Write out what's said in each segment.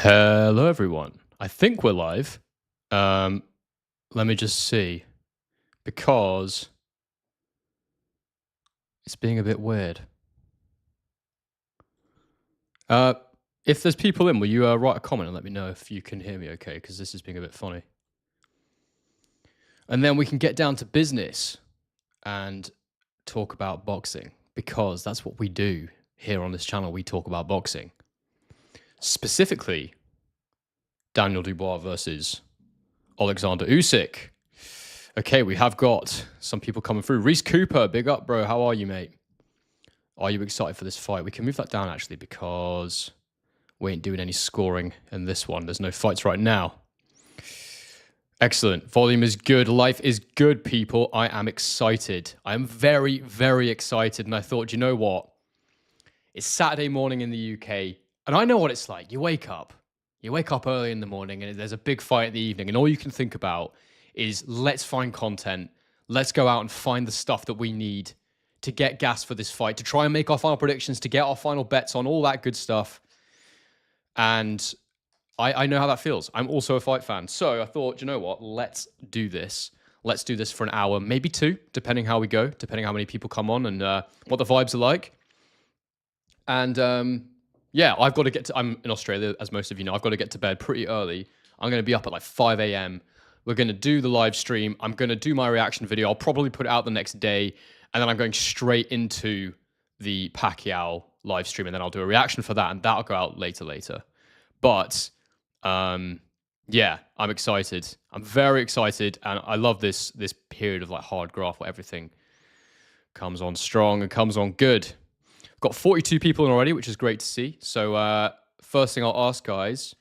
Hello, everyone. I think we're live. Let me just see, because it's being a bit weird. If there's people in, will you write a comment and let me know if you can hear me okay? Because this is being a bit funny. And then we can get down to business and talk about boxing, because that's what we do here on this channel. We talk about boxing. Specifically, Daniel Dubois versus Oleksandr Usyk. Okay, we have got some people coming through. Reese Cooper, big up, bro. How are you, mate? Are you excited for this fight? We can move that down, actually, because we ain't doing any scoring in this one. There's no fights right now. Excellent. Volume is good. Life is good, people. I am excited. I am very, very excited. And I thought, you know what? It's Saturday morning in the UK. And I know what it's like. You wake up early in the morning and there's a big fight in the evening. And all you can think about is, let's find content. Let's go out and find the stuff that we need to get gas for this fight, to try and make our final predictions, to get our final bets on, all that good stuff. And I know how that feels. I'm also a fight fan. So I thought, you know what? Let's do this. Let's do this for an hour, maybe two, depending how we go, depending how many people come on and what the vibes are like. And yeah, I've got to get to, I'm in Australia, as most of you know. I've got to get to bed pretty early. I'm going to be up at like 5 a.m. We're going to do the live stream. I'm going to do my reaction video. I'll probably put it out the next day. And then I'm going straight into the Pacquiao live stream. And then I'll do a reaction for that. And that'll go out later. But yeah, I'm excited. I'm very excited. And I love this period of like hard graft where everything comes on strong and comes on good. I've got 42 people in already, which is great to see. So first thing I'll ask, guys,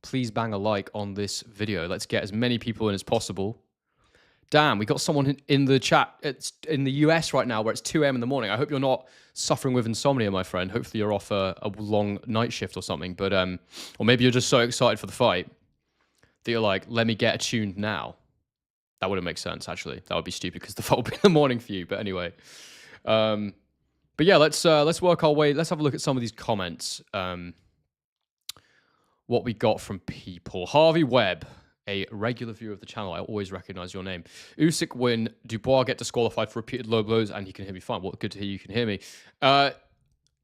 please bang a like on this video. Let's get as many people in as possible. Damn, we got someone in the chat. It's in the US right now where it's 2 a.m. in the morning. I hope you're not suffering with insomnia, my friend. Hopefully you're off a long night shift or something. But or maybe you're just so excited for the fight that you're like, let me get attuned now. That wouldn't make sense, actually. That would be stupid because the fight will be in the morning for you. But anyway. But yeah, let's work our way. Let's have a look at some of these comments. What we got from people. Harvey Webb, a regular viewer of the channel. I always recognize your name. Usyk win. Dubois get disqualified for repeated low blows, and he can hear me fine. Well, good to hear you can hear me. Do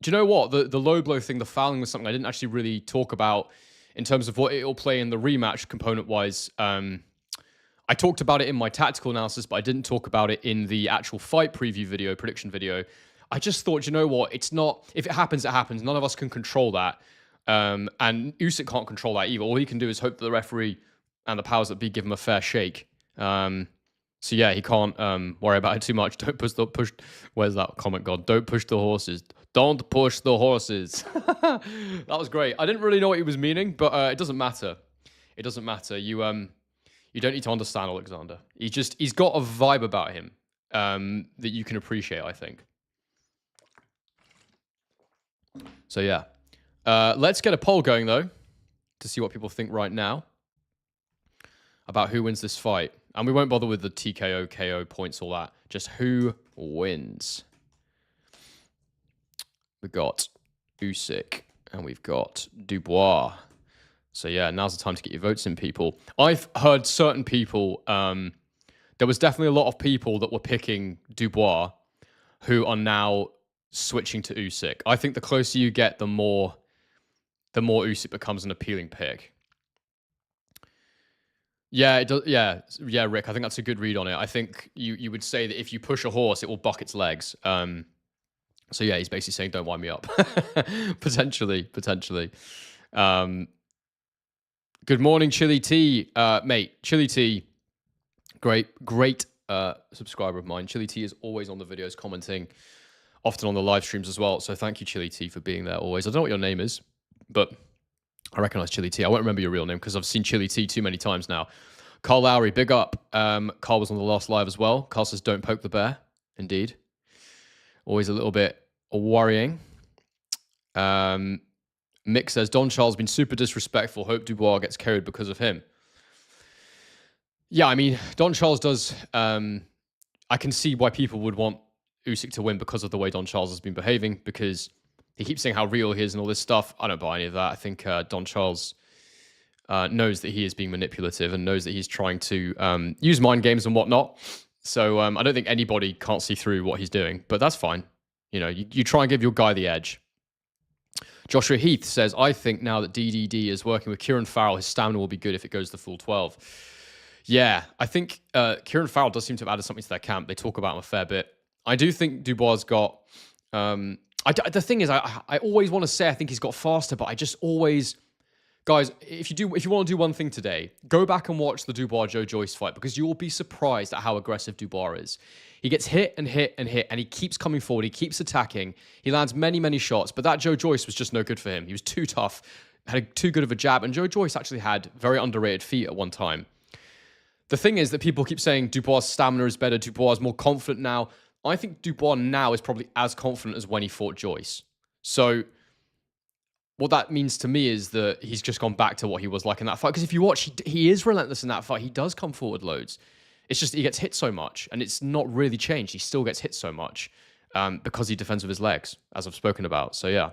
you know what? The low blow thing, the fouling was something I didn't actually really talk about in terms of what it'll play in the rematch component-wise. I talked about it in my tactical analysis, but I didn't talk about it in the actual fight preview video, prediction video. I just thought, you know what? It's not, if it happens, it happens. None of us can control that. And Usyk can't control that either. All he can do is hope that the referee and the powers that be give him a fair shake. So yeah, he can't worry about it too much. Don't push. Where's that comment gone? Don't push the horses. Don't push the horses. That was great. I didn't really know what he was meaning, but it doesn't matter. It doesn't matter. You don't need to understand Oleksandr. He's got a vibe about him that you can appreciate, I think. So yeah. Let's get a poll going, though, to see what people think right now about who wins this fight. And we won't bother with the TKO, KO points, all that. Just who wins. We've got Usyk and we've got Dubois. So yeah, now's the time to get your votes in, people. I've heard certain people, there was definitely a lot of people that were picking Dubois who are now switching to Usyk. I think the closer you get, the more Usyk becomes an appealing pick. Yeah, it does. Yeah, Rick. I think that's a good read on it. I think you would say that if you push a horse, it will buck its legs. So yeah, he's basically saying, "Don't wind me up." potentially. Good morning, Chili T, mate. Chili T, great subscriber of mine. Chili T is always on the videos, commenting, often on the live streams as well. So thank you, Chili T, for being there always. I don't know what your name is, but I recognize Chili T. I won't remember your real name because I've seen Chili T too many times now. Carl Lowry, big up. Carl was on the last live as well. Carl says, don't poke the bear. Indeed. Always a little bit worrying. Mick says, Don Charles has been super disrespectful. Hope Dubois gets carried because of him. Yeah, I mean, Don Charles does... I can see why people would want Usyk to win because of the way Don Charles has been behaving, because he keeps saying how real he is and all this stuff. I don't buy any of that. I think Don Charles knows that he is being manipulative and knows that he's trying to use mind games and whatnot. So I don't think anybody can't see through what he's doing, but that's fine. You know, you try and give your guy the edge. Joshua Heath says, I think now that DDD is working with Kieran Farrell, his stamina will be good if it goes the full 12. Yeah, I think Kieran Farrell does seem to have added something to their camp. They talk about him a fair bit. I do think Dubois got... the thing is, I always want to say I think he's got faster, but I just always... Guys, if you want to do one thing today, go back and watch the Dubois-Joe Joyce fight, because you will be surprised at how aggressive Dubois is. He gets hit and hit and hit, and he keeps coming forward. He keeps attacking. He lands many, many shots, but that Joe Joyce was just no good for him. He was too tough, had too good of a jab, and Joe Joyce actually had very underrated feet at one time. The thing is that people keep saying Dubois' stamina is better, Dubois is more confident now. I think Dubois now is probably as confident as when he fought Joyce. So... what that means to me is that he's just gone back to what he was like in that fight. Because if you watch, he is relentless in that fight. He does come forward loads. It's just he gets hit so much, and it's not really changed. He still gets hit so much because he defends with his legs, as I've spoken about. So, yeah.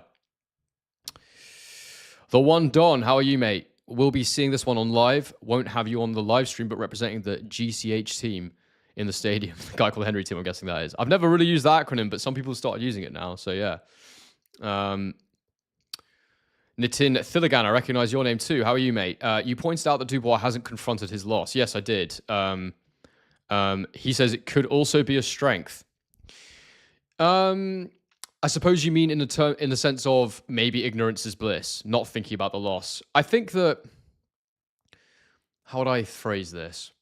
The One Don, how are you, mate? We'll be seeing this one on live. Won't have you on the live stream, but representing the GCH team in the stadium. The guy called Henry team, I'm guessing that is. I've never really used that acronym, but some people started using it now. So, yeah. Nitin Thiligan, I recognize your name too. How are you, mate? You pointed out that Dubois hasn't confronted his loss. Yes, I did. He says it could also be a strength. I suppose you mean in the sense of maybe ignorance is bliss, not thinking about the loss. I think that... how would I phrase this?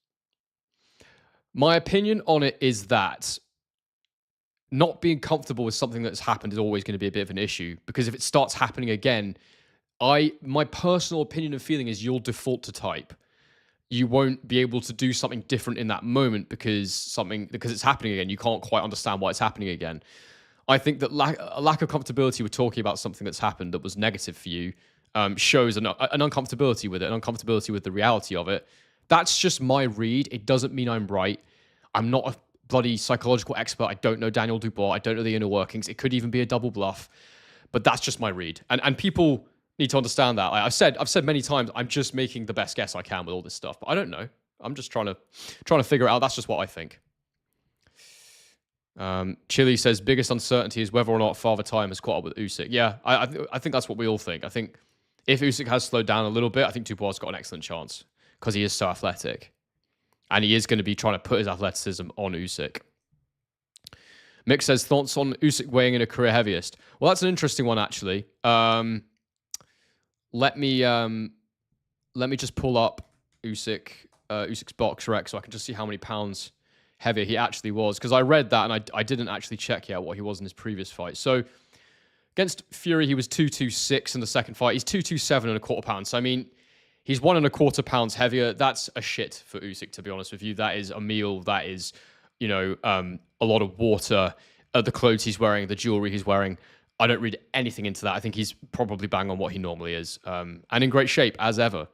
My opinion on it is that not being comfortable with something that's happened is always going to be a bit of an issue, because if it starts happening again... my personal opinion and feeling is you'll default to type. You won't be able to do something different in that moment because it's happening again. You can't quite understand why it's happening again. I think that a lack of comfortability with talking about something that's happened that was negative for you shows an uncomfortability with it, an uncomfortability with the reality of it. That's just my read. It doesn't mean I'm right. I'm not a bloody psychological expert. I don't know Daniel Dubois. I don't know the inner workings. It could even be a double bluff. But that's just my read. And people... need to understand that. I've said many times, I'm just making the best guess I can with all this stuff, but I don't know. I'm just trying to figure it out. That's just what I think. Chili says biggest uncertainty is whether or not Father Time has caught up with Usyk. Yeah, I think that's what we all think. I think if Usyk has slowed down a little bit, I think Dubois has got an excellent chance because he is so athletic, and he is going to be trying to put his athleticism on Usyk. Mick says thoughts on Usyk weighing in a career heaviest. Well, that's an interesting one actually. Let me just pull up Usyk's box rec so I can just see how many pounds heavier he actually was, because I read that and I didn't actually check yet what he was in his previous fight. So against Fury, he was 226 in the second fight. He's 227 and a quarter pounds. So I mean, he's 1.25 pounds heavier. That's a shit for Usyk, to be honest with you. That is a meal. That is, a lot of water. The clothes he's wearing, the jewelry he's wearing. I don't read anything into that. I think he's probably bang on what he normally is, and in great shape as ever.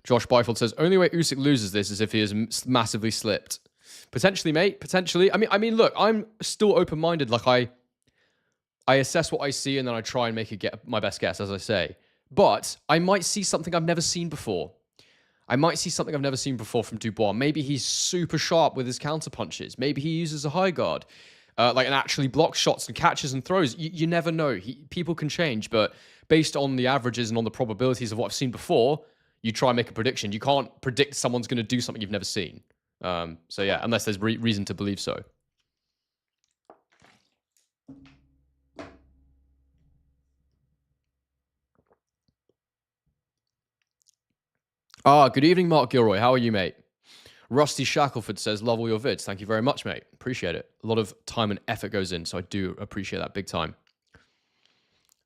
Josh Byfield says, only way Usyk loses this is if he has massively slipped. Potentially, mate. Potentially. I mean, look, I'm still open-minded. Like, I assess what I see and then I try and get my best guess, as I say. But I might see something I've never seen before. From Dubois. Maybe he's super sharp with his counter punches. Maybe he uses a high guard, and actually blocks shots and catches and throws. You never know. People can change, but based on the averages and on the probabilities of what I've seen before, you try and make a prediction. You can't predict someone's going to do something you've never seen. So yeah, unless there's reason to believe so. Good evening, Mark Gilroy. How are you, mate? Rusty Shackelford says, love all your vids. Thank you very much, mate. Appreciate it. A lot of time and effort goes in, so I do appreciate that big time.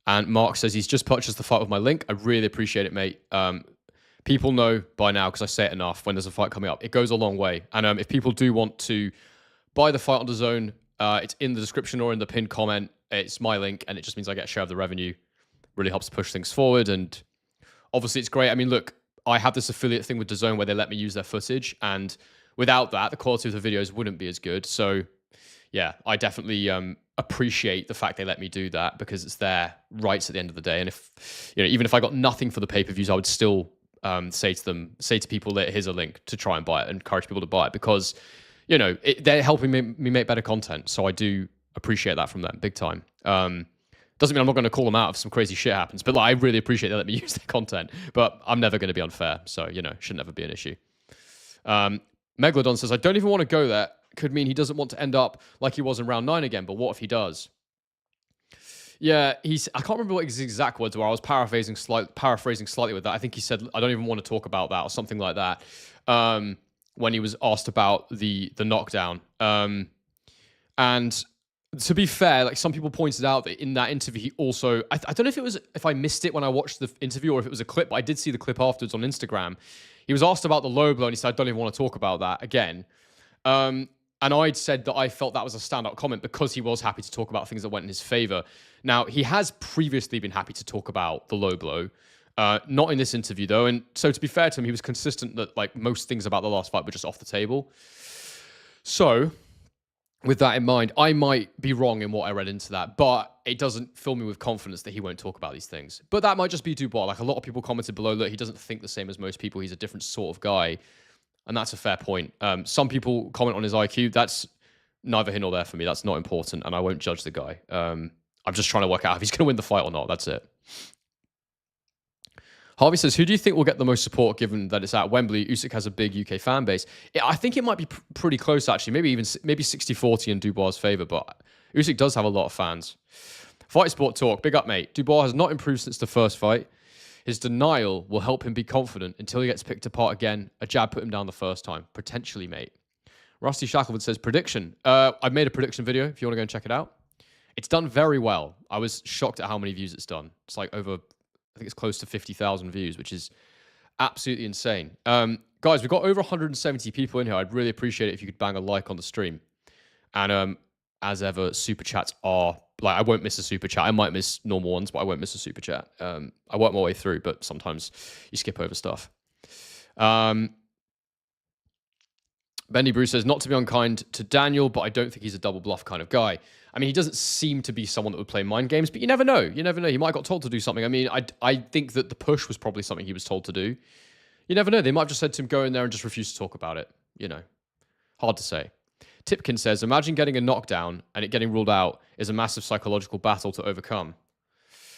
And Mark says he's just purchased the fight with my link. I really appreciate it, mate. People know by now, because I say it enough, when there's a fight coming up. It goes a long way. And if people do want to buy the fight on DAZN, it's in the description or in the pinned comment. It's my link, and it just means I get a share of the revenue. Really helps push things forward, and obviously it's great. I mean, look, I have this affiliate thing with DAZN where they let me use their footage, and without that, the quality of the videos wouldn't be as good. So, yeah, I definitely appreciate the fact they let me do that because it's their rights at the end of the day. And if even if I got nothing for the pay-per-views, I would still say to people that here's a link to try and buy it, and encourage people to buy it because they're helping me make better content. So I do appreciate that from them big time. Doesn't mean I'm not going to call them out if some crazy shit happens, but I really appreciate they let me use their content. But I'm never going to be unfair, so should never be an issue. Megalodon says, I don't even want to go there. Could mean he doesn't want to end up like he was in round 9 again, but what if he does? Yeah, I can't remember what his exact words were. I was paraphrasing slightly with that. I think he said, I don't even want to talk about that or something like that. When he was asked about the knockdown. And to be fair, like some people pointed out that in that interview, he also, I don't know if I missed it when I watched the interview or if it was a clip, but I did see the clip afterwards on Instagram. He was asked about the low blow and he said, I don't even want to talk about that again. And I'd said that I felt that was a standout comment because he was happy to talk about things that went in his favor. Now, he has previously been happy to talk about the low blow. Not in this interview, though. And so to be fair to him, he was consistent that like most things about the last fight were just off the table. So with that in mind, I might be wrong in what I read into that, but it doesn't fill me with confidence that he won't talk about these things. But that might just be Dubois. Like a lot of people commented below that he doesn't think the same as most people. He's a different sort of guy. And that's a fair point. Some people comment on his IQ. That's neither here nor there for me. That's not important, and I won't judge the guy. I'm just trying to work out if he's going to win the fight or not. That's it. Harvey says, who do you think will get the most support given that it's at Wembley? Usyk has a big UK fan base. I think it might be pretty close, actually. Maybe 60-40 in Dubois' favour, but Usyk does have a lot of fans. Fight Sport Talk. Big up, mate. Dubois has not improved since the first fight. His denial will help him be confident until he gets picked apart again. A jab put him down the first time. Potentially, mate. Rusty Shacklewood says, prediction. I've made a prediction video if you want to go and check it out. It's done very well. I was shocked at how many views it's done. It's like over, I think it's close to 50,000 views, which is absolutely insane. Guys, we've got over 170 people in here. I'd really appreciate it if you could bang a like on the stream. And as ever, super chats are... Like, I won't miss a super chat. I might miss normal ones, but I won't miss a super chat. I work my way through, but sometimes you skip over stuff. Bendy Bruce says, not to be unkind to Daniel, but I don't think he's a double bluff kind of guy. I mean, he doesn't seem to be someone that would play mind games, but you never know. You never know. He might have got told to do something. I mean, I think that the push was probably something he was told to do. You never know. They might have just said to him, go in there and just refuse to talk about it. Hard to say. Tipkin says, imagine getting a knockdown and it getting ruled out is a massive psychological battle to overcome.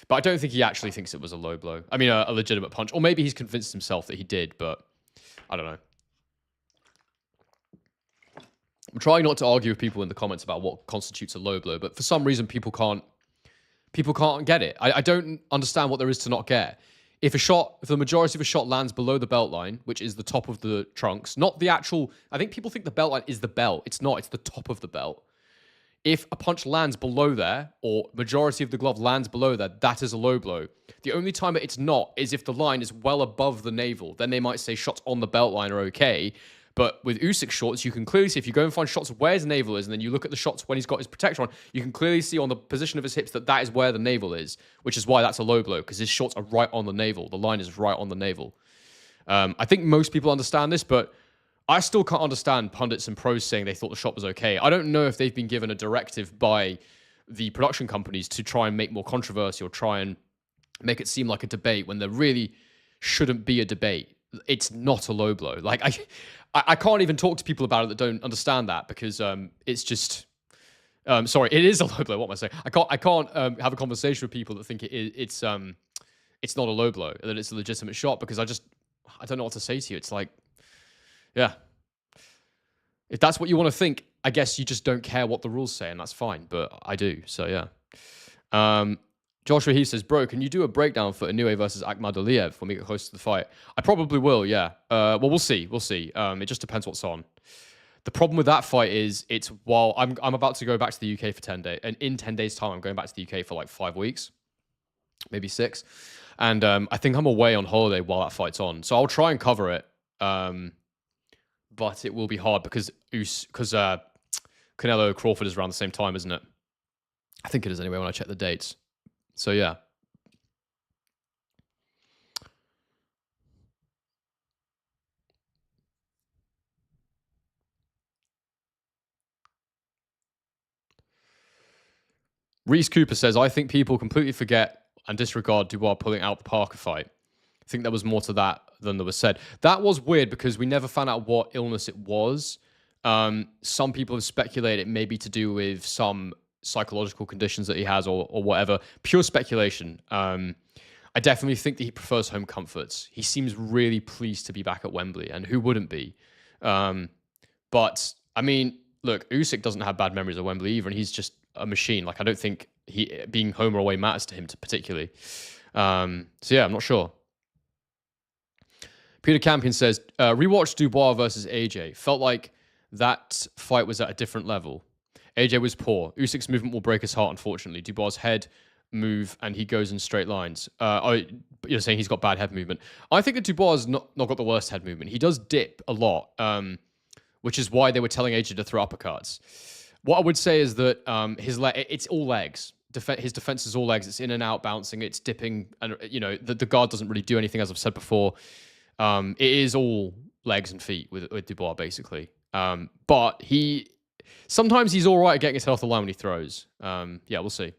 But I don't think he actually thinks it was a low blow. I mean, a legitimate punch. Or maybe he's convinced himself that he did, but I don't know. I'm trying not to argue with people in the comments about what constitutes a low blow, but for some reason, people can't get it. I don't understand what there is to not get. If the majority of a shot lands below the belt line, which is the top of the trunks, not the actual... I think people think the belt line is the belt. It's not. It's the top of the belt. If a punch lands below there, or majority of the glove lands below there, that is a low blow. The only time that it's not is if the line is well above the navel. Then they might say shots on the belt line are okay. But with Usyk shots, you can clearly see, if you go and find shots of where his navel is, and then you look at the shots when he's got his protector on, you can clearly see on the position of his hips that is where the navel is, which is why that's a low blow, because his shots are right on the navel. The line is right on the navel. I think most people understand this, but I still can't understand pundits and pros saying they thought the shot was okay. I don't know if they've been given a directive by the production companies to try and make more controversy or try and make it seem like a debate when there really shouldn't be a debate. It's not a low blow. Like, I can't even talk to people about it that don't understand that, because it's just... sorry, it is a low blow. What am I saying? I can't have a conversation with people that think it's not a low blow, that it's a legitimate shot, because I don't know what to say to you. It's like, yeah. If that's what you want to think, I guess you just don't care what the rules say, and that's fine. But I do, so yeah. Joshua Heath says, bro, can you do a breakdown for Inoue versus Akhmadaliev when we get close to the fight? I probably will, yeah. Well, we'll see. We'll see. It just depends what's on. The problem with that fight is it's while I'm about to go back to the UK for 10 days. And in 10 days' time, I'm going back to the UK for like 5 weeks. Maybe 6. And I think I'm away on holiday while that fight's on. So I'll try and cover it. But it will be hard because Canelo Crawford is around the same time, isn't it? I think it is anyway when I check the dates. So, yeah. Reese Cooper says, I think people completely forget and disregard Dubois pulling out the Parker fight. I think there was more to that than there was said. That was weird because we never found out what illness it was. Some people have speculated it may be to do with some psychological conditions that he has or whatever. Pure speculation. I definitely think that he prefers home comforts. He seems really pleased to be back at Wembley, and who wouldn't be? But, I mean, look, Usyk doesn't have bad memories of Wembley either, and he's just a machine. Like, I don't think being home or away matters to him particularly. So, yeah, I'm not sure. Peter Campion says, rewatched Dubois versus AJ. Felt like that fight was at a different level. AJ was poor. Usyk's movement will break his heart, unfortunately. Dubois' head move, and he goes in straight lines. You're saying he's got bad head movement. I think that Dubois has not got the worst head movement. He does dip a lot, which is why they were telling AJ to throw uppercuts. What I would say is that it's all legs. His defense is all legs. It's in and out, bouncing. It's dipping, and the guard doesn't really do anything, as I've said before. It is all legs and feet with Dubois, basically. But sometimes he's all right at getting his head off the line when he throws. Yeah, we'll see.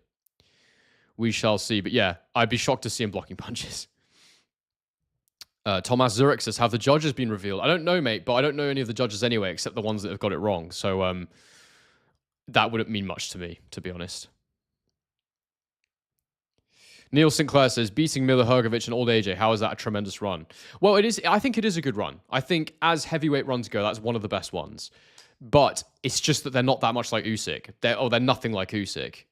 We shall see. But yeah, I'd be shocked to see him blocking punches. Thomas Zurich says, have the judges been revealed? I don't know, mate, but I don't know any of the judges anyway, except the ones that have got it wrong. So that wouldn't mean much to me, to be honest. Neil Sinclair says, beating Miller Hrgovic and old AJ, how is that a tremendous run? Well, it is. I think it is a good run. I think as heavyweight runs go, that's one of the best ones. But it's just that they're not that much like Usyk. They're nothing like Usyk.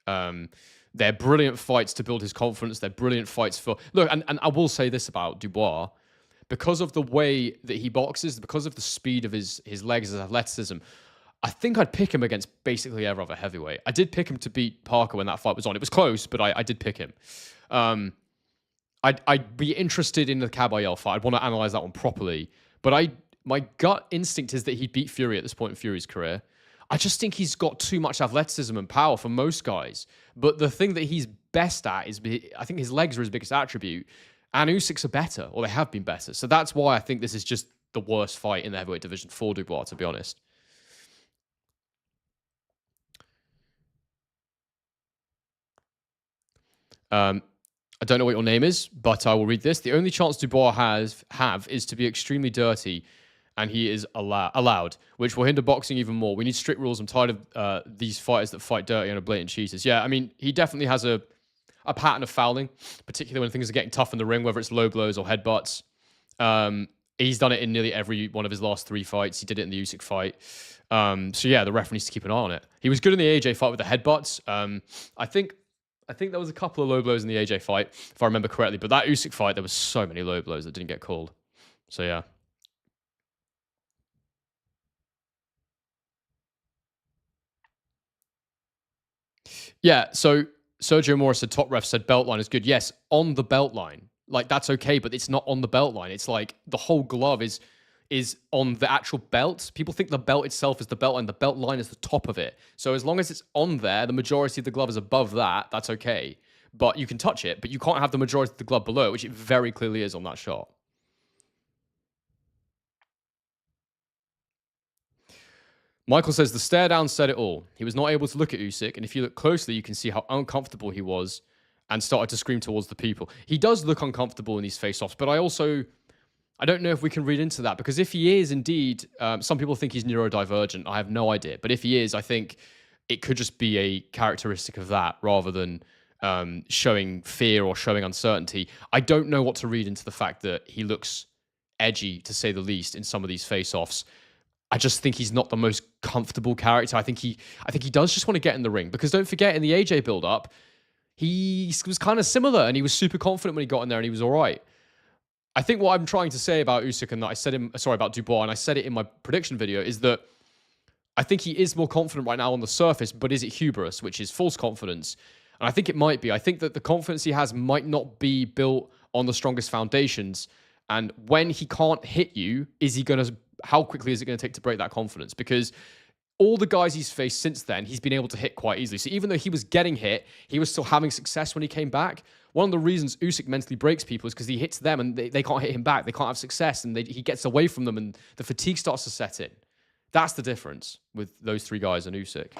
They're brilliant fights to build his confidence. They're brilliant fights for... Look, and I will say this about Dubois. Because of the way that he boxes, because of the speed of his legs, his athleticism, I think I'd pick him against basically every other heavyweight. I did pick him to beat Parker when that fight was on. It was close, but I did pick him. I'd be interested in the Kabayel fight. I'd want to analyze that one properly. But my gut instinct is that he'd beat Fury at this point in Fury's career. I just think he's got too much athleticism and power for most guys. But the thing that he's best at is, I think his legs are his biggest attribute. And Usyk's are better, or they have been better. So that's why I think this is just the worst fight in the heavyweight division for Dubois, to be honest. I don't know what your name is, but I will read this. The only chance Dubois have is to be extremely dirty, and he is allowed, which will hinder boxing even more. We need strict rules. I'm tired of these fighters that fight dirty and are blatant cheaters. Yeah, I mean, he definitely has a pattern of fouling, particularly when things are getting tough in the ring, whether it's low blows or headbutts. He's done it in nearly every one of his last 3 fights. He did it in the Usyk fight. So yeah, the ref needs to keep an eye on it. He was good in the AJ fight with the headbutts. I think there was a couple of low blows in the AJ fight, if I remember correctly. But that Usyk fight, there was so many low blows that didn't get called. So yeah. Yeah, so Sergio Morris said top ref said belt line is good. Yes, on the belt line. Like, that's okay, but it's not on the belt line. It's like the whole glove is on the actual belt. People think the belt itself is the belt line. The belt line is the top of it. So as long as it's on there, the majority of the glove is above that, that's okay. But you can touch it, but you can't have the majority of the glove below, which it very clearly is on that shot. Michael says the stare down said it all. He was not able to look at Usyk, and if you look closely, you can see how uncomfortable he was and started to scream towards the people. He does look uncomfortable in these face-offs, but I don't know if we can read into that, because if he is indeed, some people think he's neurodivergent. I have no idea. But if he is, I think it could just be a characteristic of that rather than showing fear or showing uncertainty. I don't know what to read into the fact that he looks edgy, to say the least, in some of these face-offs. I just think he's not the most comfortable character. I think he does just want to get in the ring, because don't forget, in the AJ build-up, he was kind of similar, and he was super confident when he got in there, and he was all right. I think what I'm trying to say about Usyk, and that I said about Dubois, and I said it in my prediction video, is that I think he is more confident right now on the surface, but is it hubris, which is false confidence? And I think it might be. I think that the confidence he has might not be built on the strongest foundations. And when he can't hit you, how quickly is it going to take to break that confidence? Because all the guys he's faced since then, he's been able to hit quite easily. So even though he was getting hit, he was still having success when he came back. One of the reasons Usyk mentally breaks people is because he hits them and they can't hit him back. They can't have success, and he gets away from them, and the fatigue starts to set in. That's the difference with those 3 guys and Usyk.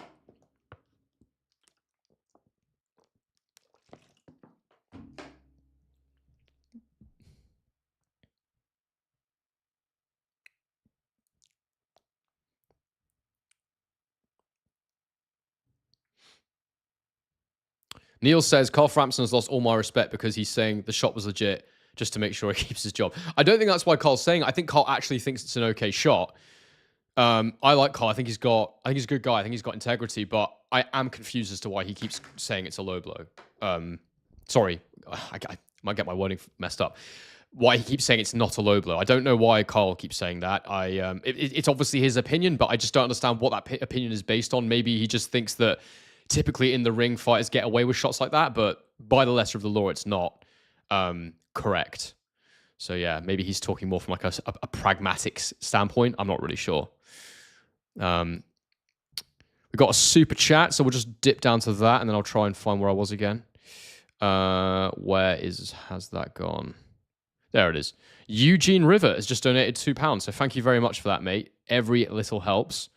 Neil says Carl Frampton has lost all my respect because he's saying the shot was legit just to make sure he keeps his job. I don't think that's why Carl's saying it. I think Carl actually thinks it's an okay shot. I like Carl. I think he's a good guy. I think he's got integrity, but I am confused as to why he keeps saying it's a low blow. Sorry, I might get my wording messed up. Why he keeps saying it's not a low blow. I don't know why Carl keeps saying that. It's obviously his opinion, but I just don't understand what that opinion is based on. Maybe he just thinks that typically in the ring, fighters get away with shots like that, but by the letter of the law, it's not correct. So yeah, maybe he's talking more from like a pragmatic standpoint. I'm not really sure. We got a super chat, so we'll just dip down to that, and then I'll try and find where I was again. Has that gone? There it is. Eugene River has just donated £2, so thank you very much for that, mate. Every little helps,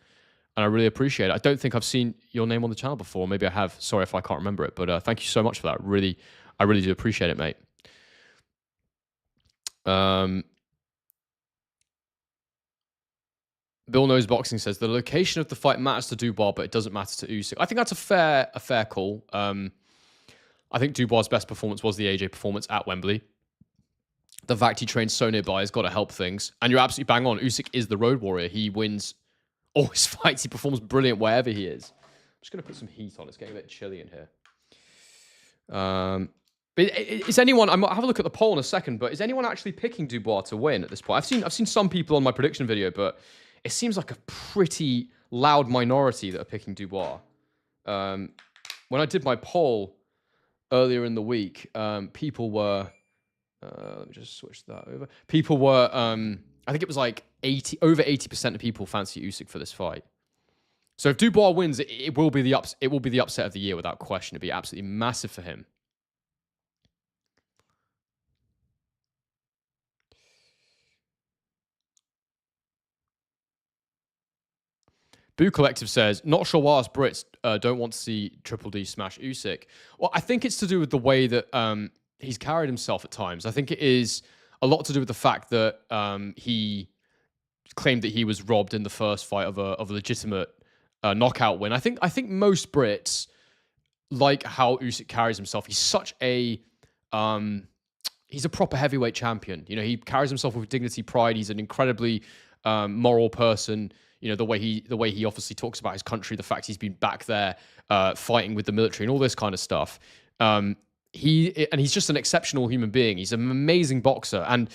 and I really appreciate it. I don't think I've seen your name on the channel before. Maybe I have. Sorry if I can't remember it, but thank you so much for that. I really do appreciate it, mate. Bill Knows Boxing says the location of the fight matters to Dubois, but it doesn't matter to Usyk. I think that's a fair call. I think Dubois' best performance was the AJ performance at Wembley. The fact he trains so nearby has got to help things. And you're absolutely bang on. Usyk is the road warrior. He wins all his fights. He performs brilliant wherever he is. I'm just going to put some heat on. It's getting a bit chilly in here. Is anyone? I'll have a look at the poll in a second. But is anyone actually picking Dubois to win at this point? I've seen some people on my prediction video, but it seems like a pretty loud minority that are picking Dubois. When I did my poll earlier in the week, people were. Let me just switch that over. People were, I think it was like over 80% of people fancy Usyk for this fight. So if Dubois wins, it will be the upset of the year without question. It'd be absolutely massive for him. Boo Collective says, not sure why us Brits don't want to see Triple D smash Usyk. Well, I think it's to do with the way that he's carried himself at times. I think it is a lot to do with the fact that he claimed that he was robbed in the first fight of a legitimate knockout win. I think most Brits like how Usyk carries himself. He's such a he's a proper heavyweight champion. You know, he carries himself with dignity, pride. He's an incredibly moral person. You know, the way he obviously talks about his country, the fact he's been back there fighting with the military and all this kind of stuff. He's just an exceptional human being. He's an amazing boxer, and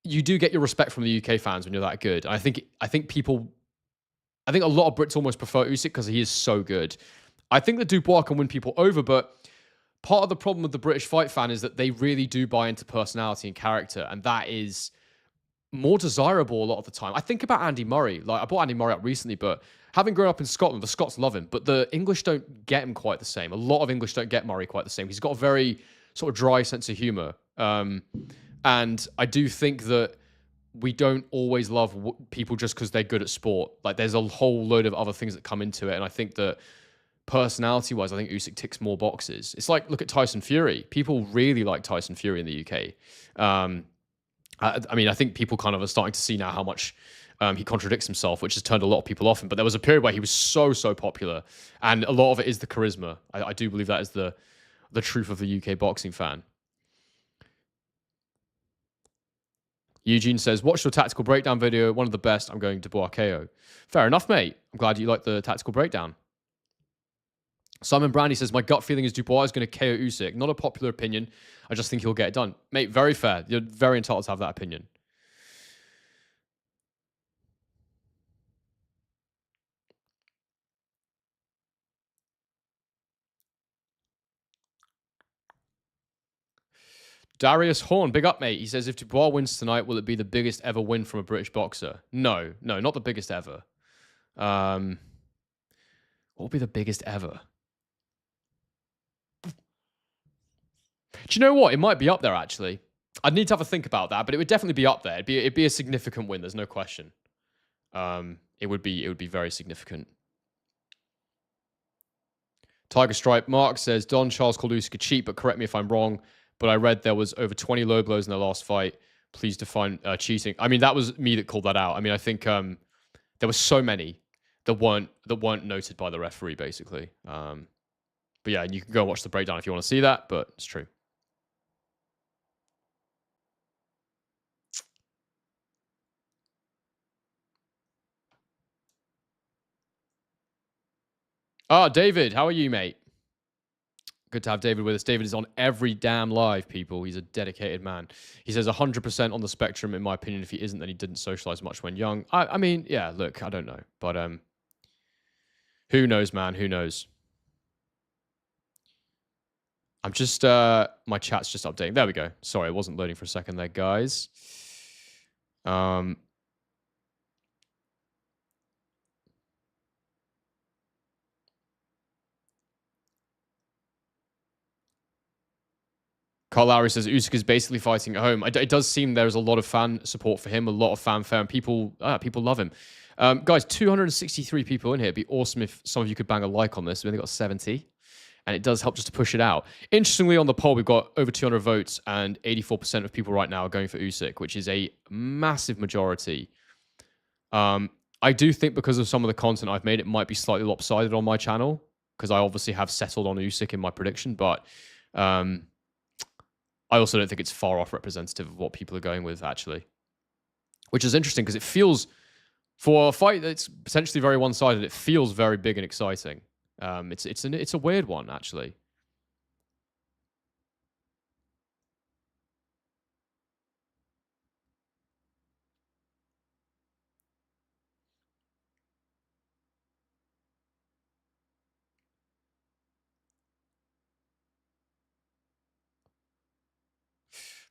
you do get your respect from the UK fans when you're that good. And I think a lot of Brits almost prefer Usyk because he is so good. I think that Dubois can win people over, but part of the problem with the British fight fan is that they really do buy into personality and character, and that is more desirable a lot of the time. I think about Andy Murray. Like, I brought Andy Murray up recently, but having grown up in Scotland, the Scots love him, but the English don't get him quite the same. A lot of English don't get Murray quite the same. He's got a very sort of dry sense of humor. And I do think that we don't always love people just because they're good at sport. Like, there's a whole load of other things that come into it. And I think that personality-wise, I think Usyk ticks more boxes. It's like, look at Tyson Fury. People really like Tyson Fury in the UK. I mean, I think people kind of are starting to see now how much he contradicts himself, which has turned a lot of people off him. But there was a period where he was so popular, and a lot of it is the charisma. I do believe that is the truth of the UK boxing fan. Eugene says, watch your tactical breakdown video. One of the best. I'm going to Dubois KO. Fair enough, mate. I'm glad you like the tactical breakdown. Simon Brandy says, my gut feeling is Dubois is going to KO Usyk. Not a popular opinion. I just think he'll get it done. Mate, very fair. You're very entitled to have that opinion. Darius Horn, big up, mate. He says, if Dubois wins tonight, will it be the biggest ever win from a British boxer? No, not the biggest ever. What will be the biggest ever? Do you know what? It might be up there, actually. I'd need to have a think about that, but it would definitely be up there. It'd be a significant win. There's no question. It would be very significant. Tiger Stripe Mark says, Don Charles called Usyk a cheat, but correct me if I'm wrong. But I read there was over 20 low blows in the last fight. Please define cheating. I mean, that was me that called that out. I mean, I think there were so many that weren't noted by the referee, basically. But yeah, you can go and watch the breakdown if you want to see that, but it's true. Ah, David, how are you, mate? Good to have David with us. David is on every damn live, people. He's a dedicated man. He says 100% on the spectrum, in my opinion. If he isn't, then he didn't socialize much when young. I mean, yeah, look, I don't know. But who knows, man? Who knows? I'm just, my chat's just updating. There we go. Sorry, it wasn't loading for a second there, guys. Carl Lowry says Usyk is basically fighting at home. It does seem there's a lot of fan support for him, a lot of fanfare, and people love him. Guys, 263 people in here. It'd be awesome if some of you could bang a like on this. We only got 70, and it does help just to push it out. Interestingly, on the poll, we've got over 200 votes, and 84% of people right now are going for Usyk, which is a massive majority. I do think because of some of the content I've made, it might be slightly lopsided on my channel, because I obviously have settled on Usyk in my prediction, but I also don't think it's far off representative of what people are going with, actually. Which is interesting, because it feels, for a fight that's potentially very one-sided, it feels very big and exciting. It's a weird one, actually.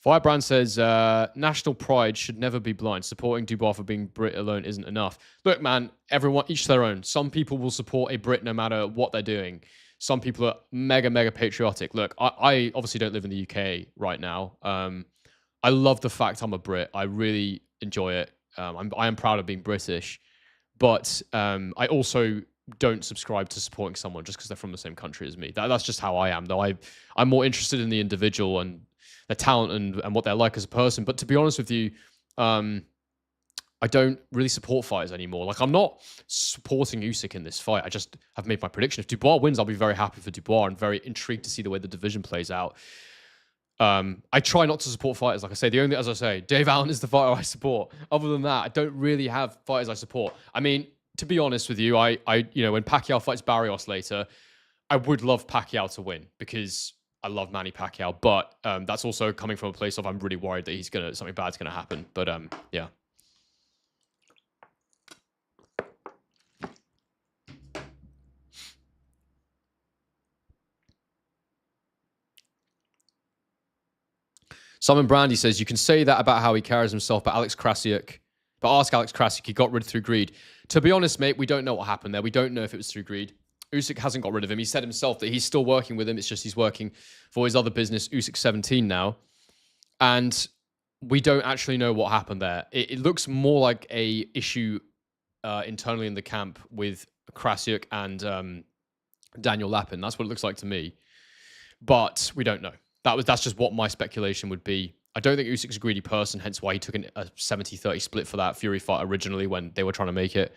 Firebrand says, national pride should never be blind. Supporting Dubois for being Brit alone isn't enough. Look, man, everyone, each their own. Some people will support a Brit no matter what they're doing. Some people are mega, mega patriotic. Look, I obviously don't live in the UK right now. I love the fact I'm a Brit. I really enjoy it. I am proud of being British. But I also don't subscribe to supporting someone just because they're from the same country as me. That's just how I am, though. I'm more interested in the individual and their talent and what they're like as a person. But to be honest with you, I don't really support fighters anymore. Like, I'm not supporting Usyk in this fight. I just have made my prediction. If Dubois wins, I'll be very happy for Dubois and very intrigued to see the way the division plays out. I try not to support fighters. Like I say, as I say, Dave Allen is the fighter I support. Other than that, I don't really have fighters I support. I mean, to be honest with you, when Pacquiao fights Barrios later, I would love Pacquiao to win because I love Manny Pacquiao, but that's also coming from a place of I'm really worried that something bad's gonna happen. But yeah. Simon Brandy says you can say that about how he carries himself, but ask Alex Krassyuk, he got rid through greed. To be honest, mate, we don't know what happened there. We don't know if it was through greed. Usyk hasn't got rid of him. He said himself that he's still working with him. It's just he's working for his other business, Usyk 17 now. And we don't actually know what happened there. It looks more like a issue internally in the camp with Krassyuk and Daniel Lapin. That's what it looks like to me. But we don't know. That's just what my speculation would be. I don't think Usyk's a greedy person, hence why he took a 70-30 split for that Fury fight originally when they were trying to make it.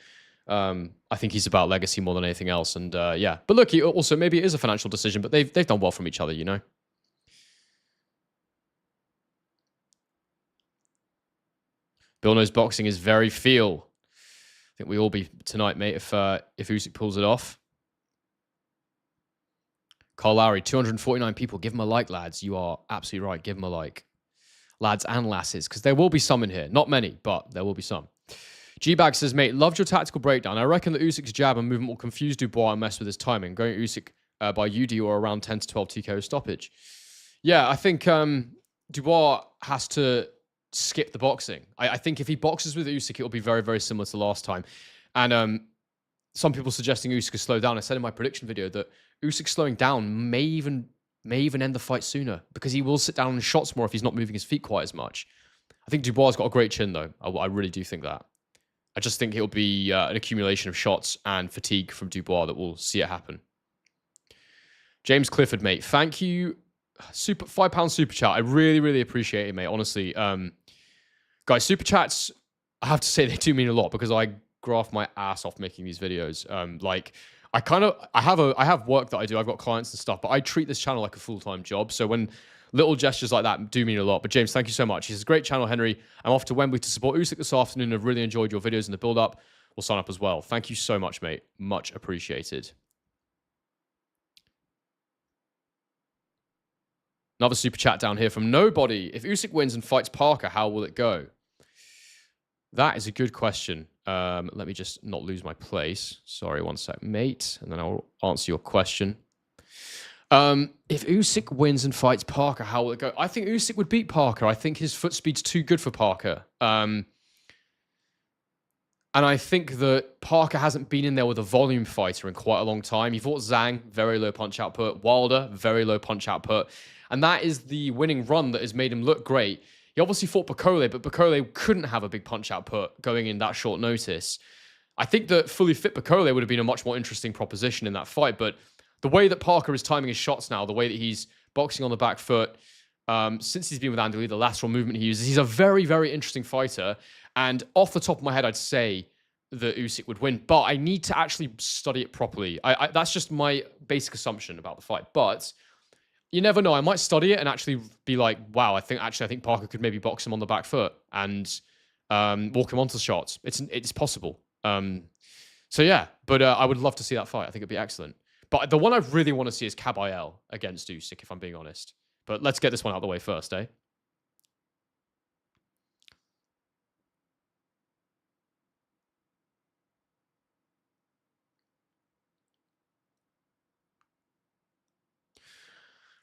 I think he's about legacy more than anything else. And yeah. But look, also maybe it is a financial decision, but they've done well from each other, you know? Bill knows boxing is very feel. I think we all be tonight, mate, if Usyk pulls it off. Carl Lowry, 249 people. Give him a like, lads. You are absolutely right. Give him a like. Lads and lasses, because there will be some in here. Not many, but there will be some. G-Bag says, mate, loved your tactical breakdown. I reckon that Usyk's jab and movement will confuse Dubois and mess with his timing. Going Usyk by UD or around 10 to 12 TKO stoppage. Yeah, I think Dubois has to skip the boxing. I think if he boxes with Usyk, it will be very, very similar to last time. And some people suggesting Usyk could slow down. I said in my prediction video that Usyk slowing down may even end the fight sooner because he will sit down and shots more if he's not moving his feet quite as much. I think Dubois has got a great chin, though. I really do think that. I just think it'll be an accumulation of shots and fatigue from Dubois that will see it happen. James Clifford, mate. Thank you. £5 super chat. I really, really appreciate it, mate. Honestly. Guys, super chats, I have to say they do mean a lot because I graft my ass off making these videos. I have work that I do. I've got clients and stuff, but I treat this channel like a full-time job. So when little gestures like that do mean a lot. But James, thank you so much. It's a great channel, Henry. I'm off to Wembley to support Usyk this afternoon. I've really enjoyed your videos in the build-up. We'll sign up as well. Thank you so much, mate. Much appreciated. Another super chat down here from Nobody. If Usyk wins and fights Parker, how will it go? That is a good question. Let me just not lose my place. Sorry, one sec, mate. And then I'll answer your question. If Usyk wins and fights Parker, how will it go? I think Usyk would beat Parker. I think his foot speed's too good for Parker. And I think that Parker hasn't been in there with a volume fighter in quite a long time. He fought Zhang, very low punch output. Wilder, very low punch output. And that is the winning run that has made him look great. He obviously fought Bakole, but Bakole couldn't have a big punch output going in that short notice. I think that fully fit Bakole would have been a much more interesting proposition in that fight. But the way that Parker is timing his shots now, the way that he's boxing on the back foot, since he's been with Andy Lee, the lateral movement he uses, he's a very, very interesting fighter. And off the top of my head, I'd say that Usyk would win. But I need to actually study it properly. That's just my basic assumption about the fight. But you never know. I might study it and actually be like, wow, I think Parker could maybe box him on the back foot and walk him onto shots. It's possible. So yeah, but I would love to see that fight. I think it'd be excellent. But the one I really want to see is Kabayel against Usyk, if I'm being honest. But let's get this one out of the way first, eh?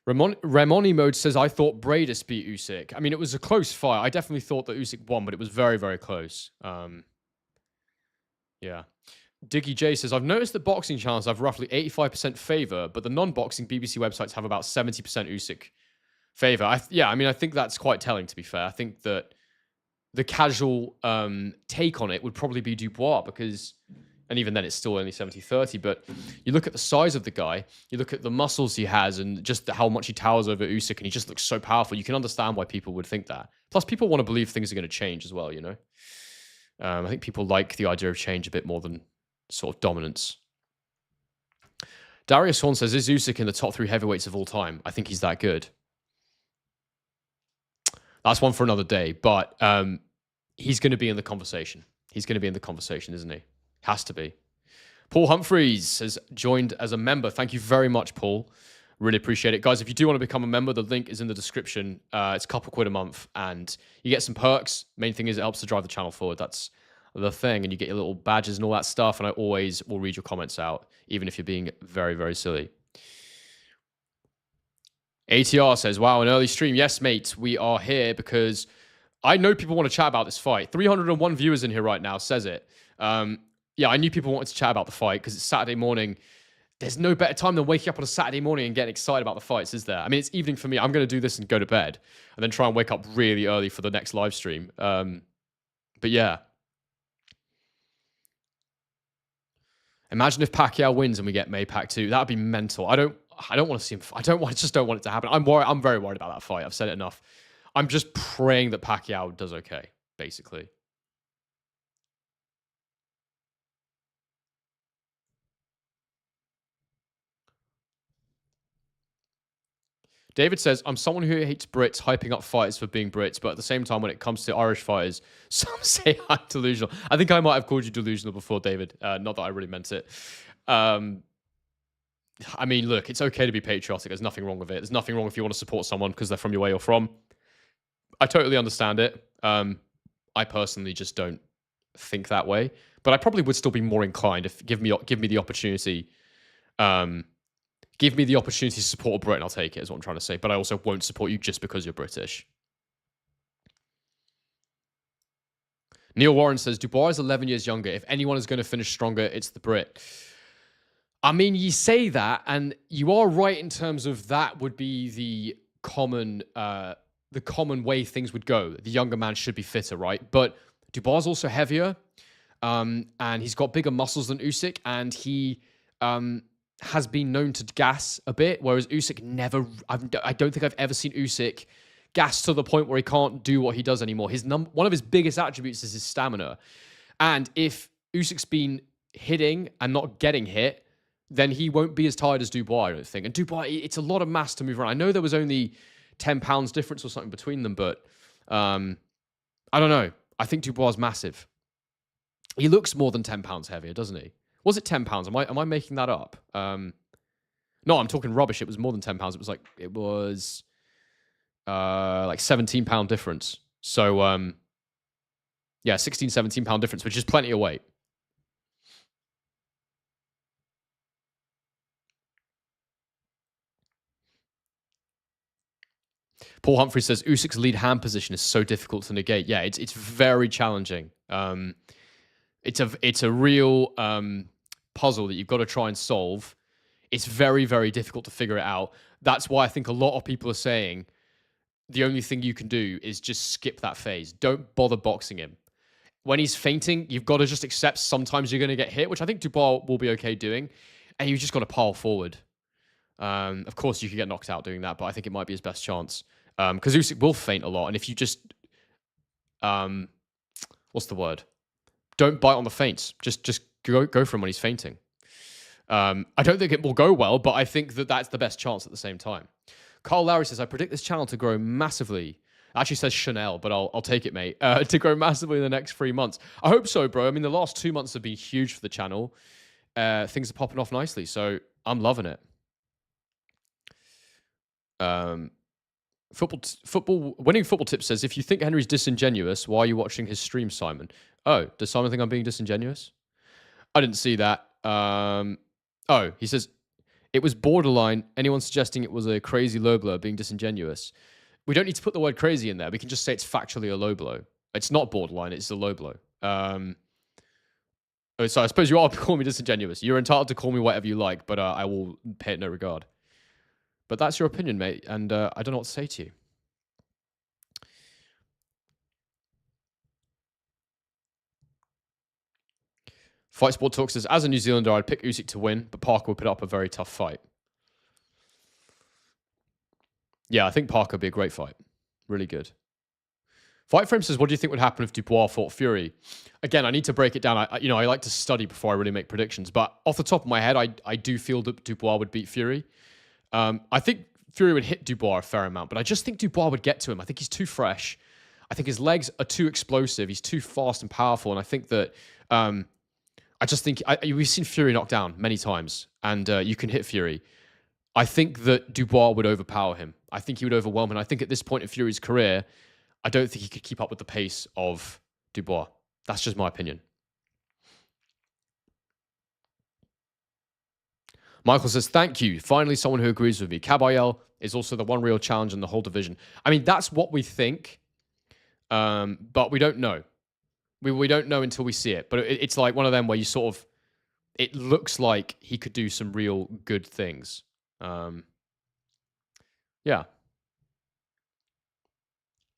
Ramoni Mode says, I thought Bradis beat Usyk. I mean, it was a close fight. I definitely thought that Usyk won, but it was very, very close. Yeah. Diggy J says, I've noticed that boxing channels have roughly 85% favor, but the non-boxing BBC websites have about 70% Usyk favor. I think that's quite telling, to be fair. I think that the casual take on it would probably be Dubois because, and even then it's still only 70-30, but you look at the size of the guy, you look at the muscles he has and just how much he towers over Usyk and he just looks so powerful. You can understand why people would think that. Plus, people want to believe things are going to change as well, you know? I think people like the idea of change a bit more than sort of dominance. Darius Horn says, is Usyk in the top 3 heavyweights of all time? I think he's that good. That's one for another day, but he's going to be in the conversation. He's going to be in the conversation, isn't he? Has to be. Paul Humphreys has joined as a member. Thank you very much, Paul. Really appreciate it. Guys, if you do want to become a member, the link is in the description. It's a couple quid a month, and you get some perks. Main thing is it helps to drive the channel forward. That's the thing, and you get your little badges and all that stuff, and I always will read your comments out, even if you're being very, very silly. ATR says, wow, an early stream. Yes, mate, we are here because I know people want to chat about this fight. 301 viewers in here right now says it. Yeah, I knew people wanted to chat about the fight because it's Saturday morning. There's no better time than waking up on a Saturday morning and getting excited about the fights, is there? I mean, it's evening for me. I'm going to do this and go to bed and then try and wake up really early for the next live stream. But yeah. Imagine if Pacquiao wins and we get Maypac 2. That would be mental. I don't want to see him. Just don't want it to happen. I'm very worried about that fight. I've said it enough. I'm just praying that Pacquiao does okay, basically. David says, I'm someone who hates Brits hyping up fighters for being Brits, but at the same time, when it comes to Irish fighters, some say I'm delusional. I think I might have called you delusional before, David. Not that I really meant it. I mean, look, it's okay to be patriotic. There's nothing wrong with it. There's nothing wrong if you want to support someone because they're from your way you're from. I totally understand it. I personally just don't think that way, but I probably would still be more inclined if give me the opportunity. Give me the opportunity to support a Brit and I'll take it, is what I'm trying to say. But I also won't support you just because you're British. Neil Warren says, Dubois is 11 years younger. If anyone is going to finish stronger, it's the Brit. I mean, you say that, and you are right in terms of that would be the common way things would go. The younger man should be fitter, right? But Dubois is also heavier, and he's got bigger muscles than Usyk, and he has been known to gas a bit, whereas Usyk never. I don't think I've ever seen Usyk gas to the point where he can't do what he does anymore. One of his biggest attributes is his stamina, and if Usyk's been hitting and not getting hit, then he won't be as tired as Dubois, I don't think. And Dubois, it's a lot of mass to move around. I know there was only 10 pounds difference or something between them, but I don't know. I think Dubois is massive. He looks more than 10 pounds heavier, doesn't he? Was it 10 pounds? Am I making that up? No, I'm talking rubbish. It was more than 10 pounds. It was like 17 pound difference. So yeah, 16, 17 pound difference, which is plenty of weight. Paul Humphrey says Usyk's lead hand position is so difficult to negate. Yeah, it's very challenging. It's a real puzzle that you've got to try and solve. It's very, very difficult to figure it out. That's why I think a lot of people are saying the only thing you can do is just skip that phase. Don't bother boxing him. When he's fainting, you've got to just accept sometimes you're going to get hit, which I think Dubois will be okay doing, and you've just got to pile forward. Of course, you could get knocked out doing that, but I think it might be his best chance. Because Usyk will feint a lot, and if you just, what's the word? Don't bite on the feints. Just go for him when he's fainting. I don't think it will go well, but I think that that's the best chance at the same time. Carl Lowry says, I predict this channel to grow massively. Actually says Chanel, but I'll take it, mate. To grow massively in the next 3 months. I hope so, bro. I mean, the last 2 months have been huge for the channel. Things are popping off nicely, so I'm loving it. Winning football tip says, if you think Henry's disingenuous, why are you watching his stream, Simon? Oh, does Simon think I'm being disingenuous? I didn't see that. Oh, he says, it was borderline. Anyone suggesting it was a crazy low blow being disingenuous? We don't need to put the word crazy in there. We can just say it's factually a low blow. It's not borderline. It's a low blow. So I suppose you are calling me disingenuous. You're entitled to call me whatever you like, but I will pay it no regard. But that's your opinion, mate, and I don't know what to say to you. Fight Sport Talk says, as a New Zealander, I'd pick Usyk to win, but Parker would put up a very tough fight. Yeah, I think Parker would be a great fight. Really good. Fight Frame says, what do you think would happen if Dubois fought Fury? Again, I need to break it down. I like to study before I really make predictions, but off the top of my head, I do feel that Dubois would beat Fury. I think Fury would hit Dubois a fair amount, but I just think Dubois would get to him. I think he's too fresh. I think his legs are too explosive. He's too fast and powerful, and I think that I just think we've seen Fury knocked down many times, and you can hit Fury. I think that Dubois would overpower him. I think he would overwhelm him. I think at this point in Fury's career, I don't think he could keep up with the pace of Dubois. That's just my opinion. Michael says, thank you. Finally, someone who agrees with me. Kabayel is also the one real challenge in the whole division. I mean, that's what we think, but we don't know. We don't know until we see it. But it's like one of them where you sort of, it looks like he could do some real good things. Yeah.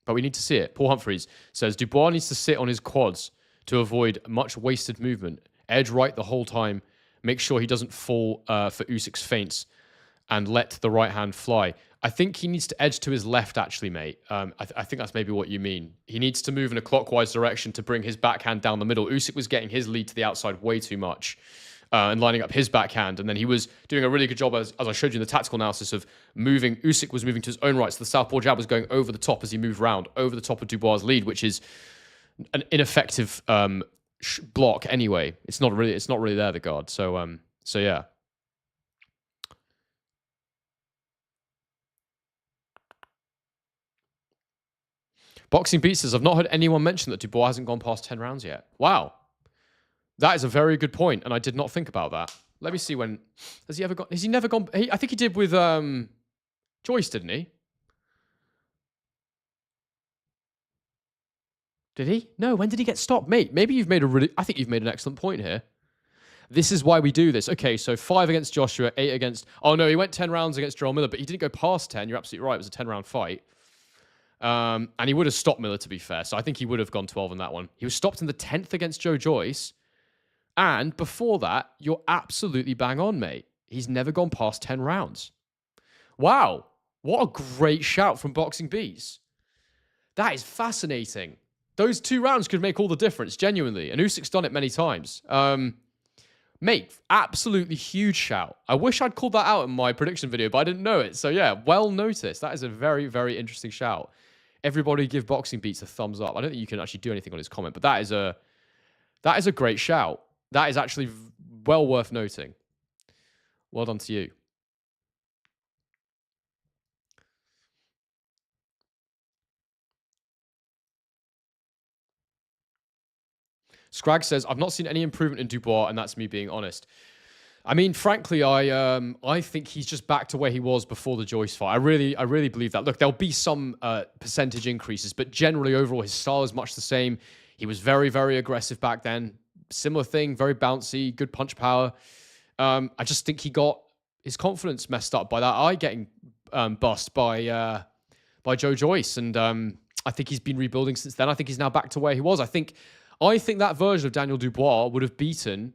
But we need to see it. Paul Humphreys says, Dubois needs to sit on his quads to avoid much wasted movement. Edge right the whole time. Make sure he doesn't fall for Usyk's feints and let the right hand fly. I think he needs to edge to his left, actually, mate. I think that's maybe what you mean. He needs to move in a clockwise direction to bring his backhand down the middle. Usyk was getting his lead to the outside way too much and lining up his backhand. And then he was doing a really good job, as I showed you in the tactical analysis, of moving. Usyk was moving to his own right. So the southpaw jab was going over the top as he moved round, over the top of Dubois' lead, which is an ineffective block anyway. It's not really there, the guard. So yeah. Boxing Beat says, I've not heard anyone mention that Dubois hasn't gone past 10 rounds yet. Wow. That is a very good point, and I did not think about that. Let me see when... Has he never gone... I think he did with Joyce, didn't he? Did he? No, when did he get stopped? Mate, maybe you've made I think you've made an excellent point here. This is why we do this. Okay, so 5 against Joshua, 8 against... Oh, no, he went 10 rounds against Joel Miller, but he didn't go past 10. You're absolutely right. It was a 10-round fight. And he would have stopped Miller, to be fair. So I think he would have gone 12 in that one. He was stopped in the 10th against Joe Joyce. And before that, you're absolutely bang on, mate. He's never gone past 10 rounds. Wow. What a great shout from Boxing Beats. That is fascinating. Those 2 rounds could make all the difference, genuinely. And Usyk's done it many times. Mate, absolutely huge shout. I wish I'd called that out in my prediction video, but I didn't know it. So yeah, well noticed. That is a very, very interesting shout. Everybody give Boxing Beats a thumbs up. I don't think you can actually do anything on his comment, but that is a great shout. That is actually well worth noting. Well done to you. Scrag says, I've not seen any improvement in Dubois, and that's me being honest. I mean, frankly, I think he's just back to where he was before the Joyce fight. I really believe that. Look, there'll be some percentage increases, but generally overall, his style is much the same. He was very, very aggressive back then. Similar thing, very bouncy, good punch power. I just think he got his confidence messed up by that eye getting bust by Joe Joyce, and I think he's been rebuilding since then. I think he's now back to where he was. I think that version of Daniel Dubois would have beaten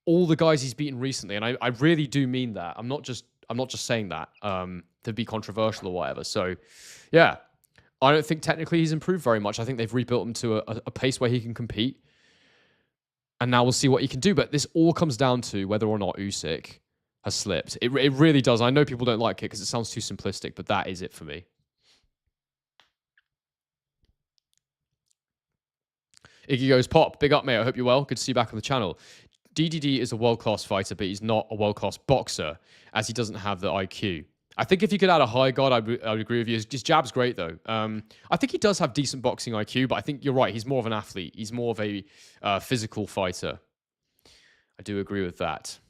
all the guys he's beaten recently, and I really do mean that. I'm not just saying that to be controversial or whatever. So, yeah, I don't think technically he's improved very much. I think they've rebuilt him to a pace where he can compete, and now we'll see what he can do. But this all comes down to whether or not Usyk has slipped. It really does. I know people don't like it because it sounds too simplistic, but that is it for me. Iggy goes, Pop, big up, mate. I hope you're well. Good to see you back on the channel. DDD is a world-class fighter, but he's not a world-class boxer, as he doesn't have the IQ. I think if you could add a high guard, I would agree with you. His jab's great, though. I think he does have decent boxing IQ, but I think you're right. He's more of an athlete. He's more of a physical fighter. I do agree with that.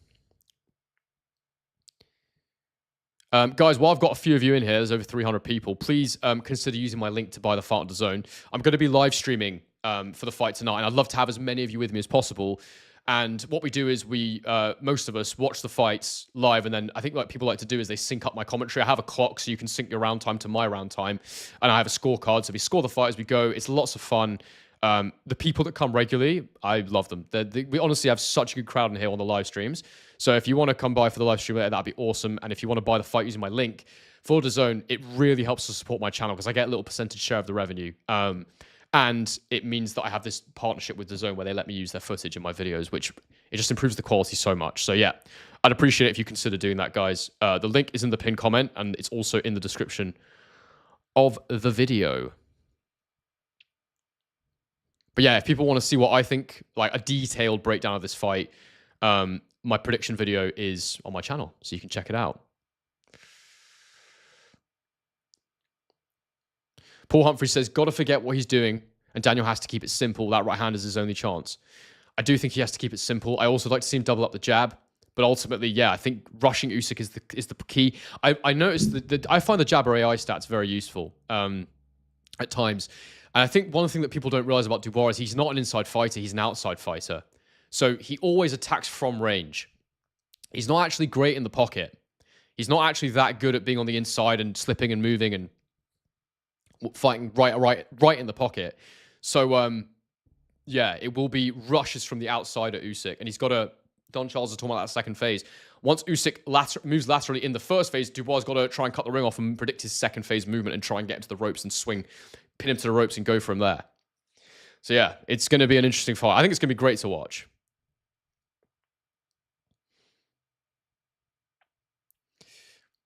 Guys, while I've got a few of you in here, there's over 300 people, please consider using my link to buy the fight on DAZN. I'm going to be live streaming for the fight tonight, and I'd love to have as many of you with me as possible. And what we do is we, most of us, watch the fights live, and then I think what people like to do is they sync up my commentary. I have a clock, so you can sync your round time to my round time, and I have a scorecard, so we score the fight as we go. It's lots of fun. The people that come regularly, I love them. We honestly have such a good crowd in here on the live streams. So if you want to come by for the live stream, that'd be awesome. And if you want to buy the fight using my link for DAZN, it really helps to support my channel because I get a little percentage share of the revenue. And it means that I have this partnership with DAZN where they let me use their footage in my videos, which it just improves the quality so much. So yeah, I'd appreciate it if you consider doing that, guys. The link is in the pinned comment, and it's also in the description of the video. But yeah, if people want to see what I think, like a detailed breakdown of this fight, my prediction video is on my channel, so you can check it out. Paul Humphrey says, gotta forget what he's doing, and Daniel has to keep it simple. That right hand is his only chance. I do think he has to keep it simple. I also like to see him double up the jab, but ultimately, yeah, I think rushing Usyk is the key. I noticed that I find the jabber AI stats very useful at times. And I think one thing that people don't realize about Dubois is he's not an inside fighter, he's an outside fighter. So he always attacks from range. He's not actually great in the pocket. He's not actually that good at being on the inside and slipping and moving and fighting right in the pocket. So, yeah, it will be rushes from the outside at Usyk. And he's got a... Don Charles is talking about that second phase. Once Usyk moves laterally in the first phase, Dubois has got to try and cut the ring off and predict his second phase movement and try and get into the ropes and swing, pin him to the ropes and go from there. So, yeah, it's going to be an interesting fight. I think it's going to be great to watch.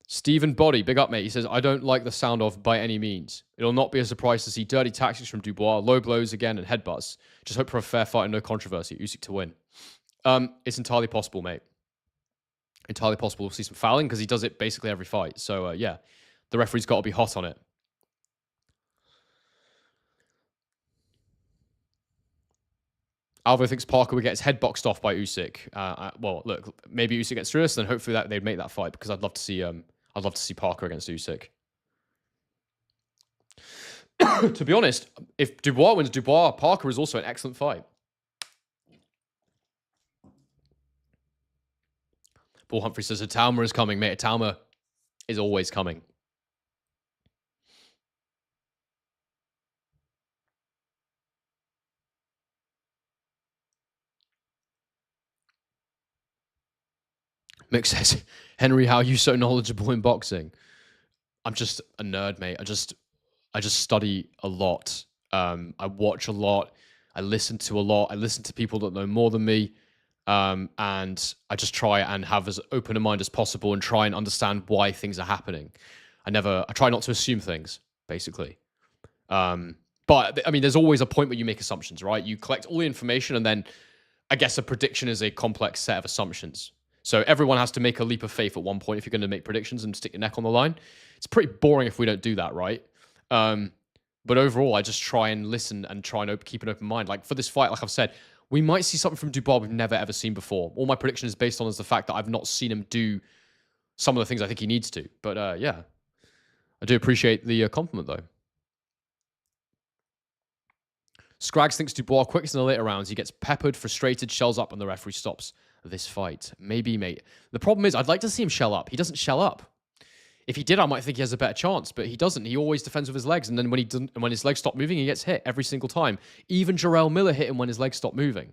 Stephen Body, big up, mate. He says, I don't like the sound of by any means. It'll not be a surprise to see dirty tactics from Dubois, low blows again, and headbutts. Just hope for a fair fight and no controversy. Usyk to win. It's entirely possible, mate. Entirely possible we'll see some fouling because he does it basically every fight. So, yeah, the referee's got to be hot on it. Alvo thinks Parker would get his head boxed off by Usyk. Well, look, maybe Usyk gets through us, then hopefully they'd make that fight because I'd love to see Parker against Usyk. To be honest, if Dubois wins Dubois, Parker is also an excellent fight. Paul Humphrey says, Atalma is coming, mate. Atalma is always coming. Mick says, Henry, how are you so knowledgeable in boxing? I'm just a nerd, mate. I just study a lot. I watch a lot. I listen to a lot. I listen to people that know more than me. And I just try and have as open a mind as possible and try and understand why things are happening. I try not to assume things, basically. But I mean, there's always a point where you make assumptions, right? You collect all the information, and then I guess a prediction is a complex set of assumptions. So everyone has to make a leap of faith at one point if you're going to make predictions and stick your neck on the line. It's pretty boring if we don't do that, right? But overall, I just try and listen and try and keep an open mind. Like for this fight, like I've said, we might see something from Dubois we've never ever seen before. All my prediction is based on is the fact that I've not seen him do some of the things I think he needs to. But yeah, I do appreciate the compliment though. Scrags thinks Dubois quickest in the later rounds. He gets peppered, frustrated, shells up, and the referee stops this fight. Maybe, mate. The problem is, I'd like to see him shell up. He doesn't shell up. If he did, I might think he has a better chance, but he doesn't. He always defends with his legs, and then when his legs stop moving, he gets hit every single time. Even Jarrell Miller hit him when his legs stopped moving.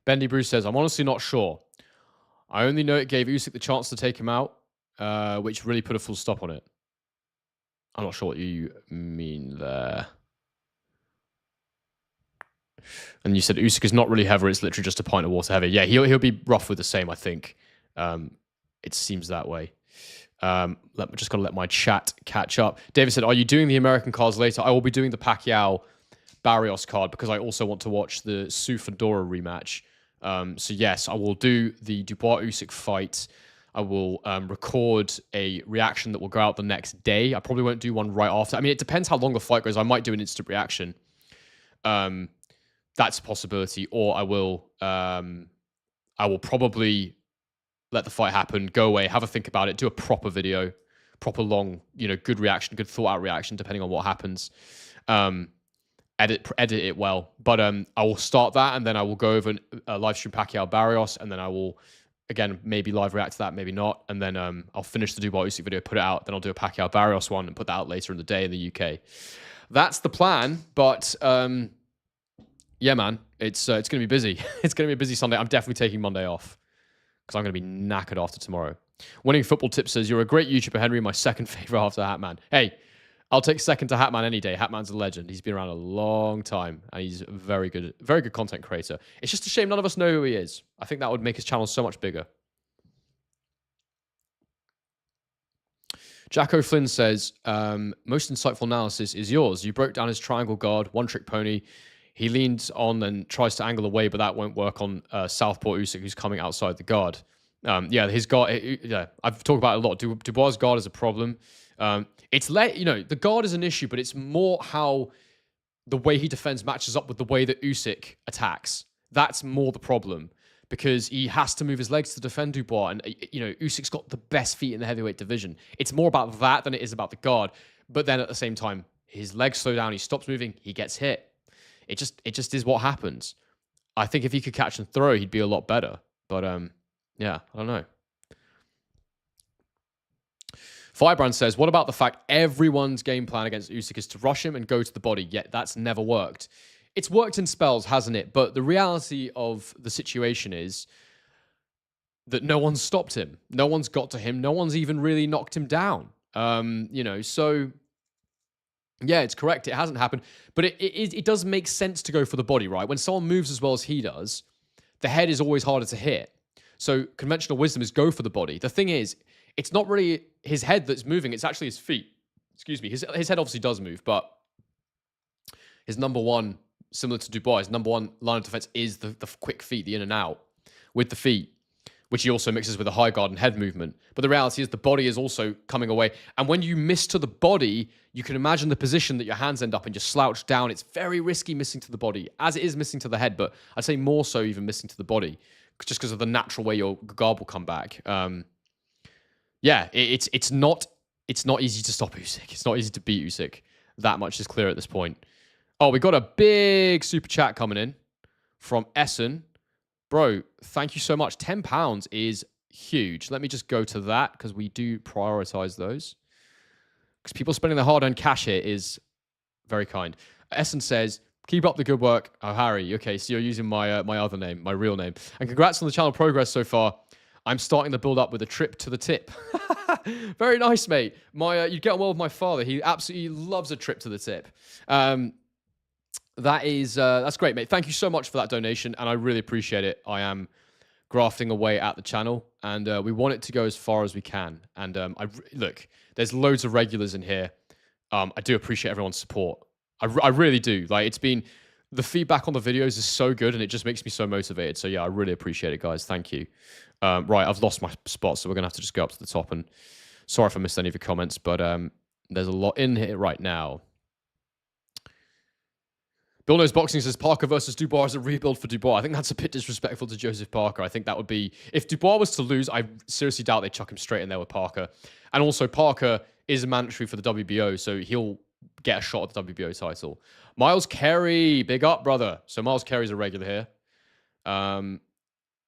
Bendy Bruce says, I'm honestly not sure. I only know it gave Usyk the chance to take him out, which really put a full stop on it. I'm not sure what you mean there. And you said Usyk is not really heavy, it's literally just a pint of water heavy. Yeah, he'll be rough with the same, I think. It seems that way. Just got to let my chat catch up. David said, are you doing the American cards later? I will be doing the Pacquiao Barrios card because I also want to watch the Sue Fedora rematch. So yes, I will do the Dubois Usyk fight. I will record a reaction that will go out the next day. I probably won't do one right after. I mean, it depends how long the fight goes. I might do an instant reaction. That's a possibility. Or I will probably let the fight happen, go away, have a think about it, do a proper video, proper long, good reaction, good thought out reaction, depending on what happens. Edit it well. But I will start that, and then I will go over a live stream Pacquiao Barrios, and then I will, again, maybe live react to that, maybe not. And then I'll finish the Dubois Usyk video, put it out, then I'll do a Pacquiao Barrios one and put that out later in the day in the UK. That's the plan, but yeah, man, it's going to be busy. It's going to be a busy Sunday. I'm definitely taking Monday off because I'm going to be knackered after tomorrow. Winning Football Tip says, you're a great YouTuber, Henry, my second favorite after Hatman. Hey, I'll take second to Hatman any day. Hatman's a legend. He's been around a long time, and he's a very good content creator. It's just a shame none of us know who he is. I think that would make his channel so much bigger. Jack O'Flynn says, most insightful analysis is yours. You broke down his triangle guard, one-trick pony. He leans on and tries to angle away, but that won't work on Southpaw Usyk, who's coming outside the guard. Yeah, his guard. Yeah, I've talked about it a lot. Dubois' guard is a problem. The guard is an issue, but it's more how the way he defends matches up with the way that Usyk attacks. That's more the problem because he has to move his legs to defend Dubois, and Usyk's got the best feet in the heavyweight division. It's more about that than it is about the guard. But then at the same time, his legs slow down, he stops moving, he gets hit. It just is what happens. I think if he could catch and throw, he'd be a lot better. But yeah, I don't know. Firebrand says, what about the fact everyone's game plan against Usyk is to rush him and go to the body, yet that's never worked? It's worked in spells, hasn't it? But the reality of the situation is that no one's stopped him. No one's got to him. No one's even really knocked him down. So yeah, it's correct. It hasn't happened. But it does make sense to go for the body, right? When someone moves as well as he does, the head is always harder to hit. So conventional wisdom is go for the body. The thing is, it's not really his head that's moving. It's actually his feet. Excuse me. His head obviously does move, but his number one, similar to Dubois, his number one line of defense is the quick feet, the in and out with the feet, which he also mixes with a high guard and head movement. But the reality is the body is also coming away. And when you miss to the body, you can imagine the position that your hands end up in, just slouched down. It's very risky missing to the body, as it is missing to the head, but I'd say more so even missing to the body, just because of the natural way your guard will come back. Yeah, it's not easy to stop Usyk. It's not easy to beat Usyk. That much is clear at this point. Oh, we got a big super chat coming in from Essen. Bro, thank you so much. £10 is huge. Let me just go to that because we do prioritize those. Because people spending their hard-earned cash here is very kind. Essen says, keep up the good work. Oh, Harry, okay, so you're using my my other name, my real name. And congrats on the channel progress so far. I'm starting to build up with a trip to the tip. Very nice, mate. You get on well with my father. He absolutely loves a trip to the tip. That's great, mate. Thank you so much for that donation, and I really appreciate it. I am grafting away at the channel, and we want it to go as far as we can. And look, there's loads of regulars in here. I do appreciate everyone's support. I really do. Like, it's been, the feedback on the videos is so good, and it just makes me so motivated. So yeah, I really appreciate it, guys. Thank you. Right, I've lost my spot, so we're gonna have to just go up to the top. And sorry if I missed any of your comments, but there's a lot in here right now. Bill Knows Boxing says Parker versus Dubois is a rebuild for Dubois. I think that's a bit disrespectful to Joseph Parker. I think that would be, if Dubois was to lose, I seriously doubt they'd chuck him straight in there with Parker. And also, Parker is mandatory for the WBO, so he'll get a shot at the WBO title. Miles Carey, big up, brother. So Miles Carey's a regular here. And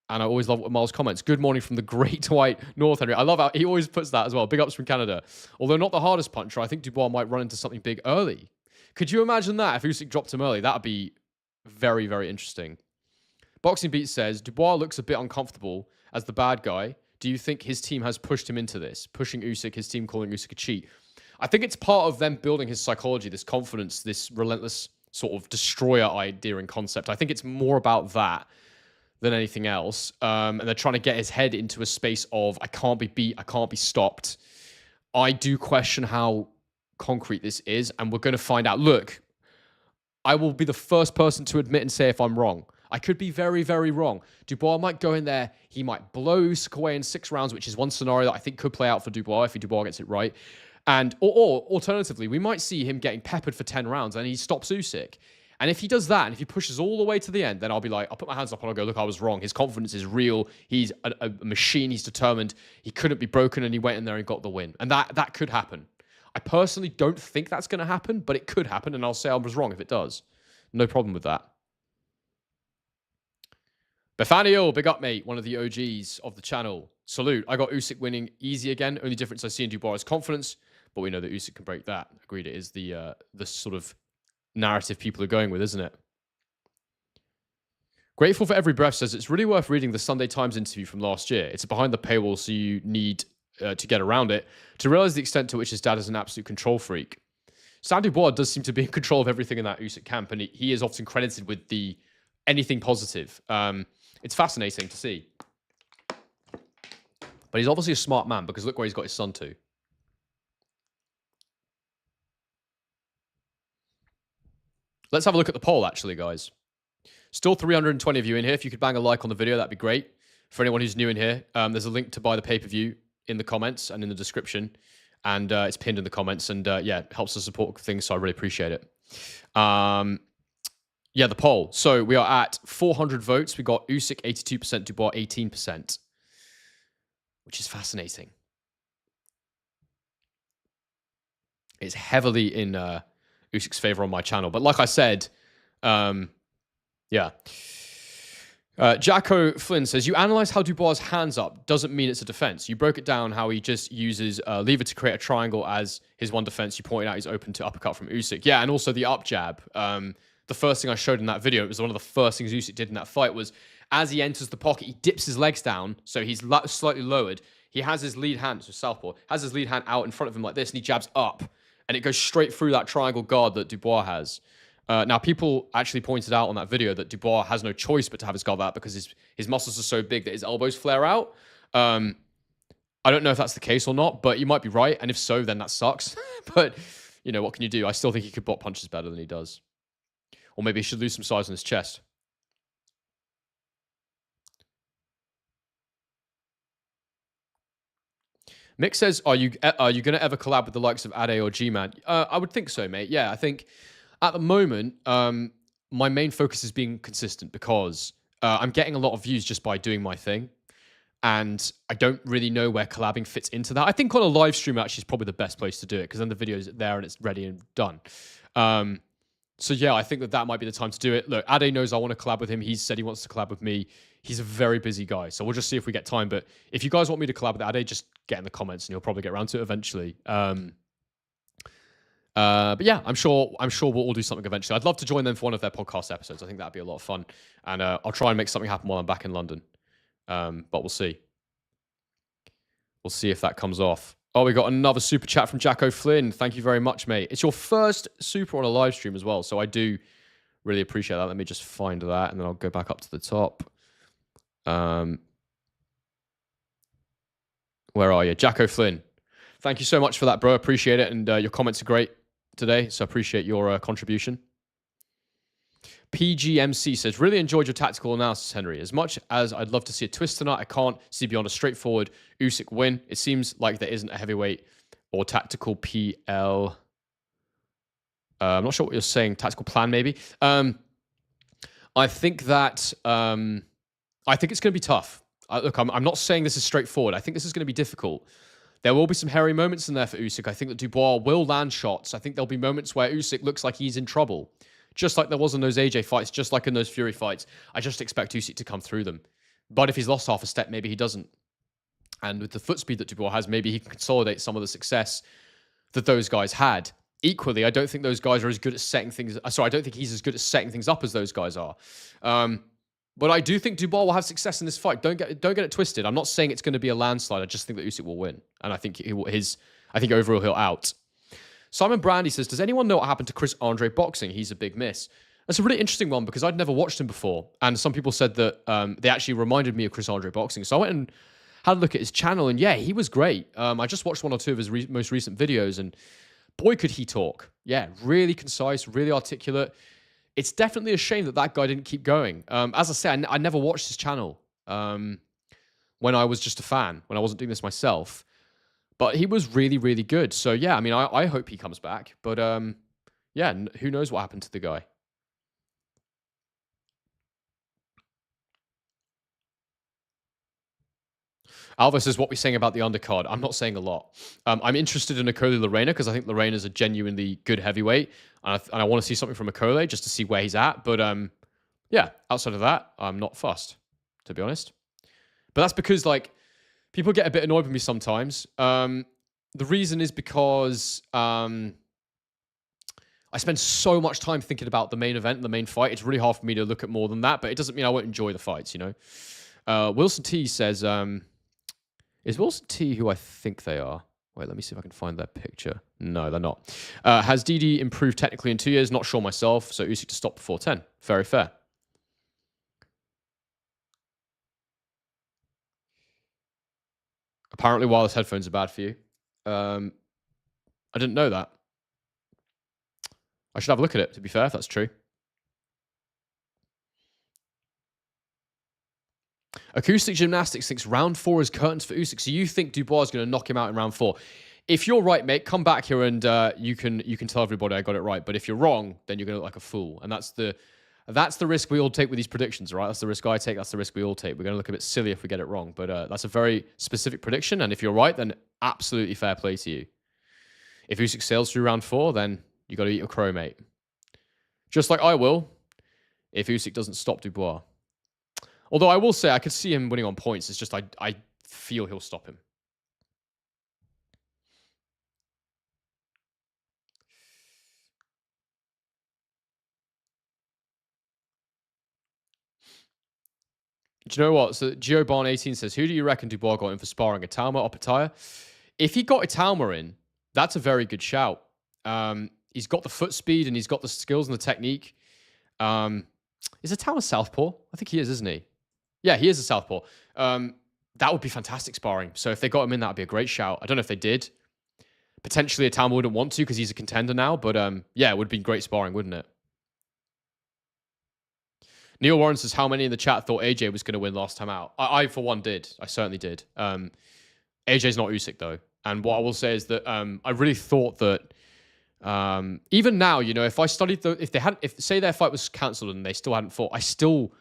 I always love what Miles comments. Good morning from the Great White North, Henry. I love how he always puts that as well. Big ups from Canada. Although not the hardest puncher, I think Dubois might run into something big early. Could you imagine that if Usyk dropped him early? That would be very, very interesting. Boxing Beat says, Dubois looks a bit uncomfortable as the bad guy. Do you think his team has pushed him into this? Pushing Usyk, his team calling Usyk a cheat. I think it's part of them building his psychology, this confidence, this relentless sort of destroyer idea and concept. I think it's more about that than anything else. And they're trying to get his head into a space of, I can't be beat, I can't be stopped. I do question how concrete this is, and we're going to find out. Look, I will be the first person to admit and say if I'm wrong. I could be very, very wrong. Dubois might go in there, he might blow Usyk away in 6 rounds, which is one scenario that I think could play out for Dubois if Dubois gets it right. And or alternatively, we might see him getting peppered for 10 rounds and he stops Usyk. And if he does that, and if he pushes all the way to the end, then I'll be like, I'll put my hands up and I'll go, look, I was wrong. His confidence is real. He's a machine. He's determined. He couldn't be broken, and he went in there and got the win. And that could happen. I personally don't think that's going to happen, but it could happen, and I'll say I was wrong if it does. No problem with that. Bethanio, big up, mate. One of the OGs of the channel. Salute. I got Usyk winning easy again. Only difference I see in Dubois is confidence, but we know that Usyk can break that. Agreed. It is the sort of narrative people are going with, isn't it? Grateful for Every Breath says it's really worth reading the Sunday Times interview from last year. It's behind the paywall, so you need to get around it to realize the extent to which his dad is an absolute control freak. Sam Dubois does seem to be in control of everything in that Usyk camp, and he is often credited with the anything positive. It's fascinating to see. But he's obviously a smart man, because look where he's got his son to. Let's have a look at the poll, actually, guys. Still 320 of you in here. If you could bang a like on the video, that'd be great. For anyone who's new in here, there's a link to buy the pay-per-view in the comments and in the description. And it's pinned in the comments. And yeah, it helps to support things, so I really appreciate it. Yeah, the poll. So we are at 400 votes. We got Usyk 82%, Dubois 18%, which is fascinating. It's heavily in Usyk's favor on my channel. But like I said, yeah. Jacko Flynn says, you analyze how Dubois' hands up doesn't mean it's a defense. You broke it down how he just uses lever to create a triangle as his one defense. You pointed out he's open to uppercut from Usyk. Yeah, and also the up jab. The first thing I showed in that video, it was one of the first things Usyk did in that fight, was as he enters the pocket, he dips his legs down, so he's slightly lowered. He has his lead hand, so southpaw, has his lead hand out in front of him like this, and he jabs up, and it goes straight through that triangle guard that Dubois has. Now, people actually pointed out on that video that Dubois has no choice but to have his guard out because his muscles are so big that his elbows flare out. I don't know if that's the case or not, but you might be right, and if so, then that sucks. But, you know, what can you do? I still think he could block punches better than he does. Or maybe he should lose some size on his chest. Mick says, are you going to ever collab with the likes of Ade or G-Man? I would think so, mate. Yeah, I think at the moment, my main focus is being consistent because I'm getting a lot of views just by doing my thing. And I don't really know where collabing fits into that. I think on a live stream actually is probably the best place to do it because then the video is there and it's ready and done. So yeah, I think that might be the time to do it. Look, Ade knows I want to collab with him. He's said he wants to collab with me. he's a very busy guy. So we'll just see if we get time. But if you guys want me to collab with Ade, just get in the comments and he'll probably get around to it eventually. But yeah, I'm sure we'll all do something eventually. I'd love to join them for one of their podcast episodes. I think that'd be a lot of fun. And I'll try and make something happen while I'm back in London. But we'll see. We'll see if that comes off. Oh, we got another super chat from Jack O'Flynn. Thank you very much, mate. It's your first super on a live stream as well, so I do really appreciate that. Let me just find that, and then I'll go back up to the top. Where are you? Jack O'Flynn. Thank you so much for that, bro. Appreciate it, and your comments are great today, so I appreciate your contribution. PGMC says, really enjoyed your tactical analysis, Henry. As much as I'd love to see a twist tonight, I can't see beyond a straightforward Usyk win. It seems like there isn't a heavyweight or tactical PL. I'm not sure what you're saying. Tactical plan, maybe. I think that I think it's going to be tough. Look, I'm not saying this is straightforward. I think this is going to be difficult. There will be some hairy moments in there for Usyk. I think that Dubois will land shots. I think there'll be moments where Usyk looks like he's in trouble. Just like there was in those AJ fights, just like in those Fury fights. I just expect Usyk to come through them. But if he's lost half a step, maybe he doesn't. And with the foot speed that Dubois has, maybe he can consolidate some of the success that those guys had. Equally, I don't think those guys are as good at setting things... Sorry, I don't think he's as good at setting things up as those guys are. But I do think Dubois will have success in this fight. Don't get it twisted. I'm not saying it's going to be a landslide. I just think that Usyk will win. And I think I think overall he'll out. Simon Brandy says, does anyone know what happened to Chris Andre boxing? He's a big miss. That's a really interesting one because I'd never watched him before. And some people said that they actually reminded me of Chris Andre boxing. So I went and had a look at his channel. And yeah, he was great. I just watched one or two of his most recent videos. And boy, could he talk. Yeah, really concise, really articulate. It's definitely a shame that that guy didn't keep going. As I said, I never watched his channel when I was just a fan, when I wasn't doing this myself. But he was really, really good. So, yeah, I mean, I hope he comes back. But, yeah, who knows what happened to the guy. Alva says, what we're saying about the undercard. I'm not saying a lot. I'm interested in Akole Lorena because I think Lorena's a genuinely good heavyweight. And I want to see something from Akole just to see where he's at. But, yeah, outside of that, I'm not fussed, to be honest. But that's because, like, people get a bit annoyed with me sometimes. The reason is because I spend so much time thinking about the main event, the main fight. It's really hard for me to look at more than that, but it doesn't mean I won't enjoy the fights, you know? Wilson T says, is Wilson T who I think they are? Wait, let me see if I can find their picture. No, they're not. Has DD improved technically in 2 years? Not sure myself. So Usyk to stop before 10. Very fair. Apparently wireless headphones are bad for you. I didn't know that. I should have a look at it, to be fair, if that's true. Acoustic Gymnastics thinks round 4 is curtains for Usyk. So you think Dubois is going to knock him out in round 4? If you're right, mate, come back here and you can tell everybody I got it right. But if you're wrong, then you're going to look like a fool. And that's the risk we all take with these predictions, right? That's the risk I take. That's the risk we all take. We're going to look a bit silly if we get it wrong. But that's a very specific prediction. And if you're right, then absolutely fair play to you. If Usyk sails through round 4, then you got to eat your crow, mate. Just like I will if Usyk doesn't stop Dubois. Although I will say I could see him winning on points. It's just I feel he'll stop him. Do you know what? So GeoBarn18 says, who do you reckon Dubois got in for sparring, Italma or Pataya? If he got Italma in, that's a very good shout. He's got the foot speed and he's got the skills and the technique. Is Italma southpaw? I think he is, isn't he? Yeah, he is a southpaw. That would be fantastic sparring. So if they got him in, that would be a great shout. I don't know if they did. Potentially Italma wouldn't want to because he's a contender now. But yeah, it would be great sparring, wouldn't it? Neil Warren says, how many in the chat thought AJ was going to win last time out? I for one, did. I certainly did. AJ's not Usyk, though. And what I will say is that I really thought that even now, you know, if I studied, if say their fight was cancelled and they still hadn't fought, I still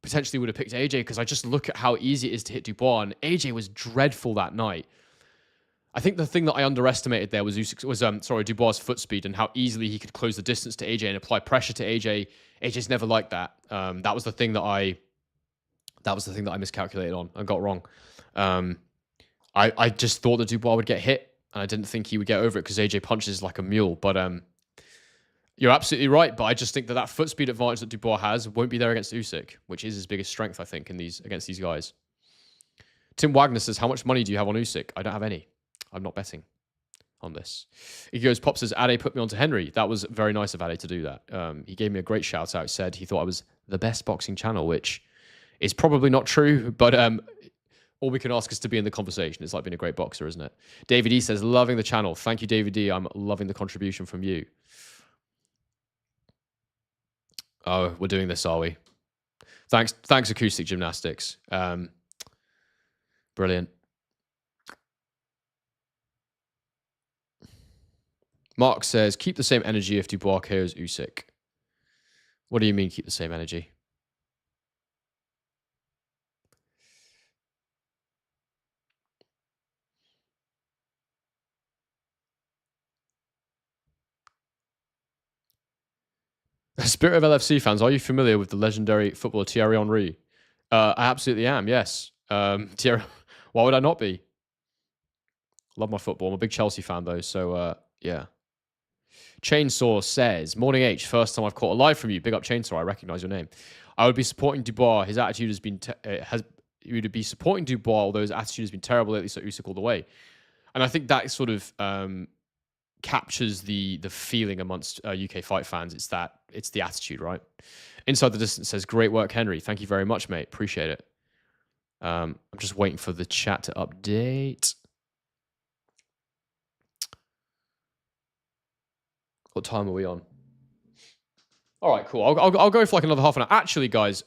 potentially would have picked AJ because I just look at how easy it is to hit Dubois. And AJ was dreadful that night. I think the thing that I underestimated there was Dubois' foot speed and how easily he could close the distance to AJ and apply pressure to AJ. AJ's never like that. That was the thing that I That was the thing that I miscalculated on and got wrong. I just thought that Dubois would get hit, and I didn't think he would get over it because AJ punches like a mule. But you're absolutely right. But I just think that that foot speed advantage that Dubois has won't be there against Usyk, which is his biggest strength, I think, against these guys. Tim Wagner says, how much money do you have on Usyk? I don't have any. I'm not betting on this. He goes, Pop says, Ade put me onto Henry. That was very nice of Ade to do that. He gave me a great shout out. He said he thought I was the best boxing channel, which is probably not true, but all we can ask is to be in the conversation. It's like being a great boxer, isn't it? David E says, loving the channel. Thank you, David E. I'm loving the contribution from you. Oh, we're doing this, are we? Thanks, Acoustic Gymnastics. Brilliant. Mark says, keep the same energy if Dubois KOs Usyk. What do you mean, keep the same energy? Spirit of LFC fans, are you familiar with the legendary footballer Thierry Henry? I absolutely am, yes. Thierry, why would I not be? Love my football. I'm a big Chelsea fan, though, so yeah. Chainsaw says, Morning H, first time I've caught a live from you. Big up Chainsaw, I recognize your name. I would be supporting Dubois. His attitude has been... you would be supporting Dubois, although his attitude has been terrible lately, so Usyk all the way. And I think that sort of captures the feeling amongst UK fight fans. It's the attitude, right? Inside the Distance says, great work, Henry. Thank you very much, mate. Appreciate it. I'm just waiting for the chat to update. What time are we on? All right, cool. I'll go for like another half an hour. Actually, guys,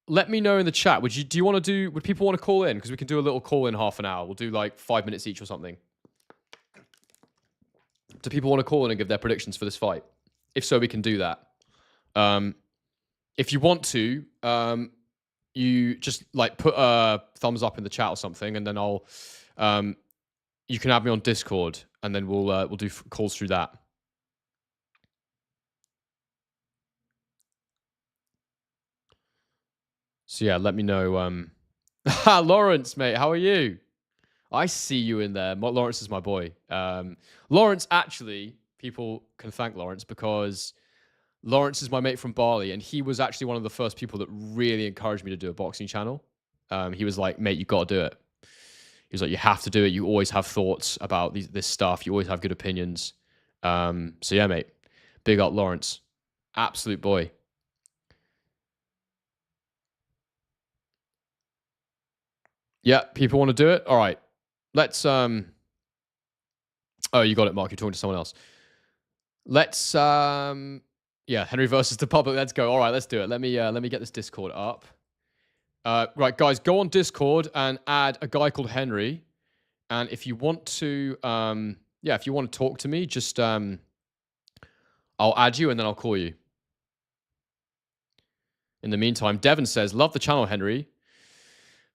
let me know in the chat. Would people want to call in? Because we can do a little call in half an hour. We'll do like 5 minutes each or something. Do people want to call in and give their predictions for this fight? If so, we can do that. If you want to, you just like put a thumbs up in the chat or something, and then you can add me on Discord, and then we'll do calls through that. So yeah, let me know. Lawrence, mate, how are you? I see you in there. Lawrence is my boy. Lawrence, actually, people can thank Lawrence because Lawrence is my mate from Bali, and he was actually one of the first people that really encouraged me to do a boxing channel. He was like, mate, you got to do it. He was like, you have to do it. You always have thoughts about this stuff. You always have good opinions. So yeah, mate, big up Lawrence. Absolute boy. Yeah, people want to do it? All right. Let's oh, you got it, Mark. You're talking to someone else. Let's yeah, Henry versus the public. Let's go. All right, let's do it. Let me get this Discord up. Right, guys, go on Discord and add a guy called Henry. And if you want to yeah, if you want to talk to me, just I'll add you and then I'll call you. In the meantime, Devon says, love the channel, Henry.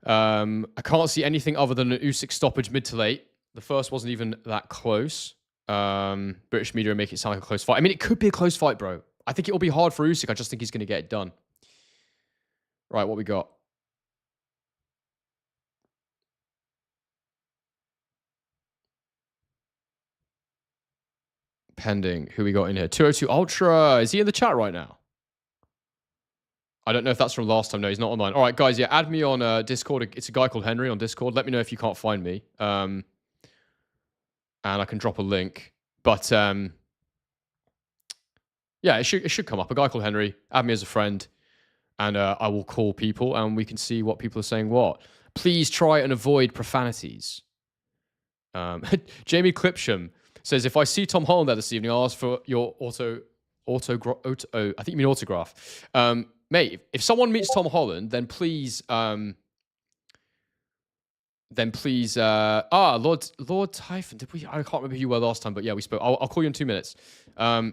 I can't see anything other than an Usyk stoppage mid to late. The first wasn't even that close. British media make it sound like a close fight. I mean, it could be a close fight, bro. I think it will be hard for Usyk. I just think he's going to get it done. Right, what we got? Pending. Who we got in here? 202 Ultra. Is he in the chat right now? I don't know if that's from last time. No, he's not online. All right, guys, yeah, add me on Discord. It's a guy called Henry on Discord. Let me know if you can't find me. And I can drop a link. But yeah, it should come up. A guy called Henry. Add me as a friend. And I will call people and we can see what people are saying what. Please try and avoid profanities. Jamie Clipsham says, if I see Tom Holland there this evening, I'll ask for your I think you mean autograph. Mate, if someone meets Tom Holland, then please Lord Typhon, I can't remember who you were last time, but yeah, we spoke. I'll call you in 2 minutes. Yeah,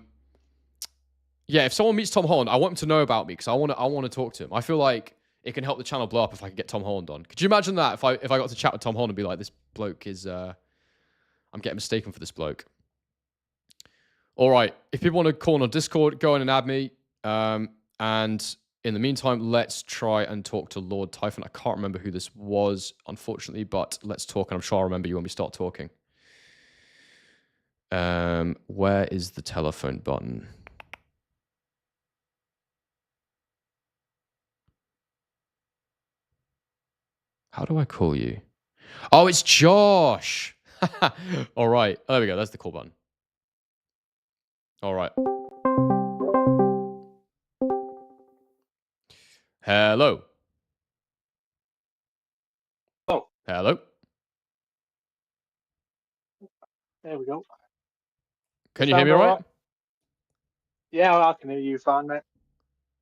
if someone meets Tom Holland, I want him to know about me because I want to talk to him. I feel like it can help the channel blow up if I can get Tom Holland on. Could you imagine that if I got to chat with Tom Holland and be like, this bloke is I'm getting mistaken for this bloke. All right, if people want to call on Discord, go in and add me. And In the meantime, let's try and talk to Lord Typhon. I can't remember who this was, unfortunately, but let's talk, and I'm sure I'll remember you when we start talking. Where is the telephone button? How do I call you? Oh, it's Josh. All right. There we go. That's the call button. All right. Hello. Oh, Hello. there we go. Can you hear me all right? Yeah, I can hear you fine, mate.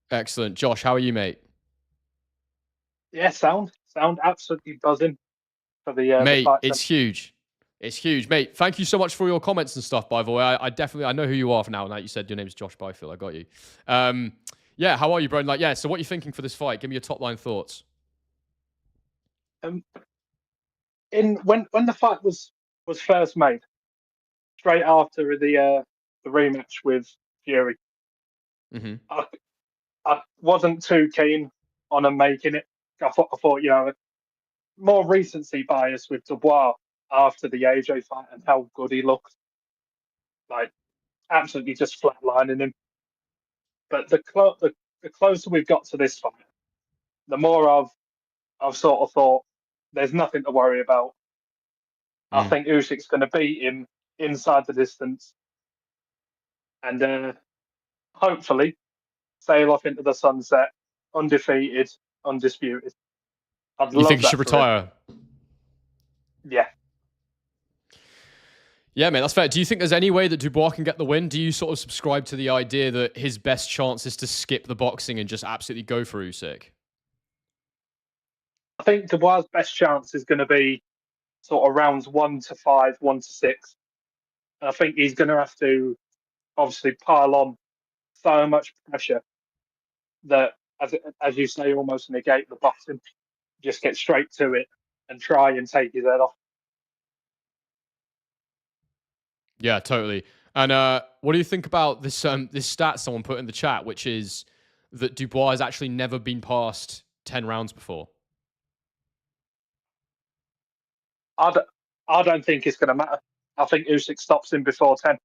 Excellent. Josh, how are you, mate? Yeah, sound absolutely buzzing for the Mate, fight. it's huge. It's huge, mate. Thank you so much for your comments and stuff. By the way, I definitely know who you are now. Now you said your name's Josh Byfield, I got you. Yeah, how are you, bro? Like, yeah. So, what are you thinking for this fight? Give me your top line thoughts. Um, when the fight was first made, straight after the rematch with Fury, Mm-hmm. I wasn't too keen on him making it. I thought more recency bias with Dubois after the AJ fight and how good he looked, like absolutely just flatlining him. But the closer we've got to this fight, the more I've sort of thought there's nothing to worry about. I think Usyk's going to beat him inside the distance and hopefully sail off into the sunset, undefeated, undisputed. I'd You think love he should that for him. retire? Yeah. Yeah, mate, that's fair. Do you think there's any way that Dubois can get the win? Do you sort of subscribe to the idea that his best chance is to skip the boxing and just absolutely go for Usyk? I think Dubois' best chance is going to be sort of rounds 1 to 5, 1 to 6. And I think he's going to have to obviously pile on so much pressure that, as you say, almost negate the boxing. Just get straight to it and try and take his head off. Yeah, totally. And what do you think about this stat someone put in the chat, which is that Dubois has actually never been past 10 rounds before? I don't think it's going to matter. I think Usyk stops him before 10.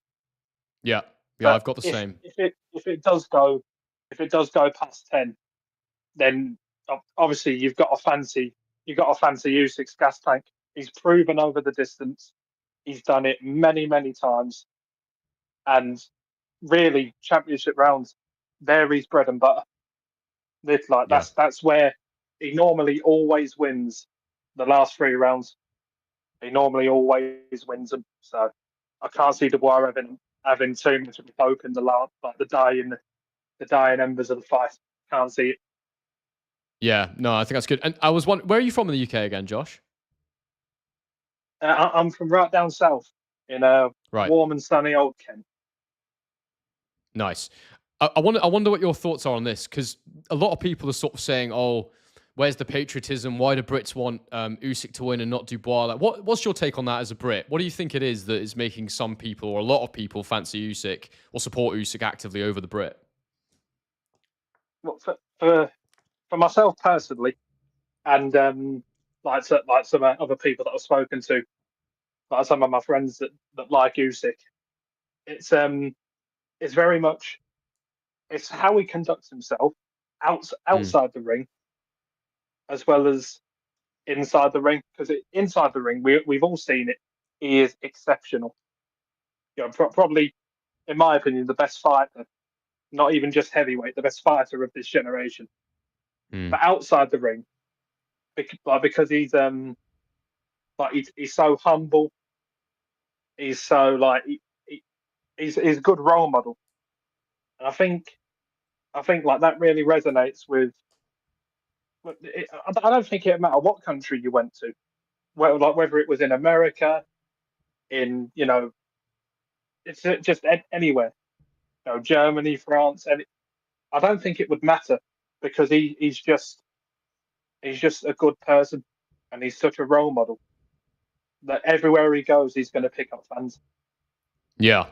Yeah, But I've got the same. if it does go past 10, then obviously you've got a fancy Usyk's gas tank. He's proven over the distance. He's done it many times, and really championship rounds, they're his bread and butter. Yeah. That's where he normally always wins the last 3 rounds. He normally always wins them. So I can't see Dubois having too much of a hope in the dying embers of the fight. Can't see it. Yeah, no, I think that's good. And I was wondering, where are you from in the UK again, Josh? I'm from right down south in Right. warm and sunny old Kent. Nice. I wonder what your thoughts are on this, because a lot of people are sort of saying, "Oh, where's the patriotism? Why do Brits want Usyk to win and not Dubois?" Like, what's your take on that as a Brit? What do you think it is that is making some people or a lot of people fancy Usyk or support Usyk actively over the Brit? Well, for myself personally, and like some other people that I've spoken to, like some of my friends that like Usyk, it's very much it's how he conducts himself Mm, outside the ring as well as inside the ring. Because inside the ring, we've all seen it. He is exceptional. Probably, in my opinion, the best fighter. Not even just heavyweight, the best fighter of this generation. mm. But outside the ring, because he's so humble. He's so he's a good role model. And I think like that really resonates with. I don't think it matter what country you went to, whether it was in America, in it's just anywhere, Germany, France, and I don't think it would matter because he's just a good person, and he's such a role model that everywhere he goes, he's going to pick up fans. Yeah,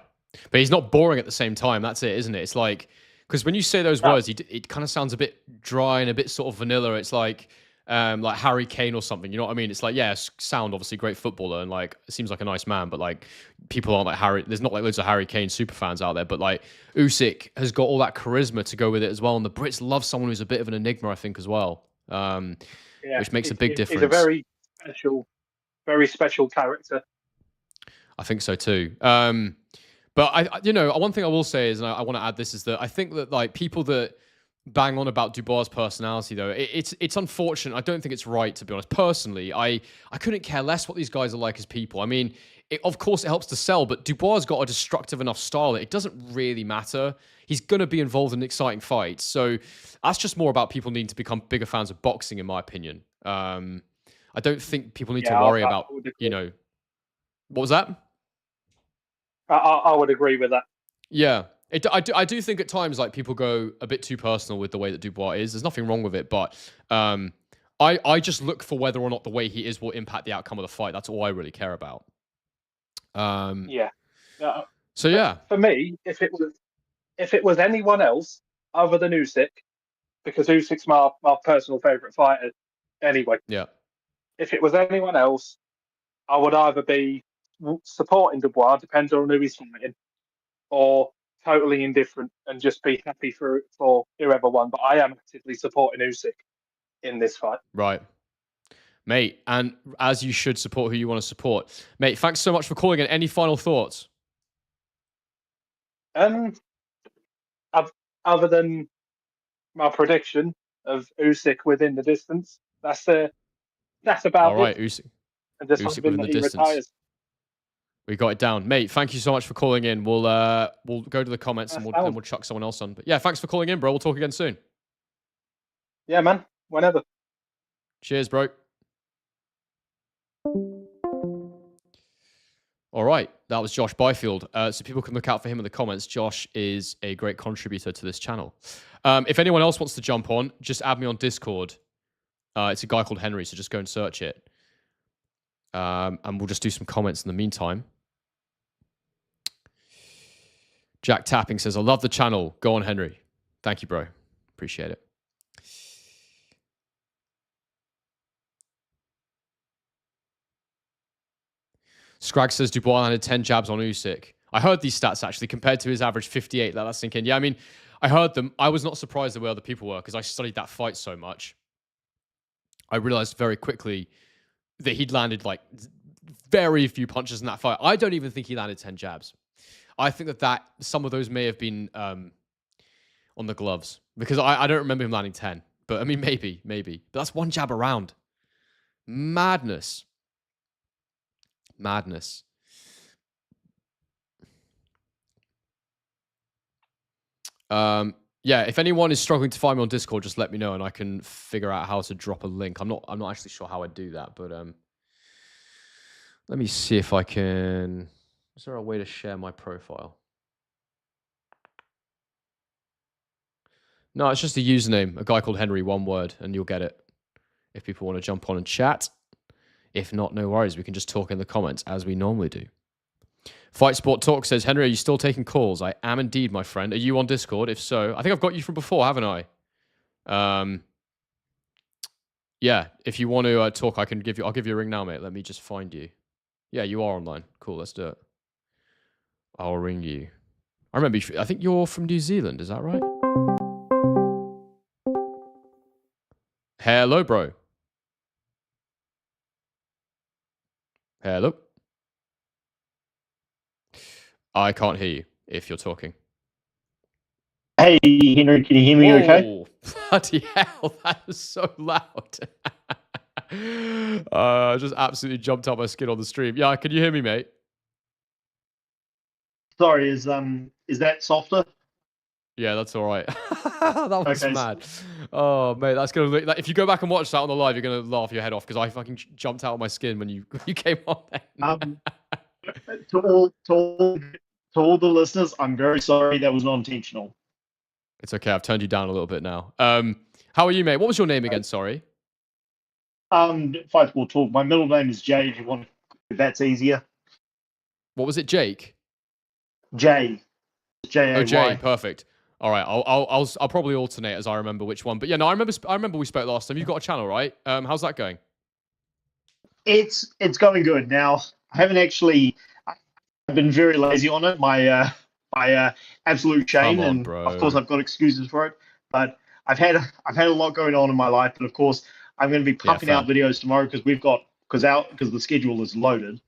but he's not boring at the same time. That's it, isn't it? It's like Because when you say those words, it kind of sounds a bit dry and a bit sort of vanilla. It's like Harry Kane or something. You know what I mean? It's like, yeah, sound obviously great footballer and like it seems like a nice man, but like people aren't like Harry. There's not like loads of Harry Kane super fans out there, but like Usyk has got all that charisma to go with it as well. And the Brits love someone who's a bit of an enigma, I think, as well, which makes a big difference. He's a very special character. I think so too. But one thing I will say is, and I want to add this, is that I think that like people that bang on about Dubois' personality, though, it's unfortunate. I don't think it's right, to be honest. Personally, I couldn't care less what these guys are like as people. I mean, of course it helps to sell, but Dubois got a destructive enough style that it doesn't really matter. He's going to be involved in exciting fights. So that's just more about people needing to become bigger fans of boxing, in my opinion. I don't think people need to worry about, what was that? I would agree with that. Yeah. I do think at times like people go a bit too personal with the way that Dubois is. There's nothing wrong with it, but I just look for whether or not the way he is will impact the outcome of the fight. That's all I really care about. Yeah. So yeah, for me, if it was anyone else other than Usyk, because Usyk's my personal favourite fighter anyway. Yeah. If it was anyone else, I would either be supporting Dubois, depending on who he's fighting, or totally indifferent and just be happy for whoever won. But I am actively supporting Usyk in this fight. Right. Mate, and as you should support who you want to support. Mate, thanks so much for calling in. Any final thoughts? Other than my prediction of Usyk within the distance, that's about all right, it. Usyk. And just Usyk within the distance. Retires. We got it down. Mate, thank you so much for calling in. We'll go to the comments and we'll chuck someone else on. But yeah, thanks for calling in, bro. We'll talk again soon. Yeah, man. Whenever. Cheers, bro. All right, that was Josh Byfield. So people can look out for him in the comments. Josh is a great contributor to this channel. If anyone else wants to jump on, just add me on Discord. It's a guy called Henry, so just go and search it. And we'll just do some comments in the meantime. Jack Tapping says, I love the channel. Go on, Henry. Thank you, bro. Appreciate it. Scrag says Dubois landed 10 jabs on Usyk. I heard these stats, actually, compared to his average 58. Let that sink in. Yeah, I mean, I heard them. I was not surprised the way other people were because I studied that fight so much. I realized very quickly that he'd landed like very few punches in that fight. I don't even think he landed 10 jabs. I think that some of those may have been on the gloves because I don't remember him landing 10. But I mean, maybe. But that's one jab around. Madness. Yeah, if anyone is struggling to find me on Discord, just let me know and I can figure out how to drop a link. I'm not actually sure how I do that, but let me see if I can. Is there a way to share my profile? No, it's just a username, a guy called Henry, one word, and you'll get it. If people want to jump on and chat. If not, no worries. We can just talk in the comments as we normally do. Fight Sport Talk says, Henry, are you still taking calls? I am indeed, my friend. Are you on Discord? If so, I think I've got you from before, haven't I? Yeah, if you want to talk, I'll give you a ring now, mate. Let me just find you. Yeah, you are online. Cool, let's do it. I'll ring you. I remember I think you're from New Zealand, is that right? Hello, bro. Hello. I can't hear you if you're talking. Hey, Henry, can you hear me okay? Bloody hell, that is so loud. I just absolutely jumped out my skin on the stream. Yeah, can you hear me, mate? Sorry, is that softer? Yeah, that's all right. That was mad. Oh, mate, that's gonna look like if you go back and watch that on the live, you're gonna laugh your head off because I fucking jumped out of my skin when you came on. To all the listeners, I'm very sorry. That was not intentional. It's okay. I've turned you down a little bit now. How are you, mate? What was your name again? Sorry. Fight Sport Talk. My middle name is Jay. If you want, if that's easier. What was it, Jake? Jay. J-A-Y. Oh, Jay. Perfect. All right, I'll probably alternate as I remember which one. But yeah, no, I remember we spoke last time. You've got a channel, right? How's that going? It's going good. Now, I haven't actually. I've been very lazy on it. My absolute Come shame, on, and of course bro. I've got excuses for it. But I've had a lot going on in my life, and of course I'm going to be Yeah, pumping fair. out videos tomorrow because because the schedule is loaded.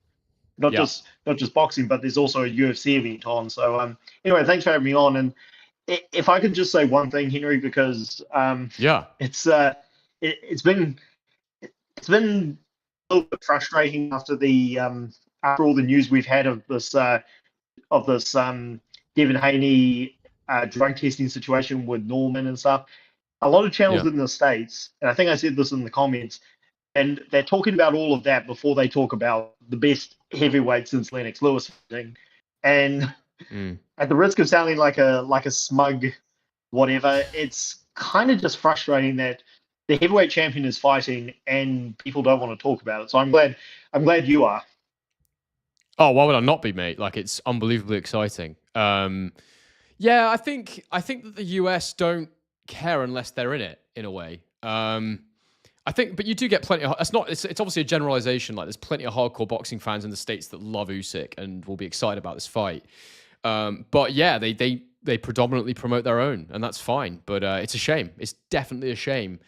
Yeah. Not just boxing, but there's also a UFC event on. So anyway, thanks for having me on. And if I could just say one thing, Henry, because Yeah. it's it's been a little bit frustrating after all the news we've had of this Devin Haney drug testing situation with Norman and stuff. A lot of channels Yeah. in the States, and I think I said this in the comments, and they're talking about all of that before they talk about the best heavyweight since Lennox Lewis. And Mm. at the risk of sounding like a smug whatever, it's kind of just frustrating that the heavyweight champion is fighting and people don't want to talk about it. So I'm glad you are. Oh, why would I not be, mate? Like, it's unbelievably exciting. Yeah, I think that the US don't care unless they're in it, in a way. I think, but you do get plenty of. It's obviously a generalization. Like, there's plenty of hardcore boxing fans in the States that love Usyk and will be excited about this fight. But yeah, they predominantly promote their own, and that's fine. But it's a shame. It's definitely a shame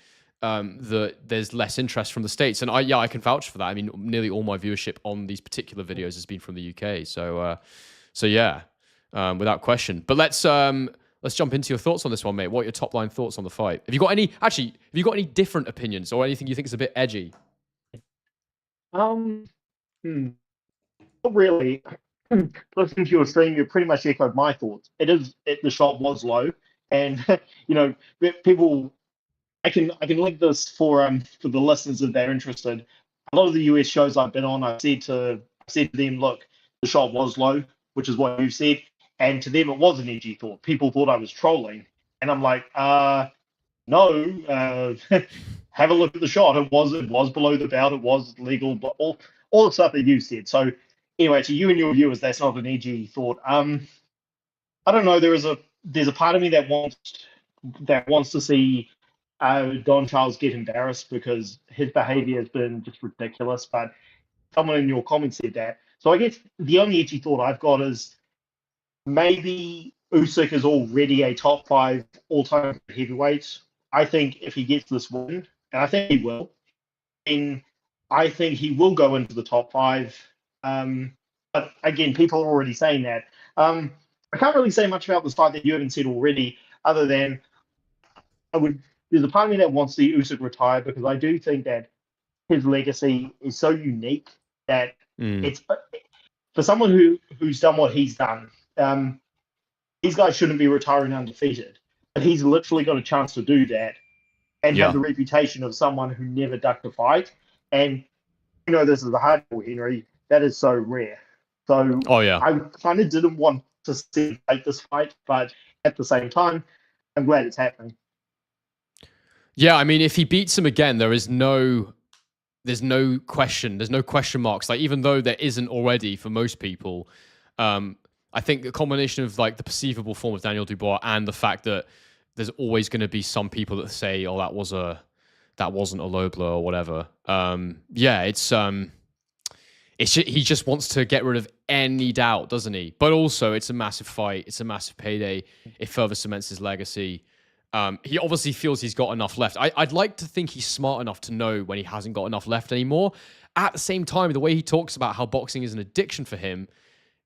that there's less interest from the States. And I can vouch for that. I mean, nearly all my viewership on these particular videos has been from the UK. So yeah, without question. But let's jump into your thoughts on this one, mate. What are your top line thoughts on the fight? Have you got any different opinions or anything you think is a bit edgy? Um, not really. Listening to your stream, you pretty much echoed my thoughts. The shot was low, and you know, people. I can link this for the listeners if they're interested. A lot of the US shows I've been on, I said to them, look, the shot was low, which is what you've said, and to them it was an edgy thought. People thought I was trolling, and I'm like, no, have a look at the shot. It was below the belt. It was legal, but all the stuff that you said. So anyway, to you and your viewers, that's not an edgy thought. I don't know. There's a part of me that wants to see Don Charles get embarrassed because his behaviour has been just ridiculous. But someone in your comments said that. So I guess the only edgy thought I've got is maybe Usyk is already a top 5 all-time heavyweight. I think if he gets this win, and I think he will, then I think he will go into the top 5. But again, people are already saying that. I can't really say much about this fight that you haven't said already, other than I would. There's a part of me that wants to see Usyk retire because I do think that his legacy is so unique that Mm. it's for someone who's done what he's done. These guys shouldn't be retiring undefeated, but he's literally got a chance to do that and have Yeah. the reputation of someone who never ducked a fight. And this is a hardcore, Henry. That is so rare. So Oh yeah. I kind of didn't want to see him take this fight, but at the same time, I'm glad it's happening. Yeah, I mean, if he beats him again, there's no question. There's no question marks. Like, even though there isn't already for most people, I think the combination of like the perceivable form of Daniel Dubois and the fact that there's always going to be some people that say, "Oh, that wasn't a low blow" or whatever. Yeah, he just wants to get rid of any doubt, doesn't he? But also, it's a massive fight. It's a massive payday. It further cements his legacy. He obviously feels he's got enough left. I'd like to think he's smart enough to know when he hasn't got enough left anymore. At the same time, the way he talks about how boxing is an addiction for him,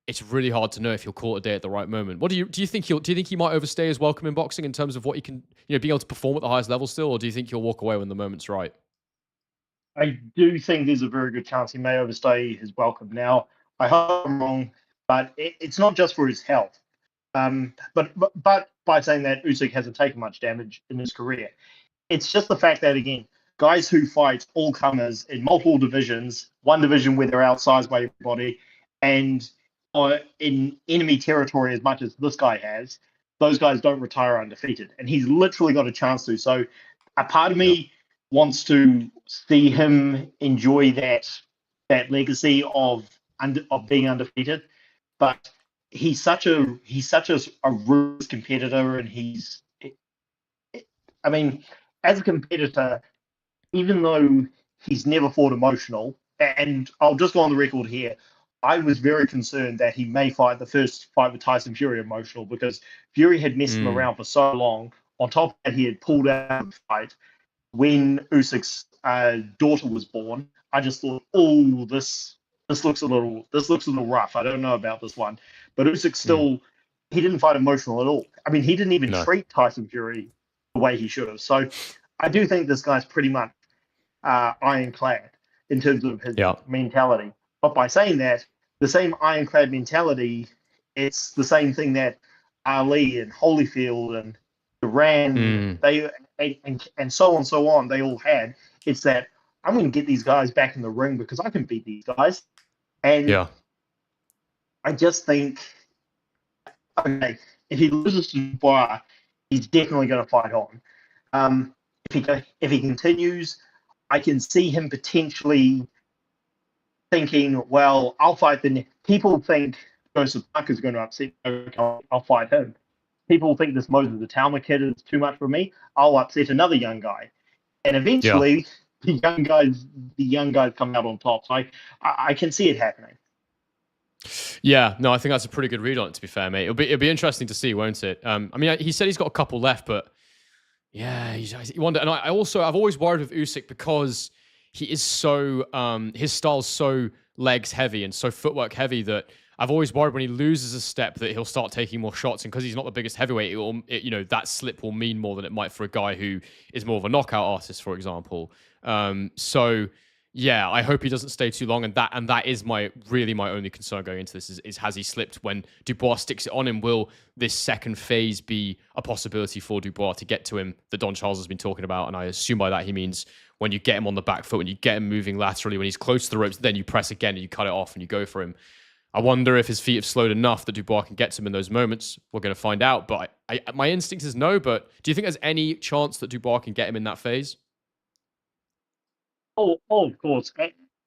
it's really hard to know if he'll call it a day at the right moment. What do you think? Do you think he might overstay his welcome in boxing in terms of what he can, being able to perform at the highest level still, or do you think he'll walk away when the moment's right? I do think there's a very good chance he may overstay his welcome. Now, I hope I'm wrong, but it's not just for his health. But by saying that, Usyk hasn't taken much damage in his career. It's just the fact that, again, guys who fight all comers in multiple divisions, one division where they're outsized by everybody, and in enemy territory as much as this guy has, those guys don't retire undefeated. And he's literally got a chance to. So a part of Yeah. me wants to see him enjoy that legacy of being undefeated. But he's such a ruthless competitor, and I mean, as a competitor, even though he's never fought emotional, and I'll just go on the record here, I was very concerned that he may fight the first fight with Tyson Fury emotional, because Fury had messed him around for so long. On top of that, he had pulled out of the fight when Usyk's daughter was born. I just thought, oh, this looks a little rough. I don't know about this one, but Usyk still he didn't fight emotional at all. I mean, he didn't even treat Tyson Fury the way he should have. So I do think this guy's pretty much ironclad in terms of his mentality. But by saying that, the same ironclad mentality, it's the same thing that Ali and Holyfield and Duran, and so on, they all had. It's that I'm going to get these guys back in the ring because I can beat these guys. And I just think, okay, if he loses to Dubois, he's definitely going to fight on. If he continues, I can see him potentially thinking, well, I'll fight people think Joseph Parker's going to upset me, I'll fight him. People think this Moses the Talma kid is too much for me, I'll upset another young guy. And eventually the young guys come out on top. So I can see it happening. Yeah, no, I think that's a pretty good read on it, to be fair, mate. It'll be interesting to see, won't it? I mean, he said he's got a couple left, but yeah, you wonder. And I've always worried with Usyk because he is so, his style's so legs heavy and so footwork heavy that I've always worried when he loses a step that he'll start taking more shots. And because he's not the biggest heavyweight, that slip will mean more than it might for a guy who is more of a knockout artist, for example. So yeah, I hope he doesn't stay too long. And that is my only concern going into this is has he slipped when Dubois sticks it on him? Will this second phase be a possibility for Dubois to get to him that Don Charles has been talking about? And I assume by that he means when you get him on the back foot, when you get him moving laterally, when he's close to the ropes, then you press again and you cut it off and you go for him. I wonder if his feet have slowed enough that Dubois can get to him in those moments. We're going to find out. But my instinct is no. But do you think there's any chance that Dubois can get him in that phase? Oh, of course.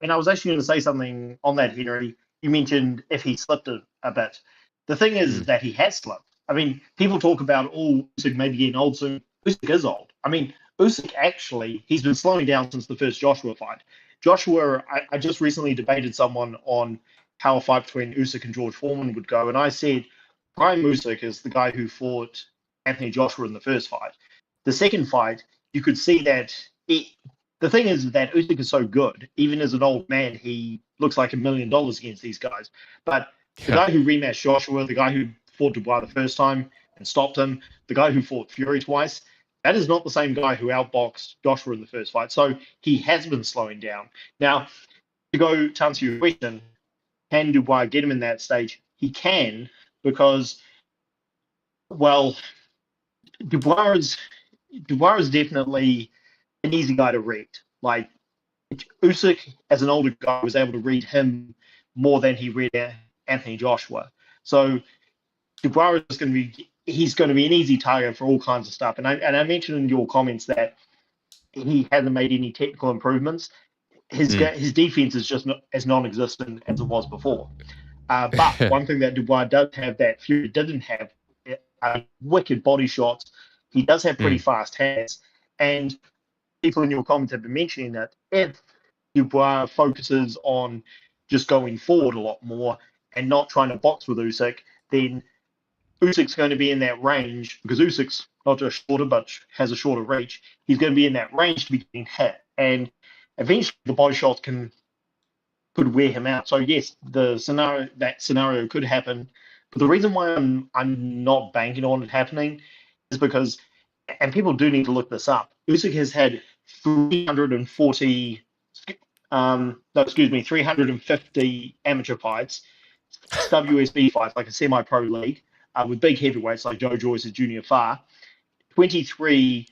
And I was actually going to say something on that, Henry. You mentioned if he slipped a bit. The thing is that he has slipped. I mean, people talk about, Usyk maybe getting old soon. Usyk is old. I mean, Usyk actually, he's been slowing down since the first Joshua fight. Joshua, I just recently debated someone on how a fight between Usyk and George Foreman would go, and I said Prime Usyk is the guy who fought Anthony Joshua in the first fight. The second fight, you could see that the thing is that Usyk is so good, even as an old man, he looks like $1 million against these guys. But the guy who rematched Joshua, the guy who fought Dubois the first time and stopped him, the guy who fought Fury twice, that is not the same guy who outboxed Joshua in the first fight. So he has been slowing down. Now, to answer your question, can Dubois get him in that stage? He can, because, well, Dubois is definitely an easy guy to read. Like, Usyk, as an older guy, was able to read him more than he read Anthony Joshua. So Dubois is going to be an easy target for all kinds of stuff. And I mentioned in your comments that he hasn't made any technical improvements. His defense is just as non-existent as it was before. But one thing that Dubois does have that Fury didn't have, wicked body shots. He does have pretty fast hands. And people in your comments have been mentioning that if Dubois focuses on just going forward a lot more and not trying to box with Usyk, then Usyk's going to be in that range, because Usyk's not just shorter but has a shorter reach. He's going to be in that range to be getting hit. And eventually the body shots could wear him out. So yes, that scenario could happen. But the reason why I'm not banking on it happening is because, and people do need to look this up, Usyk has had 350 amateur fights, WSB fights, like a semi-pro league, with big heavyweights like Joe Joyce and Junior Farr. 22,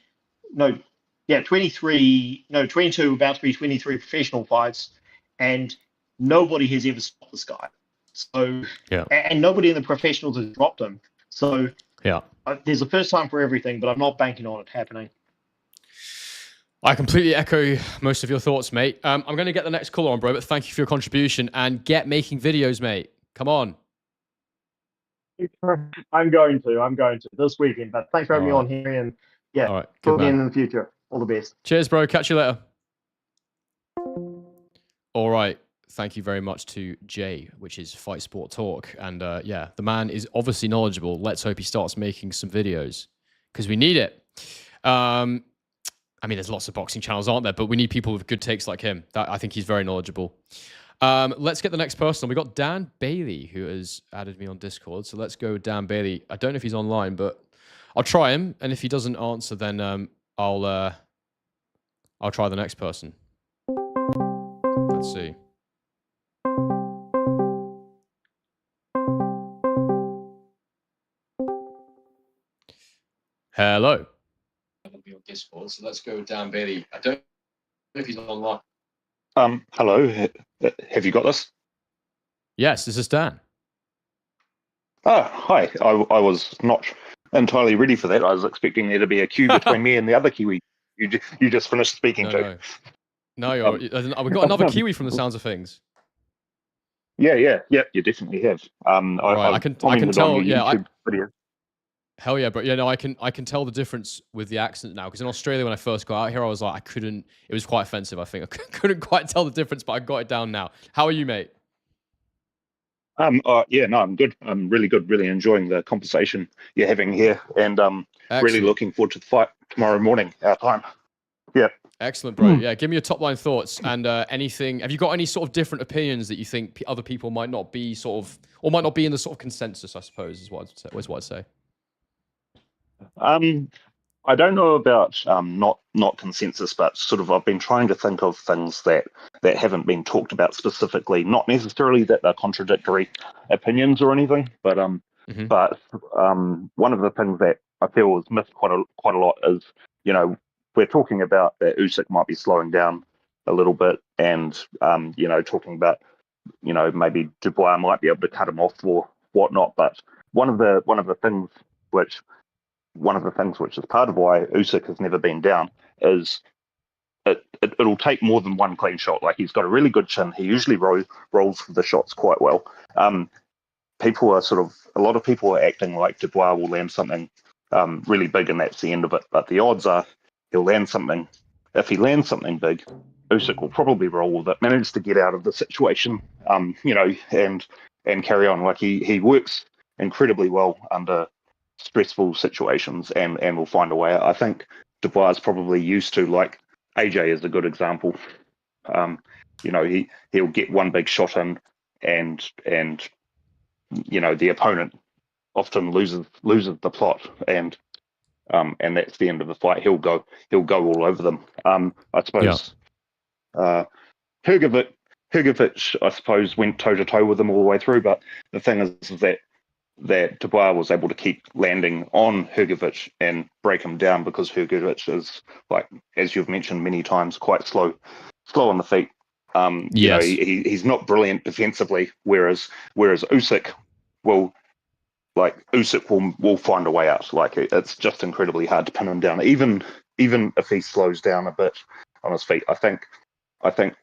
about to be 23 professional fights, and nobody has ever stopped this guy. So, and nobody in the professionals has dropped him. So, there's a first time for everything, but I'm not banking on it happening. I completely echo most of your thoughts, mate. I'm going to get the next caller on, bro, but thank you for your contribution, and get making videos, mate. Come on. I'm going to this weekend. But thanks for having me All on here, and yeah, right, good talk again man. in the future. All the best. Cheers, bro. Catch you later. All right. Thank you very much to Jay, which is Fight Sport Talk. And yeah, the man is obviously knowledgeable. Let's hope he starts making some videos because we need it. I mean, there's lots of boxing channels, aren't there? But we need people with good takes like him. I think he's very knowledgeable. Let's get the next person. We got Dan Bailey, who has added me on Discord. So let's go with Dan Bailey. I don't know if he's online, but I'll try him. And if he doesn't answer, then I'll try the next person. Let's see. Hello. I'm going to be on Discord, so let's go with Dan Bailey. I don't know if he's online. Hello. Have you got this? Yes, this is Dan. Oh, hi. I was not entirely ready for that. I was expecting there to be a queue between me and the other Kiwi. You just finished speaking to. No, we've got another Kiwi from the sounds of things. Yeah. You definitely have. Right, I can tell. Yeah, video. Hell yeah, but yeah, no, I can tell the difference with the accent now. Because in Australia, when I first got out here, I was like, I couldn't. It was quite offensive. I think I couldn't quite tell the difference, but I got it down now. How are you, mate? Yeah, no, I'm good. I'm really good. Really enjoying the conversation you're having here, and really looking forward to the fight tomorrow morning, our time. Yeah. Excellent, bro. Yeah, give me your top line thoughts and anything. Have you got any sort of different opinions that you think other people might not be or might not be in the sort of consensus? I suppose is what I'd say. I don't know about not consensus, but sort of I've been trying to think of things that haven't been talked about specifically. Not necessarily that they're contradictory opinions or anything, but one of the things that I feel is missed quite a lot is, we're talking about that Usyk might be slowing down a little bit, and talking about maybe Dubois might be able to cut him off or whatnot. But one of the things which is part of why Usyk has never been down is it'll take more than one clean shot. Like, he's got a really good chin. He usually rolls the shots quite well. A lot of people are acting like Dubois will land something really big and that's the end of it. But the odds are he'll land something. If he lands something big, Usyk will probably roll with it, manage to get out of the situation, and carry on. Like, he works incredibly well under stressful situations and will find a way. I think Dubois is probably used to, like, AJ is a good example. He'll get one big shot in, and the opponent often loses the plot, and that's the end of the fight. He'll go all over them. I suppose Hrgovic, I suppose, went toe to toe with them all the way through. But the thing is that Dubois was able to keep landing on Hrgovic and break him down, because Hrgovic is, like, as you've mentioned many times, quite slow on the feet. Yes. He's not brilliant defensively, whereas Usyk will find a way out. Like, it's just incredibly hard to pin him down, even if he slows down a bit on his feet. I think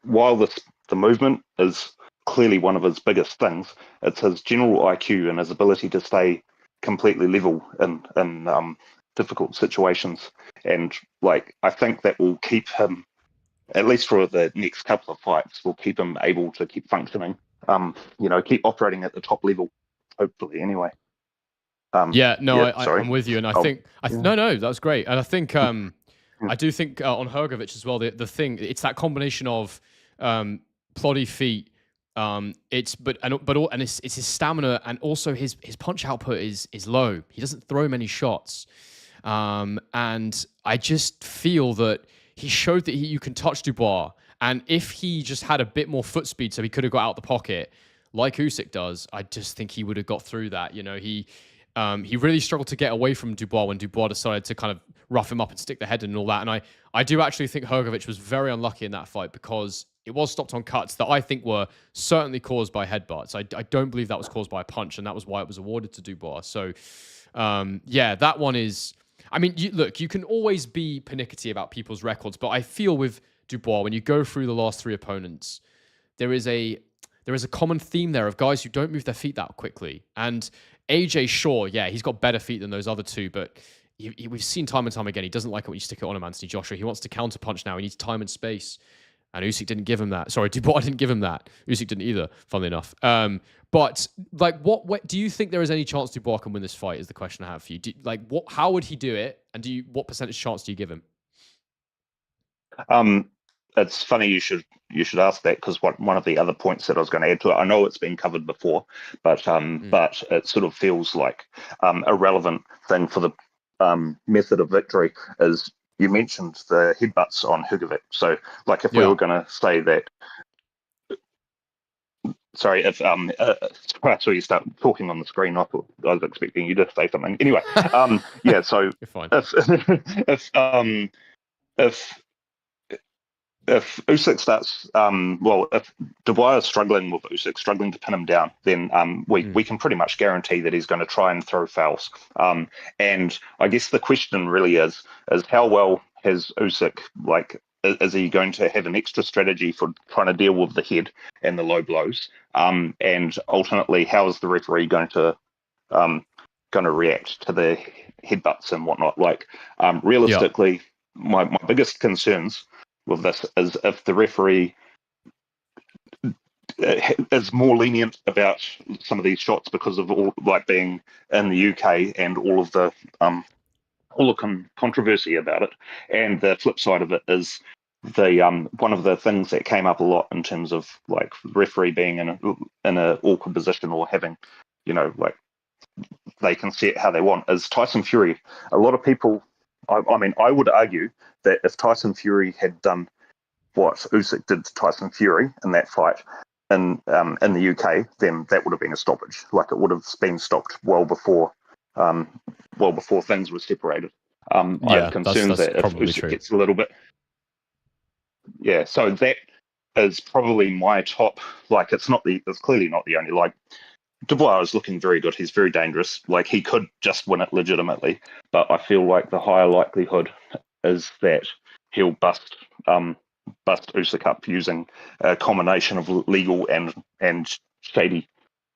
while the movement is clearly one of his biggest things, it's his general IQ and his ability to stay completely level in difficult situations. And, like, I think that will keep him, at least for the next couple of fights, will keep him able to keep functioning, keep operating at the top level, hopefully, anyway. I'm with you, and I think no, that's great, and I think I do think on Hrgovic as well. The thing, it's that combination of ploddy feet. It's his stamina, and also his punch output is low. He doesn't throw many shots, and I just feel that he showed that you can touch Dubois, and if he just had a bit more foot speed, so he could have got out the pocket like Usyk does, I just think he would have got through that. He really struggled to get away from Dubois when Dubois decided to kind of rough him up and stick the head in and all that. And I do actually think Hrgovic was very unlucky in that fight, because it was stopped on cuts that I think were certainly caused by headbutts. I don't believe that was caused by a punch, and that was why it was awarded to Dubois. So, that one is... I mean, you can always be pernickety about people's records, but I feel with Dubois, when you go through the last three opponents, there's there is a common theme there of guys who don't move their feet that quickly. And AJ, sure, yeah, he's got better feet than those other two, but we've seen time and time again, he doesn't like it when you stick it on him, Anthony Joshua. He wants to counterpunch now. He needs time and space. And Usyk didn't give him that. Sorry, Dubois didn't give him that. Usyk didn't either, funnily enough. But like, what do you think there is any chance Dubois can win this fight? Is the question I have for you. How would he do it? And what percentage chance do you give him? It's funny you should ask that, because one of the other points that I was going to add to it, I know it's been covered before, but it sort of feels like a relevant thing for the method of victory is, you mentioned the headbutts on Hrgovic. So, like, if we were going to say that, sorry, if I saw you start talking on the screen, I thought I was expecting you to say something. Anyway, yeah. So You're fine. If Usyk starts, if Dubois is struggling with Usyk, struggling to pin him down, then we can pretty much guarantee that he's going to try and throw fouls. And I guess the question really is how well has Usyk, like, is he going to have an extra strategy for trying to deal with the head and the low blows? And ultimately, how is the referee going to react to the headbutts and whatnot? Like, realistically, my biggest concerns with this is if the referee is more lenient about some of these shots because of all, like, being in the UK and all the controversy about it. And the flip side of it is the one of the things that came up a lot in terms of, like, referee being in a awkward position, or having, like, they can see it how they want, is Tyson Fury. A lot of people, I mean, I would argue that if Tyson Fury had done what Usyk did to Tyson Fury in that fight in the UK, then that would have been a stoppage. Like, it would have been stopped well before things were separated. I have concerns that if Usyk gets a little bit, so that is probably my top. Like, it's clearly not the only. Like, Dubois is looking very good. He's very dangerous. Like, he could just win it legitimately, but I feel like the higher likelihood is that he'll bust Usyk up using a combination of legal and shady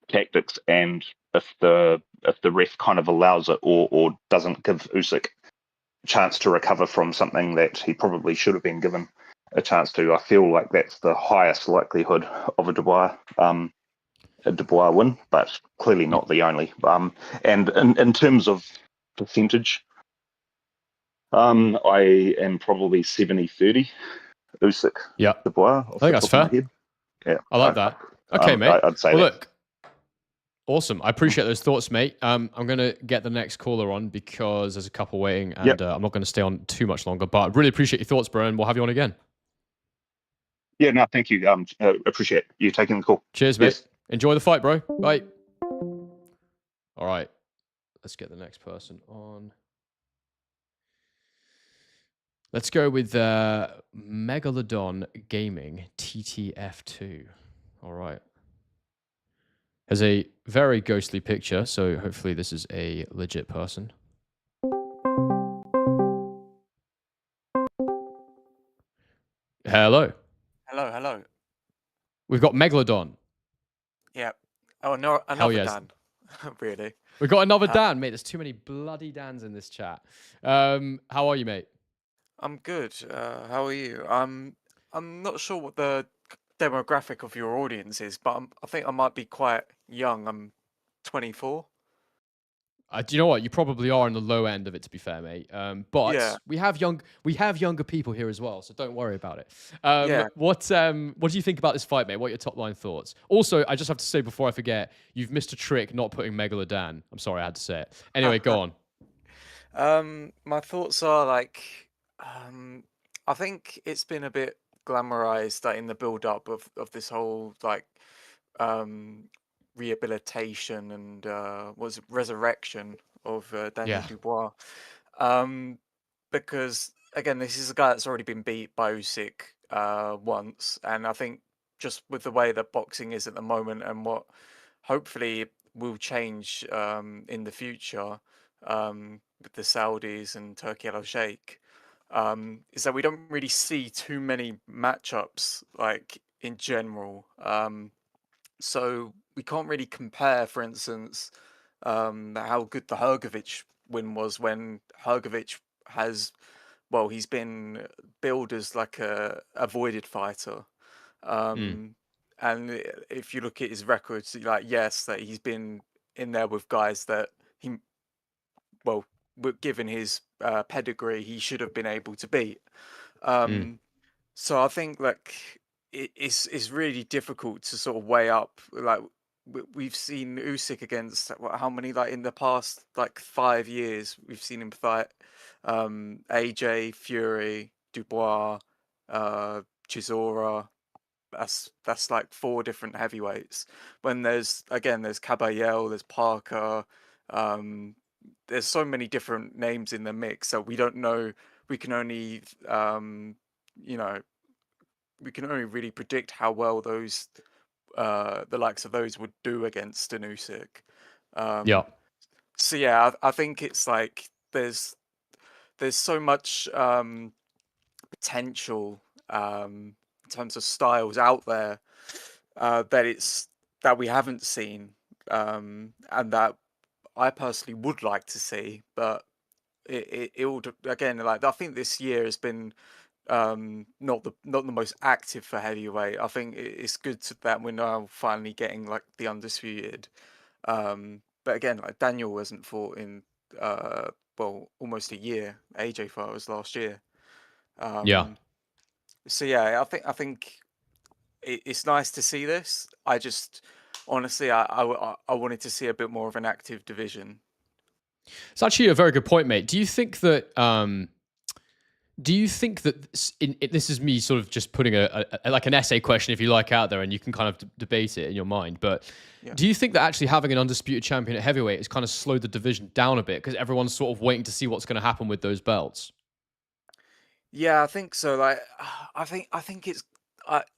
tactics. And if the ref kind of allows it, or doesn't give Usyk a chance to recover from something that he probably should have been given a chance to, I feel like that's the highest likelihood of a Dubois win, but clearly not the only. And in terms of percentage, I am probably 70-30 Usyk. Dubois. I think that's fair. Yeah, I like that. Okay, mate. I'd say well, look, awesome. I appreciate those thoughts, mate. I'm going to get the next caller on because there's a couple waiting, and I'm not going to stay on too much longer. But I really appreciate your thoughts, bro, and we'll have you on again. Yeah, no, thank you. Appreciate you taking the call. Cheers, mate. Enjoy the fight, bro. Bye. All right. Let's get the next person on. Let's go with Megalodon Gaming TTF2. All right. Has a very ghostly picture, so hopefully this is a legit person. Hello. Hello. We've got Megalodon. Yeah. Oh, no, another Dan. Really. We've got another Dan, mate. There's too many bloody Dans in this chat. How are you, mate? I'm good. How are you? I'm not sure what the demographic of your audience is, but I think I might be quite young. I'm 24. Do you know what? You probably are on the low end of it, to be fair, mate. But we have younger people here as well, so don't worry about it. What do you think about this fight, mate? What are your top line thoughts? Also, I just have to say before I forget, you've missed a trick not putting Megalodon. I'm sorry, I had to say it. Anyway, go on. My thoughts are like, I think it's been a bit glamorized in the build up of this whole like rehabilitation and was resurrection of Daniel Dubois, because again, this is a guy that's already been beat by Usyk once, and I think just with the way that boxing is at the moment and what hopefully will change in the future with the Saudis and Turkey Al Sheikh, is that we don't really see too many matchups like in general. So we can't really compare, for instance, how good the Hrgovic win was when Hrgovic has, well, he's been billed as like a avoided fighter. And if you look at his records, like, yes, that he's been in there with guys that he, well, given his pedigree, he should have been able to beat. So I think like it's really difficult to sort of weigh up. Like we've seen Usyk against how many, like in the past like 5 years we've seen him fight AJ, Fury, Dubois, Chisora. That's like 4 different heavyweights. When there's Caballel, there's Parker, there's so many different names in the mix, so we don't know. We can only you know we can only really predict how well those the likes of those would do against an Usyk. Yeah. So yeah, I think it's like there's so much potential in terms of styles out there that we haven't seen, and that I personally would like to see, but it all again, like I think this year has been not the most active for heavyweight. I think it's good that we're now finally getting like the undisputed. But again, like Daniel hasn't fought in well, almost a year. AJ fought was last year. Yeah. So yeah, I think it's nice to see this. I just honestly, I wanted to see a bit more of an active division. It's actually a very good point, mate. Do you think that this is me sort of just putting a like an essay question, if you like, out there, and you can kind of debate it in your mind. But Yeah. do you think that actually having an undisputed champion at heavyweight has kind of slowed the division down a bit because everyone's sort of waiting to see what's going to happen with those belts? Yeah, I think so. Like, I think it's.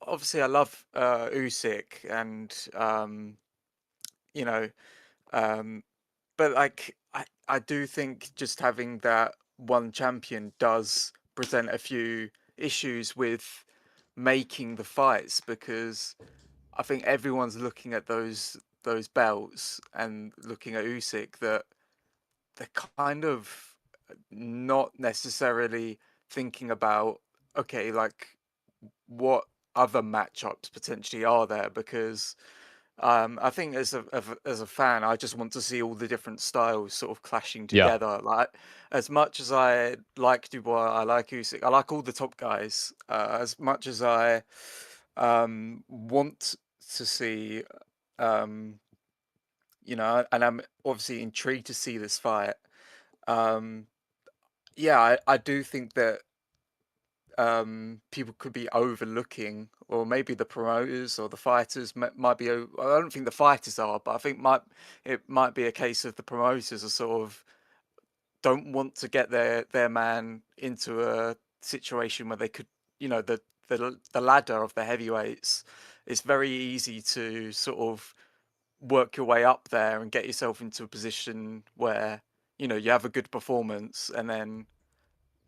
Obviously I love Usyk, and you know, but like I do think just having that one champion does present a few issues with making the fights, because I think everyone's looking at those belts and looking at Usyk, that they're kind of not necessarily thinking about, okay, like what other matchups potentially are there, because I think as a fan, I just want to see all the different styles sort of clashing Yeah. together. Like, as much as I like Dubois, I like Usyk, I like all the top guys. As much as I want to see, um, and I'm obviously intrigued to see this fight. Yeah, I do think that people could be overlooking, or maybe the promoters or the fighters might be. I don't think the fighters are, but I think it might be a case of the promoters are sort of don't want to get their man into a situation where they could, the ladder of the heavyweights. It's very easy to sort of work your way up there and get yourself into a position where you have a good performance, and then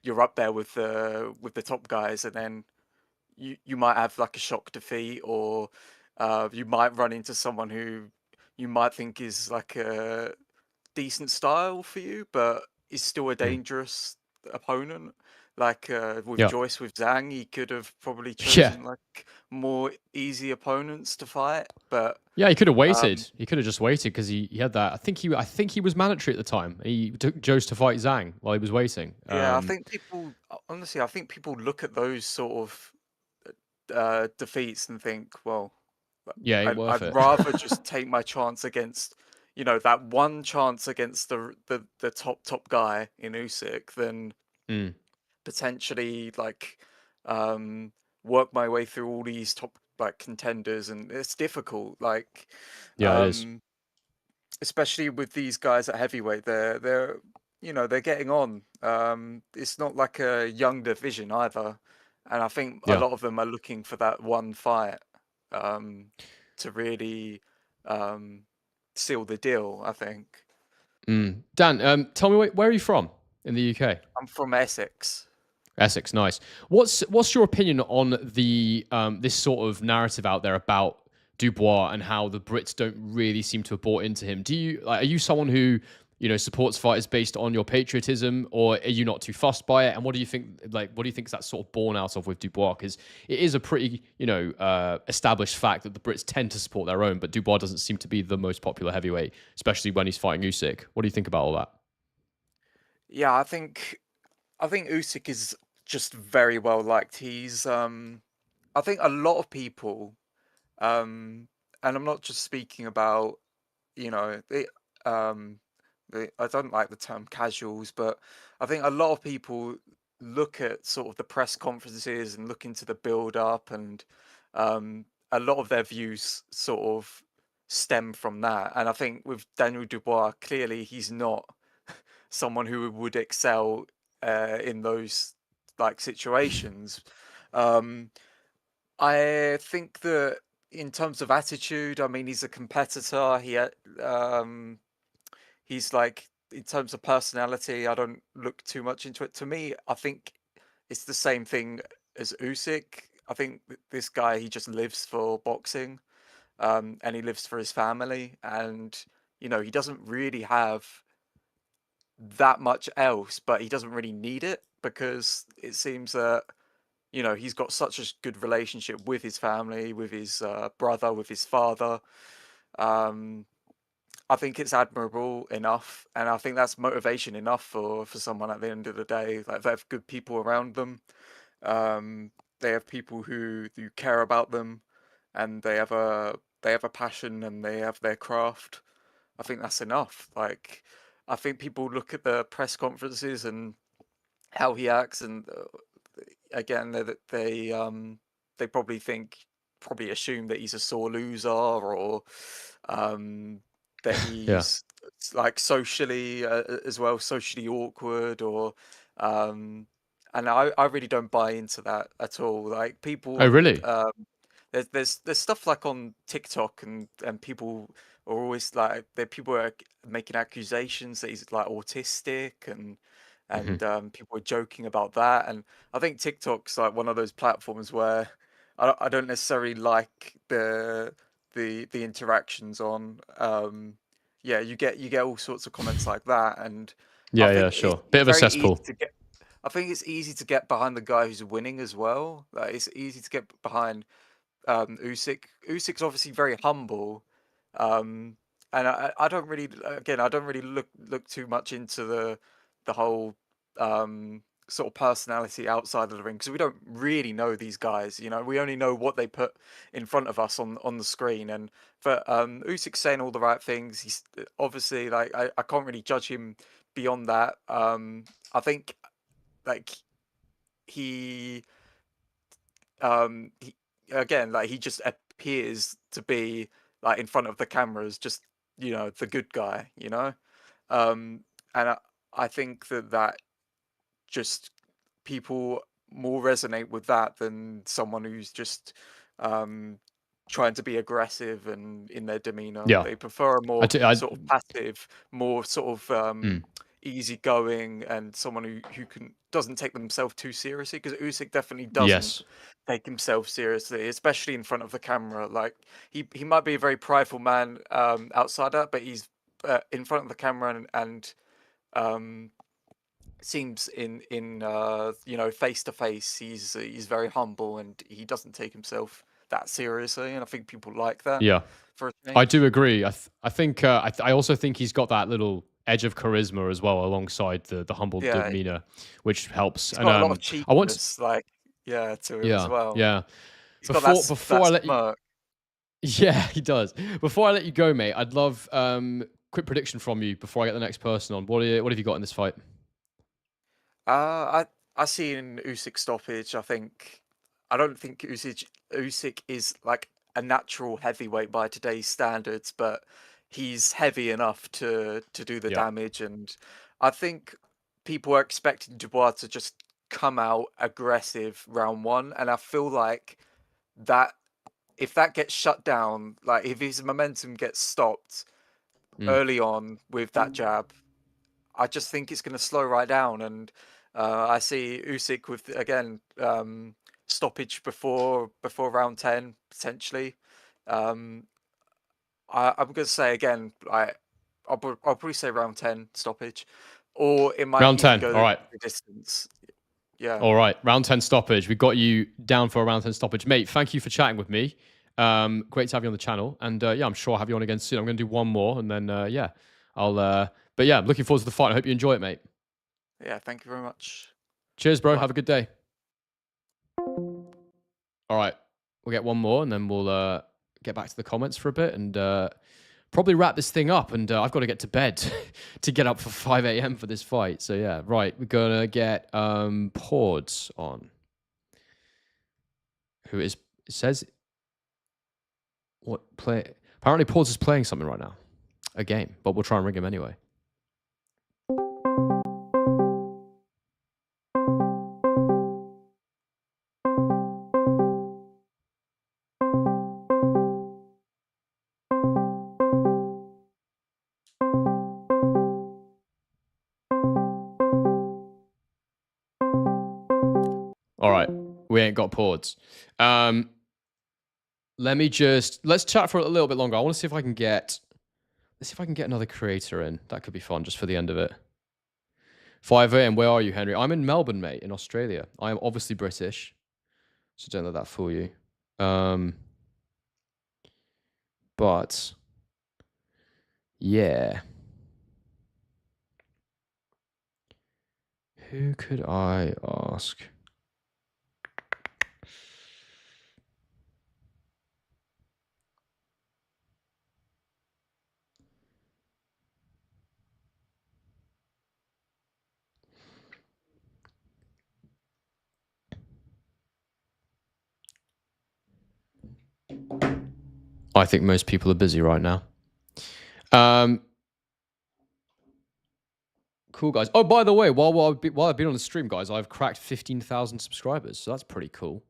you're up there with the top guys, and then you might have like a shock defeat, or you might run into someone who you might think is like a decent style for you, but is still a dangerous opponent. Like with Yeah. Joyce, with Zhang, he could have probably Yeah. chosen like more easy opponents to fight, but Yeah, he could have waited. He could have just waited because he had that. I think he was mandatory at the time. He chose to fight Zhang while he was waiting. yeah, I think people honestly, I think people look at those sort of defeats and think, well, yeah, ain't worth I'd it. rather just take my chance against, that one chance against the top guy in Usyk than potentially like work my way through all these top like contenders, and it's difficult. Like, Yeah, it is. especially with these guys at heavyweight, they're getting on. It's not like a young division either, and I think a Yeah. lot of them are looking for that one fight to really seal the deal, I think. Dan, tell me where are you from in the UK? I'm from Essex. Essex, nice. What's your opinion on the this sort of narrative out there about Dubois and how the Brits don't really seem to have bought into him. Are you someone who, supports fighters based on your patriotism, or are you not too fussed by it? And what do you think? What do you think is that sort of born out of with Dubois? Because it is a pretty, established fact that the Brits tend to support their own, but Dubois doesn't seem to be the most popular heavyweight, especially when he's fighting Usyk. What do you think about all that? Yeah, I think Usyk is just very well liked. He's I think a lot of people, and I'm not just speaking about, um I don't like the term casuals, but I think a lot of people look at sort of the press conferences and look into the build up, and a lot of their views sort of stem from that. And I think with Daniel Dubois, clearly he's not someone who would excel in those like situations. Um, I think that in terms of attitude, I mean, he's a competitor. He's like, in terms of personality, I don't look too much into it. To me, I think it's the same thing as Usyk. I think this guy, he just lives for boxing, and he lives for his family, and he doesn't really have that much else, but he doesn't really need it because it seems that he's got such a good relationship with his family, with his brother, with his father. Um, I think it's admirable enough, and I think that's motivation enough for someone at the end of the day. Like, they have good people around them. They have people who care about them, and they have a passion, and they have their craft. I think that's enough. Like, I think people look at the press conferences and how he acts, and again, they probably assume that he's a sore loser, or that Yeah. he's like socially as well, socially awkward, or and I really don't buy into that at all. Like, Oh, people, really? there's stuff like on TikTok, and people are always like, there people are making accusations that he's like autistic, and Hmm. people are joking about that. And I think TikTok's like one of those platforms where I don't necessarily like the interactions on. Yeah, you get all sorts of comments like that, and I Yeah, yeah, think it's sure. Bit of a very easy cesspool. to get. I think it's easy to get behind the guy who's winning as well. Like, it's easy to get behind Usyk. Usyk's obviously very humble, um, and I don't really, again, I don't really look too much into the whole sort of personality outside of the ring, because we don't really know these guys. We only know what they put in front of us on the screen. And for Usyk's saying all the right things. He's obviously, like, I can't really judge him beyond that. I think, like, he he again, like, he just appears to be, like, in front of the cameras, just the good guy. um and I think that just people more resonate with that than someone who's just um trying to be aggressive and in their demeanor. Yeah. They prefer a I, more t- I sort of passive, more sort of mm, easygoing, and someone who doesn't take themselves too seriously, because Usyk definitely doesn't yes. take himself seriously, especially in front of the camera. Like, he might be a very prideful man outside that, but he's in front of the camera, and um seems in face to face, he's very humble, and he doesn't take himself that seriously, and I think people like that Yeah. for a I change. do agree. I think I also think he's got that little edge of charisma as well, alongside the humble Yeah, demeanor, which helps. he's And got a lot of I want to, cheekiness, like, yeah, to him as yeah, well. yeah. He's got that Before that I let you, smirk. yeah, he does. Before I let you go, mate, I'd love quick prediction from you before I get the next person on. What have you got in this fight? I see an Usyk stoppage. I don't think Usyk is like a natural heavyweight by today's standards, but he's heavy enough to do the Yeah. damage. And I think people are expecting Dubois to just come out aggressive round one, and I feel like that if that gets shut down, like, if his momentum gets stopped Mm. early on with that jab, I just think it's going to slow right down. And I see Usyk with, again, stoppage before round 10 potentially. I'm going to say again, I'll probably say round 10 stoppage, or it might Round even 10. go All right. the distance. Yeah. All right. Round 10 stoppage. We got you down for a round 10 stoppage. Mate, thank you for chatting with me. Great to have you on the channel. And yeah, I'm sure I'll have you on again soon. I'm going to do one more and then, yeah, but yeah, I'm looking forward to the fight. I hope you enjoy it, mate. Yeah, thank you very much. Cheers, bro. Bye. Have a good day. All right. We'll get one more and then we'll get back to the comments for a bit and probably wrap this thing up. And I've got to get to bed to get up for 5 a.m. for this fight. So yeah, right. We're going to get Pords on. Who is, it says, what play? Apparently Pords is playing something right now. A game. But we'll try and ring him anyway. All right, we ain't got Pords. Let's chat for a little bit longer. I want to see if I can get, let's see if I can get another creator in. That could be fun just for the end of it. 5 a.m. Where are you, Henry? I'm in Melbourne, mate, in Australia. I am obviously British, so don't let that fool you. But yeah, who could I ask? I think most people are busy right now. Cool, guys. Oh, by the way, while I've been on the stream, guys, I've cracked 15,000 subscribers, so that's pretty cool.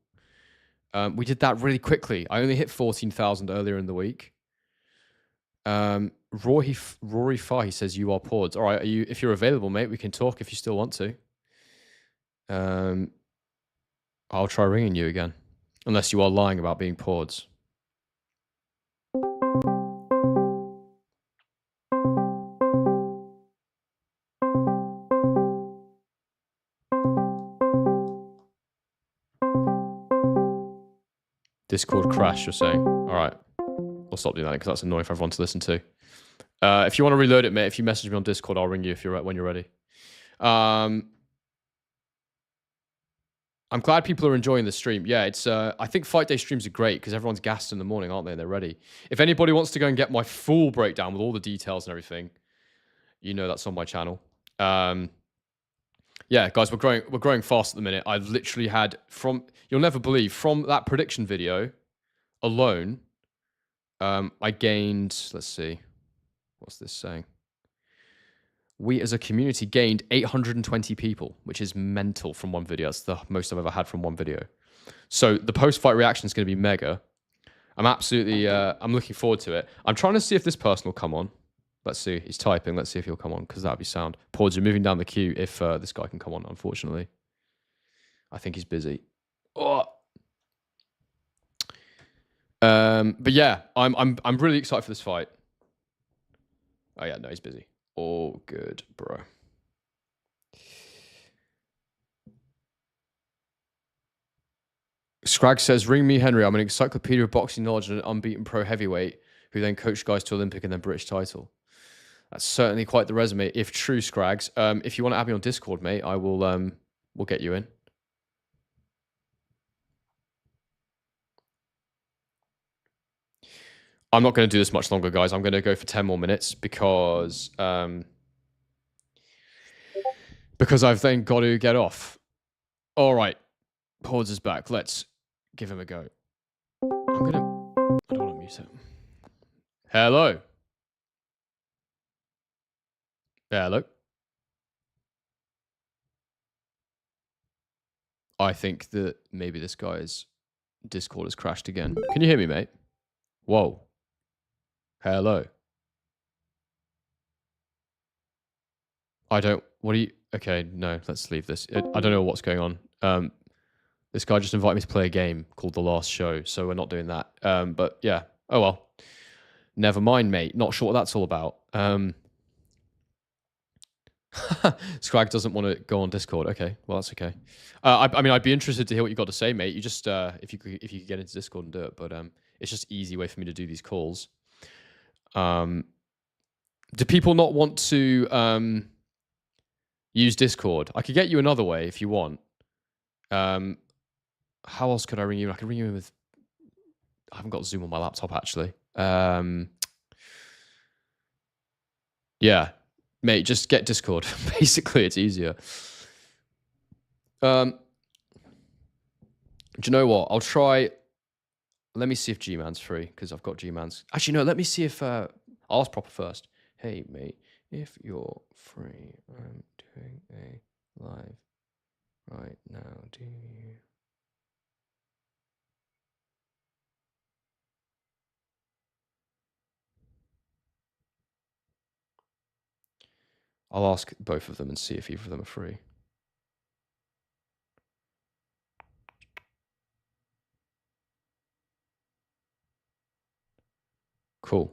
We did that really quickly. I only hit 14,000 earlier in the week. Rory Fahey says you are Pords. All right, if you're available, mate, we can talk if you still want to. I'll try ringing you again, unless you are lying about being Pords. Discord crash, you're saying? All right. I'll stop doing that because that's annoying for everyone to listen to. If you want to reload it, mate, if you message me on Discord, I'll ring you when you're ready. I'm glad people are enjoying the stream. Yeah, it's. I think Fight Day streams are great because everyone's gassed in the morning, aren't they? They're ready. If anybody wants to go and get my full breakdown with all the details and everything, you know that's on my channel. Yeah, guys, we're growing fast at the minute. I've literally had you'll never believe, from that prediction video alone, I gained, let's see, what's this saying? We as a community gained 820 people, which is mental from one video. That's the most I've ever had from one video. So the post-fight reaction is going to be mega. I'm absolutely, I'm looking forward to it. I'm trying to see if this person will come on. Let's see. He's typing. Let's see if he'll come on, because that would be sound. Pords, you're moving down the queue if this guy can come on, unfortunately. I think he's busy. Oh. But yeah, I'm really excited for this fight. Oh yeah, no, he's busy. All good, bro. Scrag says, ring me, Henry. I'm an encyclopedia of boxing knowledge and an unbeaten pro heavyweight who then coached guys to Olympic and then British title. That's certainly quite the resume, if true, Scrags. If you want to add me on Discord, mate, I will. We'll get you in. I'm not going to do this much longer, guys. I'm going to go for 10 more minutes because I've then got to get off. All right, Pords is back. Let's give him a go. I don't want to mute him. Hello. Hello. I think that maybe this guy's Discord has crashed again. Can you hear me, mate? Whoa. Hello. Okay, no, let's leave this. I don't know what's going on. This guy just invited me to play a game called The Last Show, so we're not doing that. But yeah, Oh well. Never mind, mate. Not sure what that's all about. Scrag doesn't want to go on Discord. Okay, well that's okay. I mean, I'd be interested to hear what you got to say, mate. You just if you could get into Discord and do it, but it's just easy way for me to do these calls. Do people not want to use Discord? I could get you another way if you want. How else could I ring you? I could ring you with. I haven't got Zoom on my laptop actually. Yeah. Mate, just get Discord. Basically, it's easier. Do you know what? I'll try. Let me see if G-Man's free, because I've got G-Man's. Actually, no, let me see if... I'll ask proper first. Hey, mate, if you're free, I'm doing a live right now. Do you... I'll ask both of them and see if either of them are free. Cool.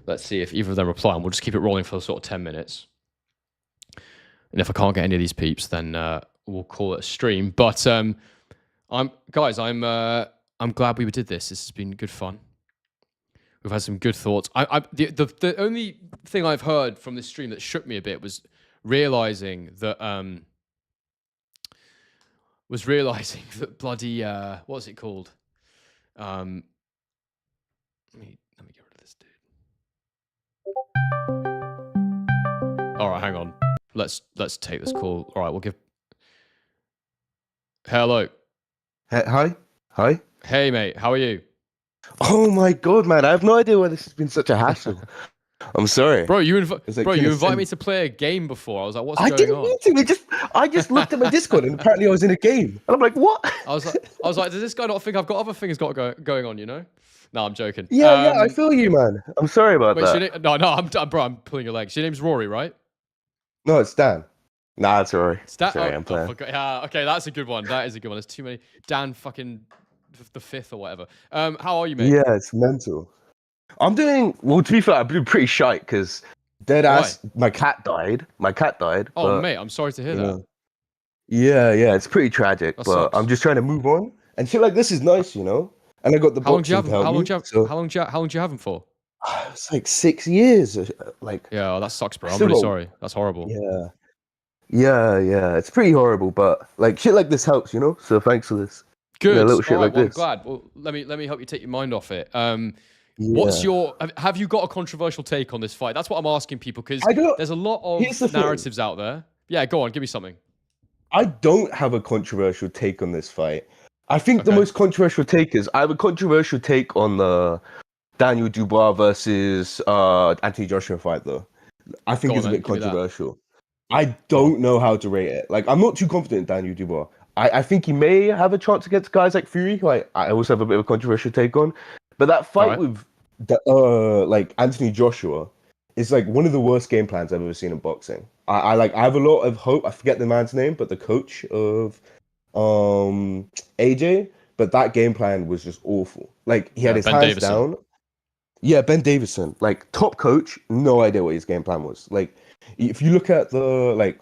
Let's see if either of them reply, and we'll just keep it rolling for sort of 10 minutes. And if I can't get any of these peeps, then we'll call it a stream. But I'm glad we did this. This has been good fun. We've had some good thoughts. The only thing I've heard from this stream that shook me a bit was realizing that bloody what's it called? Let me get rid of this dude. All right, hang on. Let's take this call. All right, we'll give. Hello. Hi. Hey, mate. How are you? Oh my god, man! I have no idea why this has been such a hassle. I'm sorry, bro. You invited me to play a game before. I was like, "What's going on?" I didn't mean to. I just looked at my Discord and apparently I was in a game, and I'm like, "What?" I was like, "Does this guy not think I've got other things going on?" You know? No, I'm joking. Yeah, I feel you, man. I'm sorry about that. No, I'm pulling your legs. Your name's Rory, right? No, it's Dan. Nah, it's Rory. Sorry, I'm playing. Okay, that's a good one. That is a good one. There's too many. Dan fucking the fifth or whatever. How are you, mate? Yeah, it's mental. I'm doing well. To be fair, I've been pretty shite because dead ass. My cat died. Oh, but, mate, I'm sorry to hear that. Yeah, it's pretty tragic. But sucks. I'm just trying to move on and feel like this is nice, you know. And I got the boxing to help me. How long do you have him for? It's like 6 years. Like yeah, that sucks, bro. I'm really sorry. That's horrible. Yeah. It's pretty horrible, but like shit like this helps, you know. So thanks for this. Good. Little shit like this. I'm glad. Well, let me help you take your mind off it. What's your? Have you got a controversial take on this fight? That's what I'm asking people because there's a lot of narratives out there. Yeah, go on, give me something. I don't have a controversial take on this fight. I think the most controversial take is I have a controversial take on the Daniel Dubois versus Anthony Joshua fight, though. I think it's a bit controversial. I don't know how to rate it. Like, I'm not too confident in Daniel Dubois. I think he may have a chance against guys like Fury, who I also have a bit of a controversial take on. But that fight with like Anthony Joshua is like one of the worst game plans I've ever seen in boxing. I have a lot of hope. I forget the man's name, but the coach of AJ. But that game plan was just awful. Like he had his hands down. Yeah, Ben Davison, like top coach, no idea what his game plan was. Like if you look at the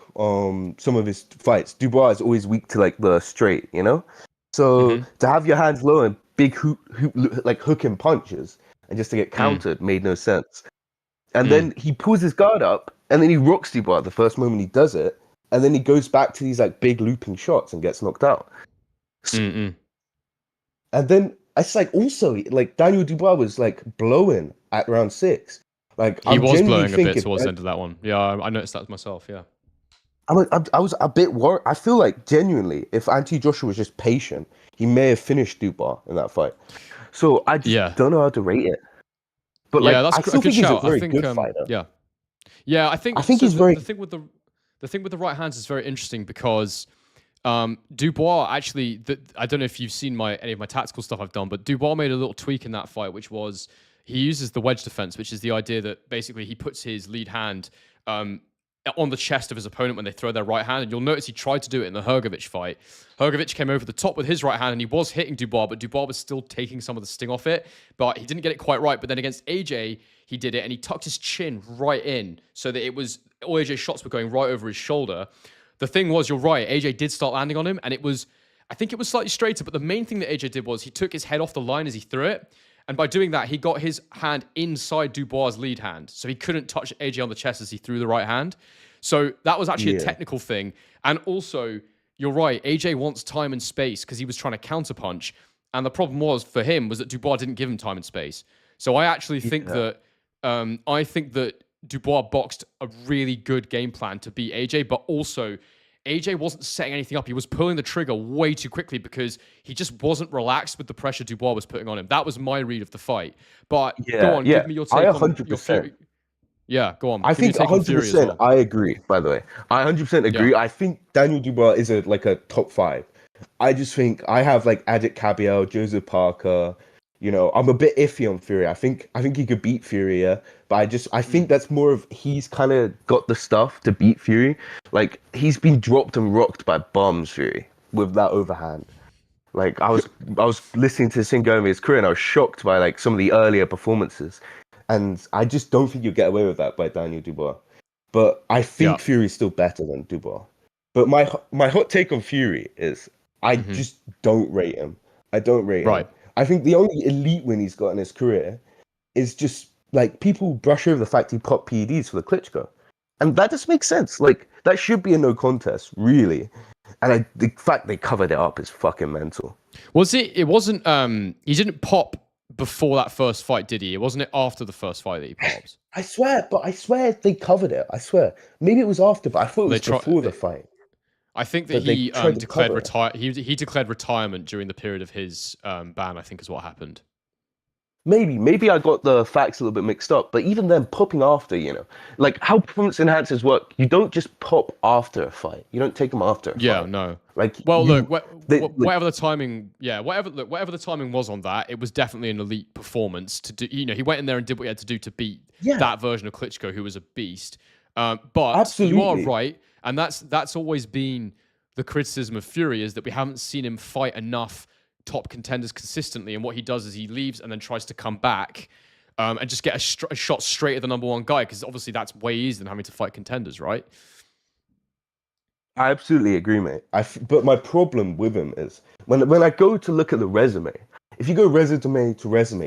some of his fights, Dubois is always weak to like the straight, you know. So to have your hands low and big hooking punches and just to get countered made no sense. And then he pulls his guard up and then he rocks Dubois the first moment he does it, and then he goes back to these like big looping shots and gets knocked out. And then it's like also like Daniel Dubois was like blowing at round 6. Like he was blowing a bit towards the end of that one. Yeah, I noticed that myself. Yeah. I was a bit worried. I feel like genuinely, if Anthony Joshua was just patient, he may have finished Dubois in that fight. So I just don't know how to rate it. But like, that's I still think he's a very good fighter. Yeah. I think he's very. The thing with the right hands is very interesting because Dubois actually. I don't know if you've seen any of my tactical stuff I've done, but Dubois made a little tweak in that fight, which was he uses the wedge defense, which is the idea that basically he puts his lead hand on the chest of his opponent when they throw their right hand. And you'll notice he tried to do it in the Hrgovic fight. Hrgovic came over the top with his right hand and he was hitting Dubois, but Dubois was still taking some of the sting off it, but he didn't get it quite right. But then against AJ, he did it and he tucked his chin right in so that it was, all AJ's shots were going right over his shoulder. The thing was, you're right, AJ did start landing on him and it was, I think it was slightly straighter, but the main thing that AJ did was he took his head off the line as he threw it. And by doing that, he got his hand inside Dubois' lead hand. So he couldn't touch AJ on the chest as he threw the right hand. So that was actually a technical thing. And also, you're right, AJ wants time and space because he was trying to counterpunch. And the problem for him was that Dubois didn't give him time and space. So I actually think that Dubois boxed a really good game plan to beat AJ, but also AJ wasn't setting anything up. He was pulling the trigger way too quickly because he just wasn't relaxed with the pressure Dubois was putting on him. That was my read of the fight. But go on, give me your take on your theory. Yeah, go on. I think 100%. I agree. By the way, I 100% agree. Yeah. I think Daniel Dubois is a top 5. I just think I have like Adit Kabiel, Joseph Parker. You know, I'm a bit iffy on Fury. I think he could beat Fury, yeah. But I think that's more of he's kind of got the stuff to beat Fury. Like he's been dropped and rocked by bombs, Fury, with that overhand. Like I was listening to Singomi's career and I was shocked by like some of the earlier performances, and I just don't think you'll get away with that by Daniel Dubois. But I think Fury's still better than Dubois. But my hot take on Fury is I just don't rate him. I don't rate him. I think the only elite win he's got in his career is just like people brush over the fact he popped PEDs for the Klitschko. And that just makes sense. Like that should be a no contest, really. And the fact they covered it up is fucking mental. It wasn't he didn't pop before that first fight, did he? It wasn't it after the first fight that he popped? I swear they covered it. I swear. Maybe it was after, but I thought it was before the fight. I think that he declared retirement during the period of his ban, I think is what happened. Maybe I got the facts a little bit mixed up, but even then popping after, you know, like how performance enhancers work, you don't just pop after a fight. You don't take them after a fight. Yeah, no. Like whatever the timing, whatever the timing was on that, it was definitely an elite performance to do. You know, he went in there and did what he had to do to beat that version of Klitschko, who was a beast. But Absolutely. You are right. And that's always been the criticism of Fury, is that we haven't seen him fight enough top contenders consistently. And what he does is he leaves and then tries to come back and just get a shot straight at the number 1 guy, because obviously that's way easier than having to fight contenders, right? I absolutely agree, mate. But my problem with him is when I go to look at the resume, if you go resume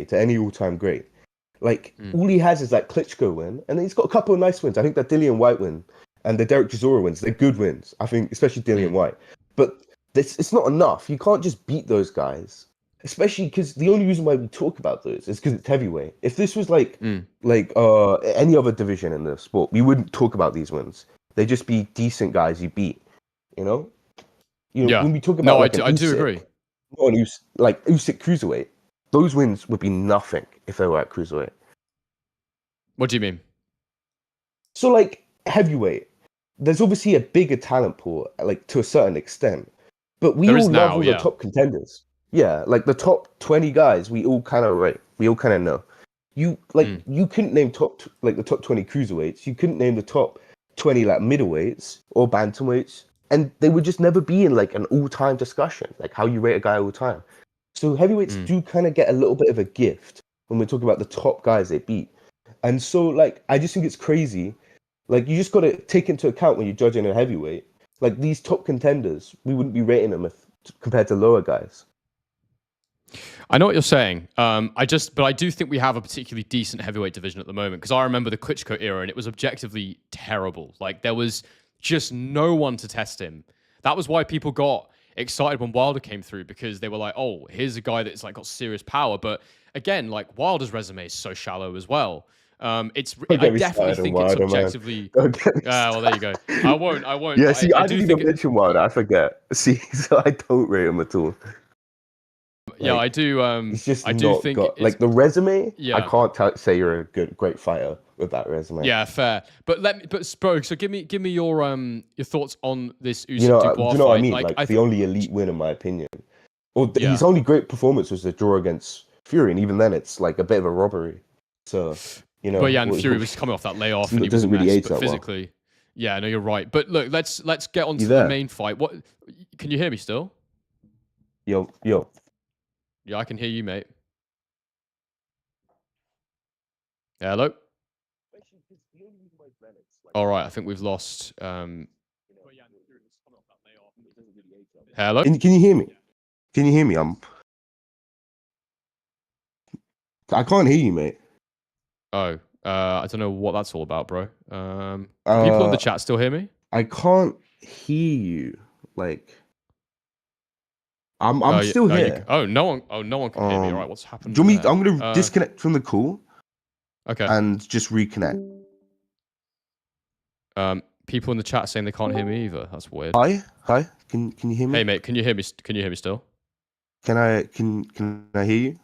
to any all-time great, like all he has is that Klitschko win, and then he's got a couple of nice wins. I think that Dillian White win and the Derek Chisora wins, they're good wins. I think, especially Dillian White. But it's not enough. You can't just beat those guys. Especially because the only reason why we talk about those is because it's heavyweight. If this was like any other division in the sport, we wouldn't talk about these wins. They'd just be decent guys you beat. You know? When we talk about I do agree. Like Usyk cruiserweight, those wins would be nothing if they were at cruiserweight. What do you mean? So like heavyweight, there's obviously a bigger talent pool, like to a certain extent, but we all love all the top contenders. Yeah, like the top 20 guys, we all kind of rate. We all kind of know. You you couldn't name the top 20 cruiserweights. You couldn't name the top 20 like middleweights or bantamweights, and they would just never be in like an all-time discussion, like how you rate a guy all time. So heavyweights do kind of get a little bit of a gift when we're talking about the top guys they beat, and so like I just think it's crazy. Like, you just got to take into account when you're judging a heavyweight. Like, these top contenders, we wouldn't be rating them compared to lower guys. I know what you're saying. But I do think we have a particularly decent heavyweight division at the moment, because I remember the Klitschko era, and it was objectively terrible. Like, there was just no one to test him. That was why people got excited when Wilder came through, because they were like, oh, here's a guy that's like got serious power. But again, like, Wilder's resume is so shallow as well. I definitely think it's objectively. Well, there you go. I won't. Yeah, see, I didn't even mention Wilder. I forget. See, so I don't rate him at all. Yeah, I do. It's just I do think like the resume. Yeah. I can't say you're a great fighter with that resume. Yeah, fair. But bro, so give me your thoughts on this Usyk Dubois fight. You know what I mean? Like the only elite win, in my opinion. Or his only great performance was the draw against Fury, and even then, it's like a bit of a robbery. So. You know, but yeah, and Fury was coming off that layoff, and he doesn't really age that physically. Yeah, no, you're right. But look, let's get on to You the there? main fight. What? Can you hear me still? Yo. Yeah, I can hear you, mate. Hello. All right, I think we've lost. Hello. Can you hear me? Can you hear me? I can't hear you, mate. Oh, I don't know what that's all about, bro. Can people in the chat still hear me? I can't hear you. Like, I'm still here. No one can hear me. All right, what's happened? Do you want me? I'm gonna disconnect from the call. Okay. And just reconnect. People in the chat saying they can't hear me either. That's weird. Hi. Can you hear me? Hey, mate. Can you hear me? Can you hear me still? Can I hear you?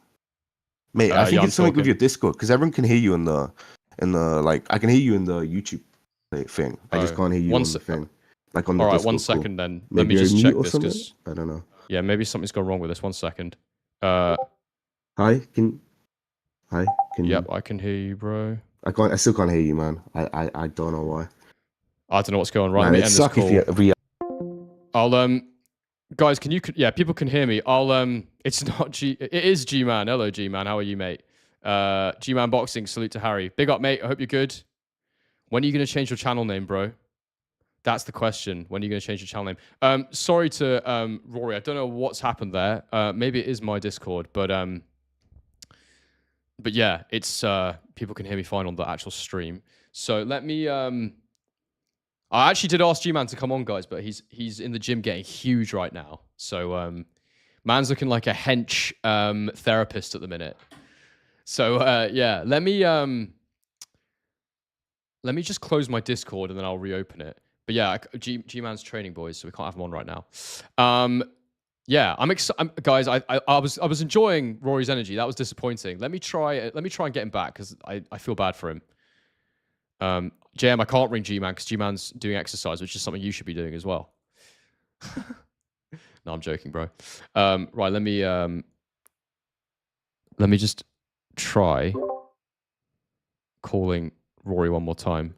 Mate, I think it's something with your Discord because everyone can hear you in the like I can hear you in the YouTube thing. I just can't hear you on the thing. Like on the Discord. All right, 1 second then. Maybe Let me just check this something? because I don't know. Yeah, maybe something's gone wrong with this. 1 second. Hi. Yep, I can hear you, bro. I still can't hear you, man. I don't know why. I don't know what's going on. Right, man, let me end this call. I'll guys, people can hear me. It's not G. It is G-Man. Hello, G-Man. How are you, mate? G-Man Boxing. Salute to Harry. Big up, mate. I hope you're good. When are you gonna change your channel name, bro? That's the question. When are you gonna change your channel name? Sorry to Rory. I don't know what's happened there. Maybe it is my Discord, but yeah, it's people can hear me fine on the actual stream. So let me. I actually did ask G-Man to come on, guys, but he's in the gym getting huge right now. So man's looking like a hench therapist at the minute. So yeah, let me just close my Discord and then I'll reopen it. But yeah, G-Man's training, boys, so we can't have him on right now. Yeah, I'm excited, guys. I was enjoying Rory's energy. That was disappointing. Let me try and get him back because I feel bad for him. JM, I can't ring G-Man because G-Man's doing exercise, which is something you should be doing as well. No, I'm joking, bro. Right, let me just try calling Rory one more time.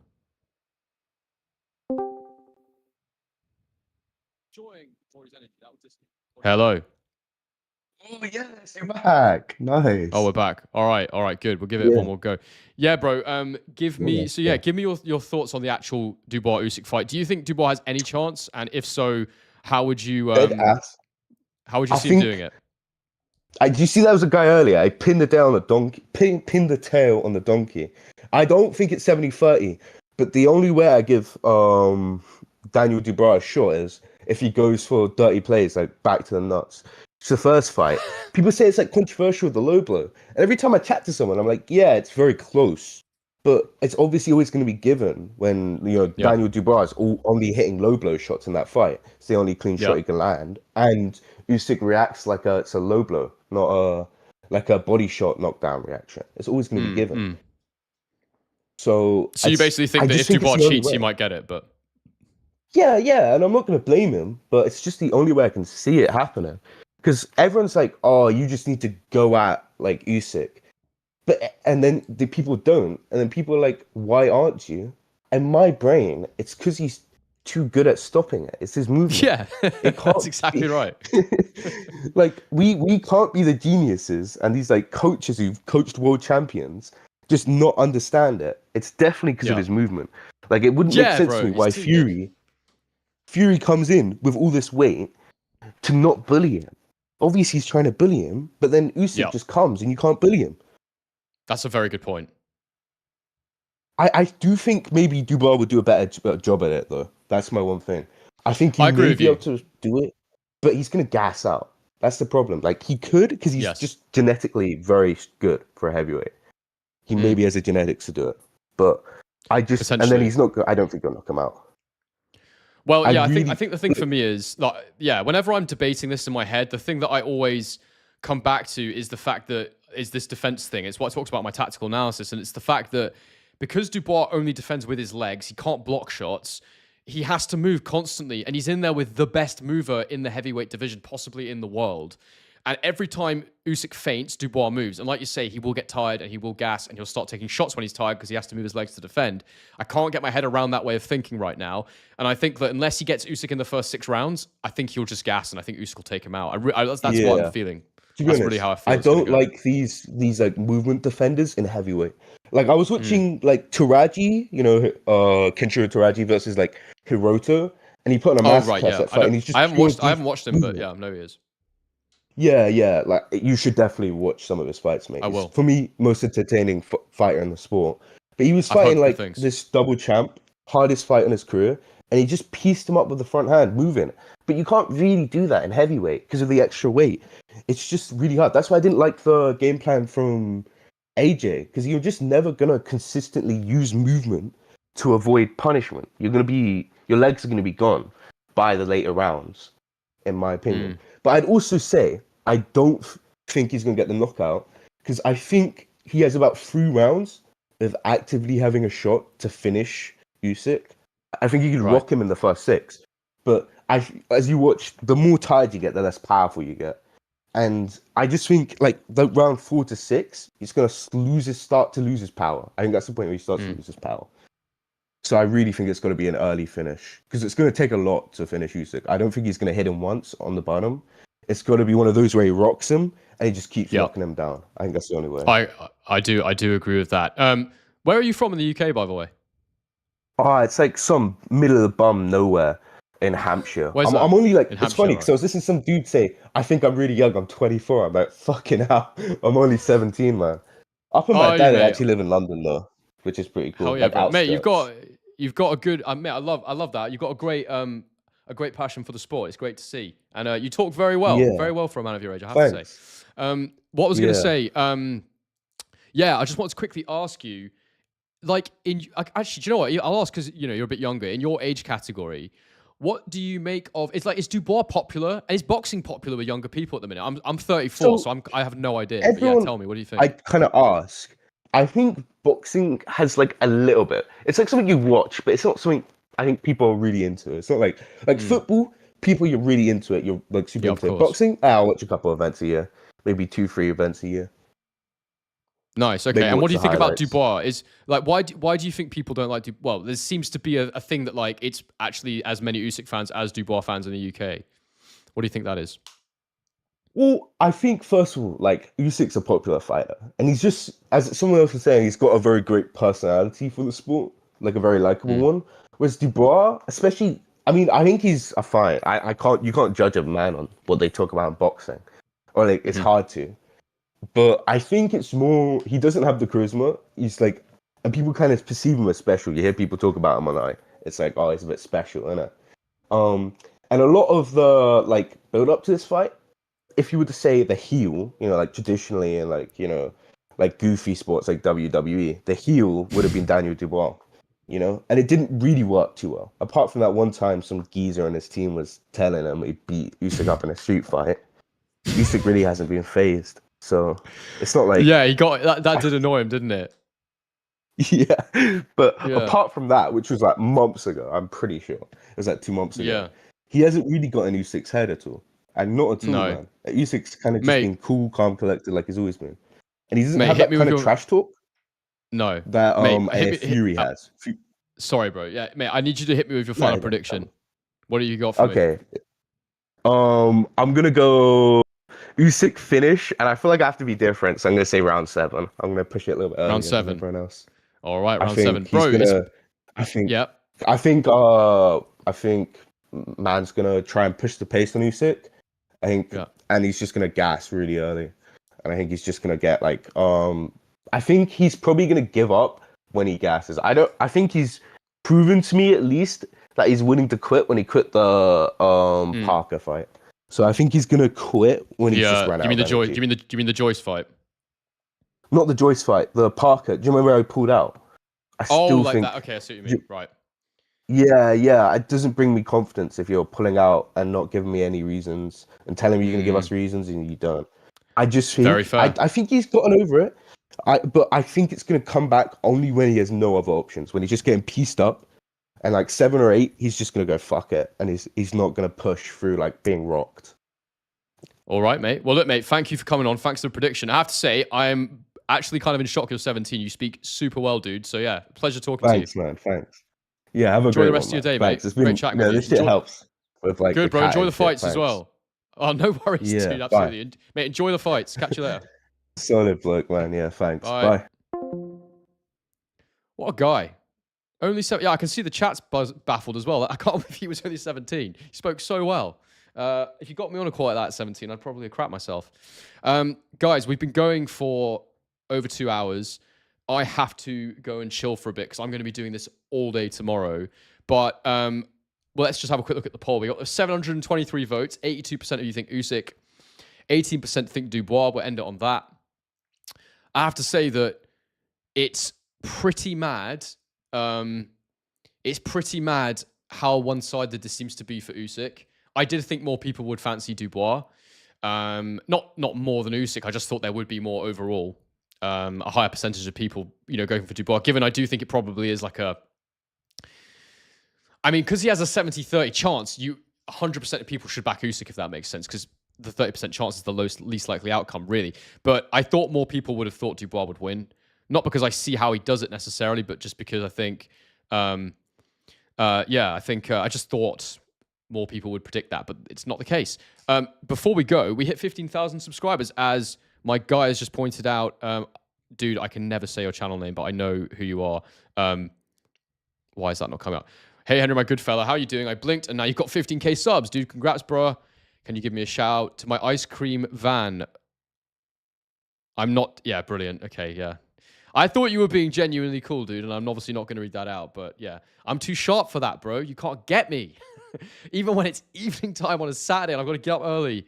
Hello. Oh yes, you're back. Nice. Oh, we're back. All right, good. We'll give it one more go. Yeah, bro. Give me give me your thoughts on the actual Dubois Usyk fight. Do you think Dubois has any chance? And if so, how would you see him doing it? Do you see that was a guy earlier? I pinned the tail on the donkey. Pinned the tail on the donkey. I don't think it's 70-30, but the only way I give Daniel Dubois a shot is if he goes for dirty plays, like back to the nuts. It's the first fight. People say it's like controversial with the low blow. And every time I chat to someone, I'm like, yeah, it's very close. But it's obviously always going to be given when Daniel Dubois is only hitting low blow shots in that fight. It's the only clean shot he can land. And Usyk reacts like it's a low blow, not a body shot knockdown reaction. It's always going to be given. So you basically think that if Dubois cheats, he might get it, but yeah, and I'm not going to blame him, but it's just the only way I can see it happening. Because everyone's like, oh, you just need to go at like Usyk. And then the people don't. And then people are like, why aren't you? And my brain, it's because he's too good at stopping it. It's his movement. Yeah, that's exactly right. Like, we can't be the geniuses and these like coaches who've coached world champions just not understand it. It's definitely because of his movement. Like, it wouldn't make sense to me why Fury comes in with all this weight to not bully him. Obviously, he's trying to bully him, but then Usyk just comes and you can't bully him. That's a very good point. I do think maybe Dubois would do a better job at it, though. That's my one thing. I think he may be able to do it, but he's going to gas out. That's the problem. Like, he could, because he's just genetically very good for a heavyweight. He maybe has the genetics to do it. But and then he's not good. I don't think he'll knock him out. Well, yeah, I think the thing for me is, like, whenever I'm debating this in my head, the thing that I always come back to is the fact that is this defense thing. It's what I talked about in my tactical analysis, and it's the fact that because Dubois only defends with his legs, he can't block shots. He has to move constantly, and he's in there with the best mover in the heavyweight division, possibly in the world. And every time Usyk feints, Dubois moves. And like you say, he will get tired and he will gas and he'll start taking shots when he's tired because he has to move his legs to defend. I can't get my head around that way of thinking right now. And I think that unless he gets Usyk in the first 6 rounds, I think he'll just gas and I think Usyk will take him out. That's what I'm feeling. That's really how I feel. I don't like these like movement defenders in heavyweight. Like I was watching like Taraji, Kenshiro Taraji versus like Hirota, and he put on a masterclass that fight, and he's just I haven't watched him, but yeah, I know he is. Yeah. Like you should definitely watch some of his fights, mate. I will. For me, most entertaining fighter in the sport. But he was fighting like this double champ, hardest fight in his career, and he just pieced him up with the front hand, moving. But you can't really do that in heavyweight because of the extra weight. It's just really hard. That's why I didn't like the game plan from AJ, because you're just never gonna consistently use movement to avoid punishment. Your legs are gonna be gone by the later rounds, in my opinion. But I'd also say I don't think he's gonna get the knockout because I think he has about 3 rounds of actively having a shot to finish Usyk. I think you could rock him in the first 6, but as you watch, the more tired you get, the less powerful you get. And I just think like the round 4 to 6, he's gonna start to lose his power. I think that's the point where he starts to lose his power. So I really think it's gonna be an early finish because it's gonna take a lot to finish Usyk. I don't think he's gonna hit him once on the bottom. It's gonna be one of those where he rocks him and he just keeps knocking him down. I think that's the only way. I do agree with that. Where are you from in the UK, by the way? It's like some middle of the bum nowhere in Hampshire. I'm only like, it's funny because I was listening to some dude say, I think I'm really young, I'm 24. I'm like, fucking hell, I'm only 17, man. Up in my dad, I actually live in London though, which is pretty cool. Oh yeah, like, mate, you've got a good, mate, I love that. You've got a great passion for the sport. It's great to see. And you talk very well for a man of your age, I have to say. What I was going to say, I just wanted to quickly ask you, like, actually, do you know what? I'll ask because, you're a bit younger. In your age category, what do you make of? Is Dubois popular? Is boxing popular with younger people at the minute? I'm 34, so I have no idea. But yeah, tell me, what do you think? I kind of ask. I think boxing has like a little bit. It's like something you watch, but it's not something I think people are really into. It's not like football. People, you're really into it. You're like super into it. Boxing, I'll watch a couple of events a year, maybe 2-3 events a year. Nice. Okay. And what do you think about Dubois? Is like why do you think people don't like Dubois? Well, there seems to be a thing that like it's actually as many Usyk fans as Dubois fans in the UK. What do you think that is? Well, I think first of all, like Usyk's a popular fighter, and he's just, as someone else was saying, he's got a very great personality for the sport, like a very likable one. Whereas Dubois, especially, I mean, I think he's a fine. You can't judge a man on what they talk about in boxing, or like it's hard to. But I think it's more, he doesn't have the charisma. He's like, and people kind of perceive him as special. You hear people talk about him online. It's like, oh, he's a bit special, isn't it? And a lot of the like build up to this fight, if you were to say the heel, like traditionally in like, like goofy sports like WWE, the heel would have been Daniel Dubois, and it didn't really work too well. Apart from that one time some geezer on his team was telling him he beat Usyk up in a street fight. Usyk really hasn't been phased. So it's not like... Yeah, he got... That did annoy him, didn't it? Yeah. But apart from that, which was like months ago, I'm pretty sure. It was like 2 months ago. Yeah. He hasn't really got an Usyk's head at all. And not at all, man. Usyk's kind of just been cool, calm, collected like he's always been. And he doesn't have that kind of trash talk. No. That Fury has. Sorry, bro. Yeah, mate, I need you to hit me with your final prediction. What do you got for me? Okay. I'm going to go... Usyk finish, and I feel like I have to be different, so I'm going to say round 7. I'm going to push it a little bit earlier round 7. than everyone else. All right, round 7. Bro, I think man's going to try and push the pace on Usyk. I think, and he's just going to gas really early. And I think he's just going to get like, I think he's probably going to give up when he gasses. I think he's proven to me at least that he's willing to quit when he quit the Parker fight. So I think he's gonna quit when he's just run out. Do you mean the Joyce fight? Not the Joyce fight. The Parker. Do you remember how he pulled out? That. Okay, I see what you mean. Right. Yeah. It doesn't bring me confidence if you're pulling out and not giving me any reasons and telling me you're gonna give us reasons and you don't. I just think. Very fair. I think he's gotten over it. But I think it's gonna come back only when he has no other options. When he's just getting pieced up. And like 7 or 8, he's just gonna go fuck it, and he's not gonna push through like being rocked. All right, mate. Well, look, mate, thank you for coming on. Thanks for the prediction. I have to say, I'm actually kind of in shock you're 17. You speak super well, dude. So, yeah, pleasure talking to you. Thanks, man. Thanks. Yeah, have a Enjoy great the rest one, of your man. day, Thanks. mate. It's been, Great chatting with you. this shit helps with like good, the bro. cat Enjoy and the shit. fights as Thanks. well. Oh, no worries, Yeah, dude. Absolutely. Mate, enjoy the fights. Catch you later. Solid bloke, man. Yeah, thanks. Bye. What a guy. Only 7. Yeah, I can see the chat's baffled as well. I can't believe he was only 17. He spoke so well. If you got me on a call like that at 17, I'd probably crap myself. Guys, we've been going for over 2 hours. I have to go and chill for a bit because I'm going to be doing this all day tomorrow. But well, let's just have a quick look at the poll. We got 723 votes. 82% of you think Usyk. 18% think Dubois. We'll end it on that. I have to say that it's pretty mad. It's pretty mad how one-sided this seems to be for Usyk. I did think more people would fancy Dubois. Not more than Usyk. I just thought there would be more overall. A higher percentage of people, going for Dubois. Given I do think it probably is like a... I mean, because he has a 70-30 chance, 100% of people should back Usyk if that makes sense, because the 30% chance is the least likely outcome, really. But I thought more people would have thought Dubois would win. Not because I see how he does it necessarily, but just because I think, I just thought more people would predict that, but it's not the case. Before we go, we hit 15,000 subscribers, as my guy has just pointed out. Dude, I can never say your channel name, but I know who you are. Why is that not coming up? Hey, Henry, my good fella, how are you doing? I blinked, and now you've got 15K subs, dude. Congrats, bro. Can you give me a shout out to my ice cream van? I'm not... Yeah, brilliant. Okay, yeah. I thought you were being genuinely cool, dude, and I'm obviously not going to read that out, but yeah. I'm too sharp for that, bro. You can't get me. Even when it's evening time on a Saturday and I've got to get up early.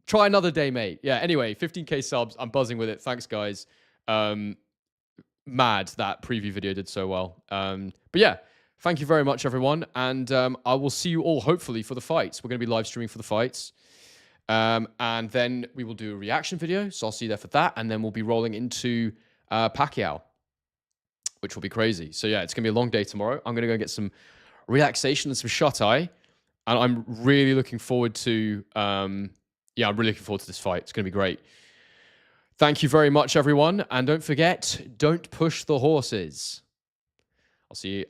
Try another day, mate. Yeah, anyway, 15K subs. I'm buzzing with it. Thanks, guys. Mad that preview video did so well. But yeah, thank you very much, everyone. And I will see you all, hopefully, for the fights. We're going to be live streaming for the fights. And then we will do a reaction video. So I'll see you there for that. And then we'll be rolling into... Pacquiao, which will be crazy. So yeah, it's gonna be a long day tomorrow. I'm gonna go get some relaxation and some shut-eye, and I'm really looking forward to I'm really looking forward to this fight. It's gonna be great. Thank you very much, everyone, and don't forget, don't push the horses. I'll see you